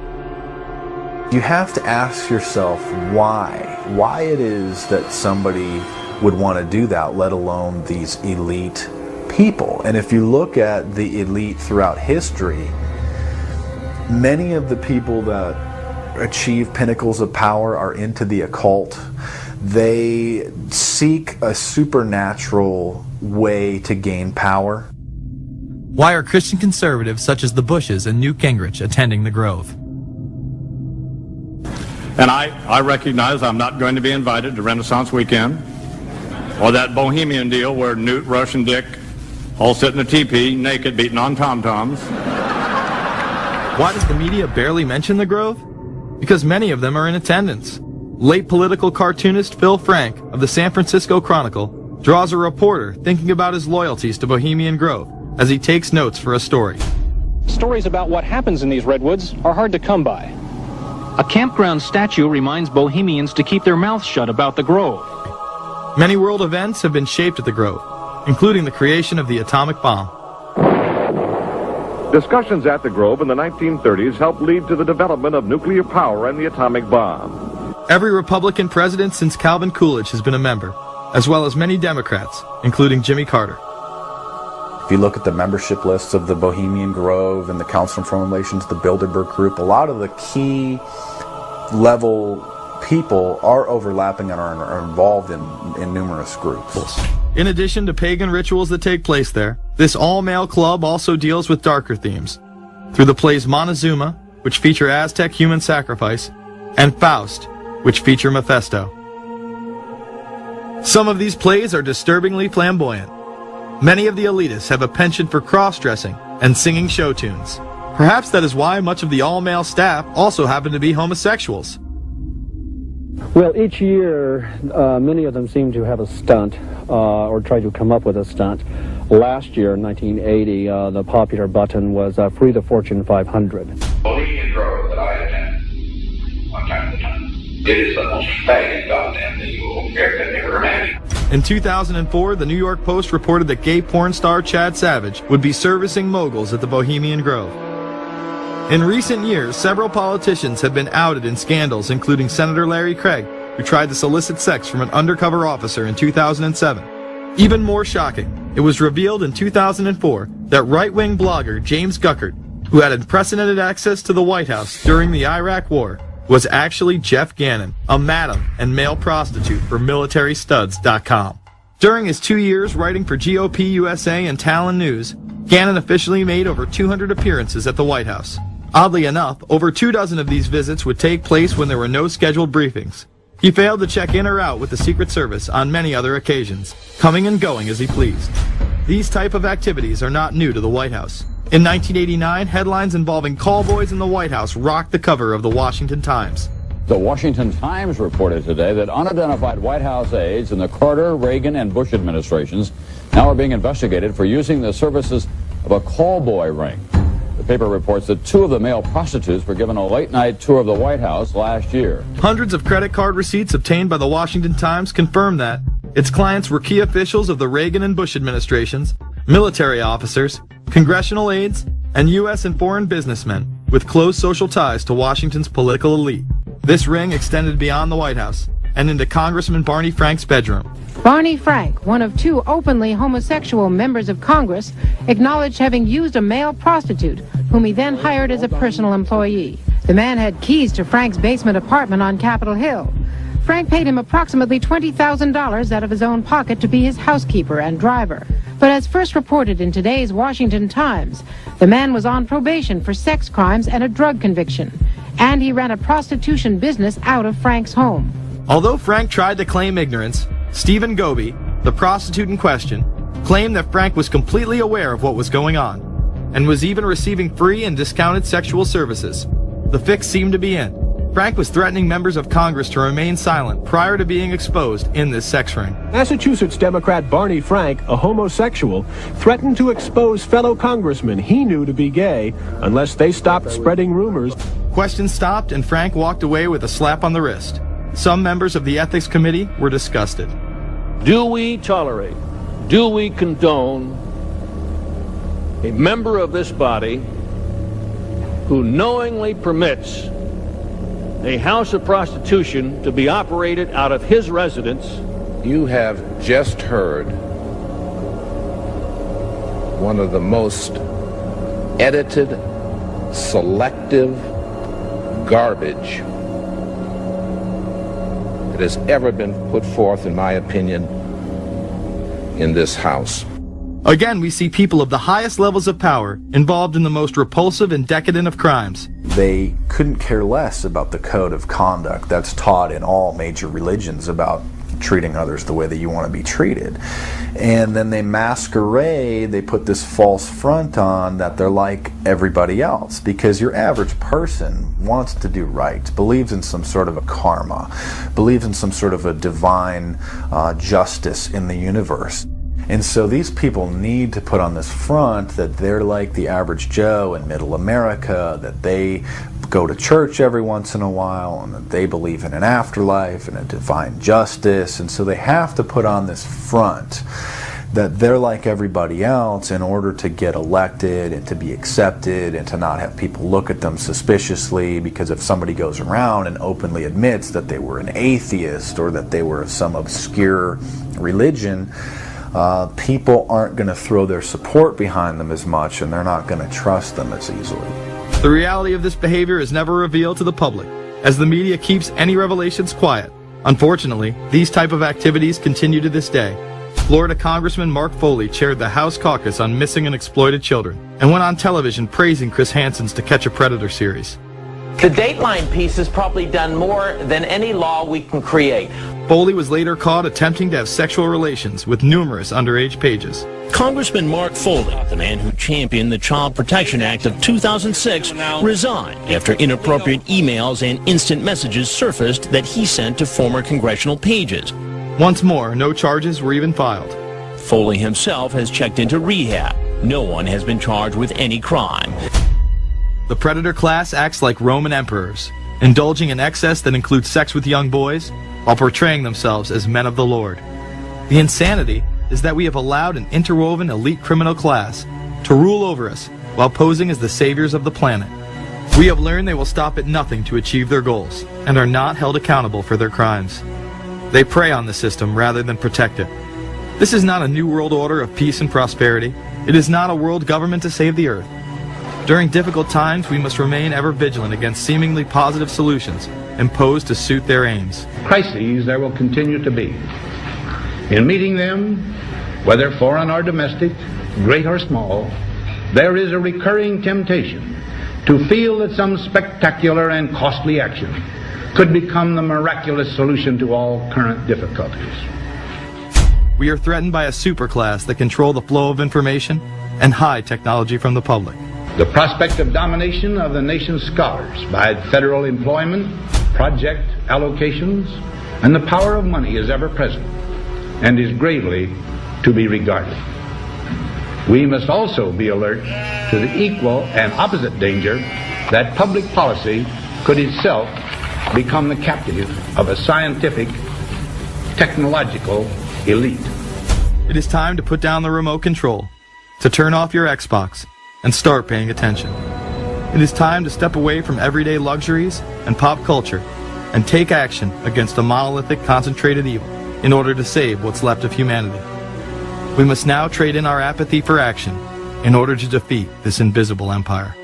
You have to ask yourself why it is that somebody would want to do that, let alone these elite people. And if you look at the elite throughout history, many of the people that achieve pinnacles of power are into the occult. They seek a supernatural way to gain power. Why are Christian conservatives such as the Bushes and Newt Gingrich attending the Grove? And I recognize I'm not going to be invited to Renaissance Weekend or that Bohemian deal where Newt, Rush, and Dick all sit in a teepee naked beating on tom-toms. Why does the media barely mention the Grove? Because many of them are in attendance. Late political cartoonist Phil Frank of the San Francisco Chronicle draws a reporter thinking about his loyalties to Bohemian Grove as he takes notes for a story. Stories about what happens in these redwoods are hard to come by. A campground statue reminds Bohemians to keep their mouths shut about the Grove. Many world events have been shaped at the Grove, including the creation of the atomic bomb. Discussions at the Grove in the 1930s helped lead to the development of nuclear power and the atomic bomb. Every Republican president since Calvin Coolidge has been a member, as well as many Democrats, including Jimmy Carter. If you look at the membership lists of the Bohemian Grove and the Council on Foreign Relations, the Bilderberg Group, a lot of the key level people are overlapping and are involved in numerous groups. In addition to pagan rituals that take place there, this all-male club also deals with darker themes, through the plays Montezuma, which feature Aztec human sacrifice, and Faust, which feature Mephisto. Some of these plays are disturbingly flamboyant. Many of the elitists have a penchant for cross-dressing and singing show tunes. Perhaps that is why much of the all-male staff also happen to be homosexuals. Well, each year, many of them seem to have a stunt or try to come up with a stunt. Last year, in 1980, the popular button was Free the Fortune 500. Bohemian Grove that I attend, one time at a time, it is the most faggot goddamn thing you will ever imagine. In 2004, the New York Post reported that gay porn star Chad Savage would be servicing moguls at the Bohemian Grove. In recent years, several politicians have been outed in scandals, including Senator Larry Craig, who tried to solicit sex from an undercover officer in 2007. Even more shocking, it was revealed in 2004 that right-wing blogger James Guckert, who had unprecedented access to the White House during the Iraq War, was actually Jeff Gannon, a madam and male prostitute for MilitaryStuds.com. During his 2 years writing for GOP USA and Talon News, Gannon officially made over 200 appearances at the White House. Oddly enough, over 24 of these visits would take place when there were no scheduled briefings. He failed to check in or out with the Secret Service on many other occasions, coming and going as he pleased. These type of activities are not new to the White House. In 1989, headlines involving callboys in the White House rocked the cover of the Washington Times. The Washington Times reported today that unidentified White House aides in the Carter, Reagan, and Bush administrations now are being investigated for using the services of a callboy ring. The paper reports that 2 of the male prostitutes were given a late-night tour of the White House last year. Hundreds of credit card receipts obtained by the Washington Times confirm that its clients were key officials of the Reagan and Bush administrations, military officers, congressional aides, and U.S. and foreign businessmen with close social ties to Washington's political elite. This ring extended beyond the White House and into Congressman Barney Frank's bedroom. Barney Frank, one of 2 openly homosexual members of Congress, acknowledged having used a male prostitute, whom he then hired as a personal employee. The man had keys to Frank's basement apartment on Capitol Hill. Frank paid him approximately $20,000 out of his own pocket to be his housekeeper and driver. But as first reported in today's Washington Times, the man was on probation for sex crimes and a drug conviction, and he ran a prostitution business out of Frank's home. Although Frank tried to claim ignorance, Stephen Goby, the prostitute in question, claimed that Frank was completely aware of what was going on, and was even receiving free and discounted sexual services. The fix seemed to be in. Frank was threatening members of Congress to remain silent prior to being exposed in this sex ring. Massachusetts Democrat Barney Frank, a homosexual, threatened to expose fellow congressmen he knew to be gay unless they stopped spreading rumors. Questions stopped and Frank walked away with a slap on the wrist. Some members of the Ethics Committee were disgusted. Do we tolerate, do we condone a member of this body who knowingly permits a house of prostitution to be operated out of his residence? You have just heard one of the most edited, selective garbage that has ever been put forth, in my opinion, in this House. Again, we see people of the highest levels of power involved in the most repulsive and decadent of crimes. They couldn't care less about the code of conduct that's taught in all major religions about treating others the way that you want to be treated. And then they masquerade, they put this false front on that they're like everybody else, because your average person wants to do right, believes in some sort of a karma, believes in some sort of a divine justice in the universe. And so these people need to put on this front that they're like the average Joe in middle America, that they go to church every once in a while, and that they believe in an afterlife and a divine justice. And so they have to put on this front that they're like everybody else in order to get elected and to be accepted and to not have people look at them suspiciously, because if somebody goes around and openly admits that they were an atheist or that they were of some obscure religion, people aren't going to throw their support behind them as much, and they're not going to trust them as easily. The reality of this behavior is never revealed to the public, as the media keeps any revelations quiet. Unfortunately, these type of activities continue to this day. Florida Congressman Mark Foley chaired the House caucus on missing and exploited children and went on television praising Chris Hansen's To Catch a Predator series. The Dateline piece has probably done more than any law we can create. Foley was later caught attempting to have sexual relations with numerous underage pages. Congressman Mark Foley, the man who championed the Child Protection Act of 2006, resigned after inappropriate emails and instant messages surfaced that he sent to former congressional pages. Once more, no charges were even filed. Foley himself has checked into rehab. No one has been charged with any crime. The predator class acts like Roman emperors, indulging in excess that includes sex with young boys, while portraying themselves as men of the Lord. The insanity is that we have allowed an interwoven elite criminal class to rule over us while posing as the saviors of the planet. We have learned they will stop at nothing to achieve their goals and are not held accountable for their crimes. They prey on the system rather than protect it. This is not a new world order of peace and prosperity. It is not a world government to save the earth. During difficult times, we must remain ever vigilant against seemingly positive solutions imposed to suit their aims. Crises there will continue to be. In meeting them, whether foreign or domestic, great or small, there is a recurring temptation to feel that some spectacular and costly action could become the miraculous solution to all current difficulties. We are threatened by a superclass that control the flow of information and hide technology from the public. The prospect of domination of the nation's scholars by federal employment, project allocations, and the power of money is ever present and is gravely to be regarded. We must also be alert to the equal and opposite danger that public policy could itself become the captive of a scientific, technological elite. It is time to put down the remote control, to turn off your Xbox, and start paying attention. It is time to step away from everyday luxuries and pop culture and take action against a monolithic, concentrated evil in order to save what's left of humanity. We must now trade in our apathy for action in order to defeat this invisible empire.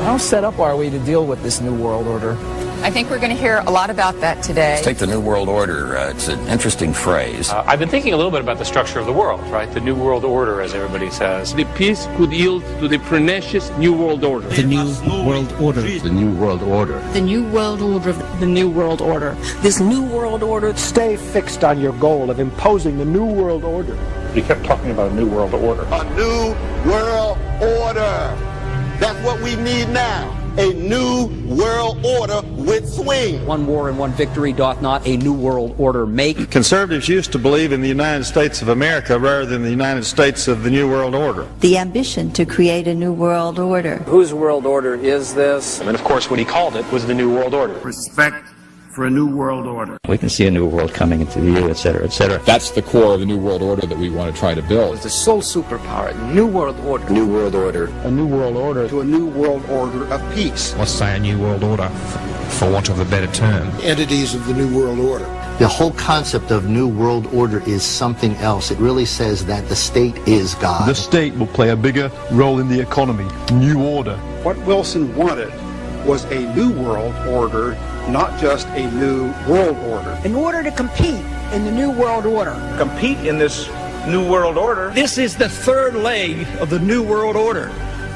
How set up are we to deal with this new world order? I think we're going to hear a lot about that today. Let's take the New World Order. It's an interesting phrase. I've been thinking a little bit about the structure of the world, right? The New World Order, as everybody says. The peace could yield to the pernicious New World Order. The New World Order. The New World Order. The New World Order. The New World Order. This New World Order. Stay fixed on your goal of imposing the New World Order. You kept talking about a New World Order. A New World Order. That's what we need now. A new world order with swing. One war and one victory doth not a new world order make. Conservatives used to believe in the United States of America rather than the United States of the New World Order. The ambition to create a new world order. Whose world order is this? And of course what he called it was the New World Order. Respect for a new world order. We can see a new world coming into view, etc., etc. That's the core of the New World Order that we want to try to build. It's the sole superpower, New World Order. New World Order. A new world order. To a new world order of peace. Let's say a new world order, for want of a better term. Entities of the new world order. The whole concept of New World Order is something else. It really says that the state is God. The state will play a bigger role in the economy. New order. What Wilson wanted was a new world order, not just a new world order. In order to compete in the New World Order. Compete in this New World Order. This is the third leg of the New World Order.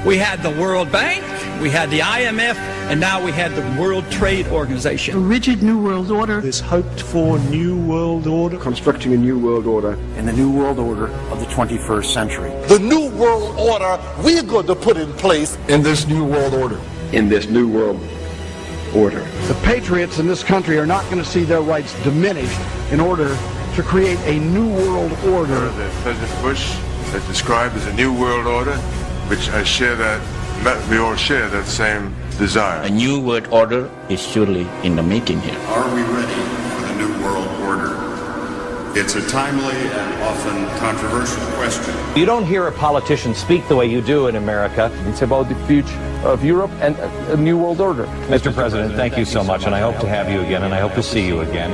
We had the World Bank, we had the IMF, and now we had the World Trade Organization. A rigid New World Order. This hoped-for New World Order. Constructing a New World Order in the New World Order of the 21st century. The New World Order we're going to put in place in this New World Order. In this New World Order. The patriots in this country are not going to see their rights diminished in order to create a New World Order. President Bush has described as a New World Order, which we all share that same desire. A new world order is surely in the making here. Are we ready for the New World Order? It's a timely and often controversial question. You don't hear a politician speak the way you do in America. It's about the future of Europe and a new world order. Mr. President, thank you so much, and I hope to have you again, and I hope to see you again.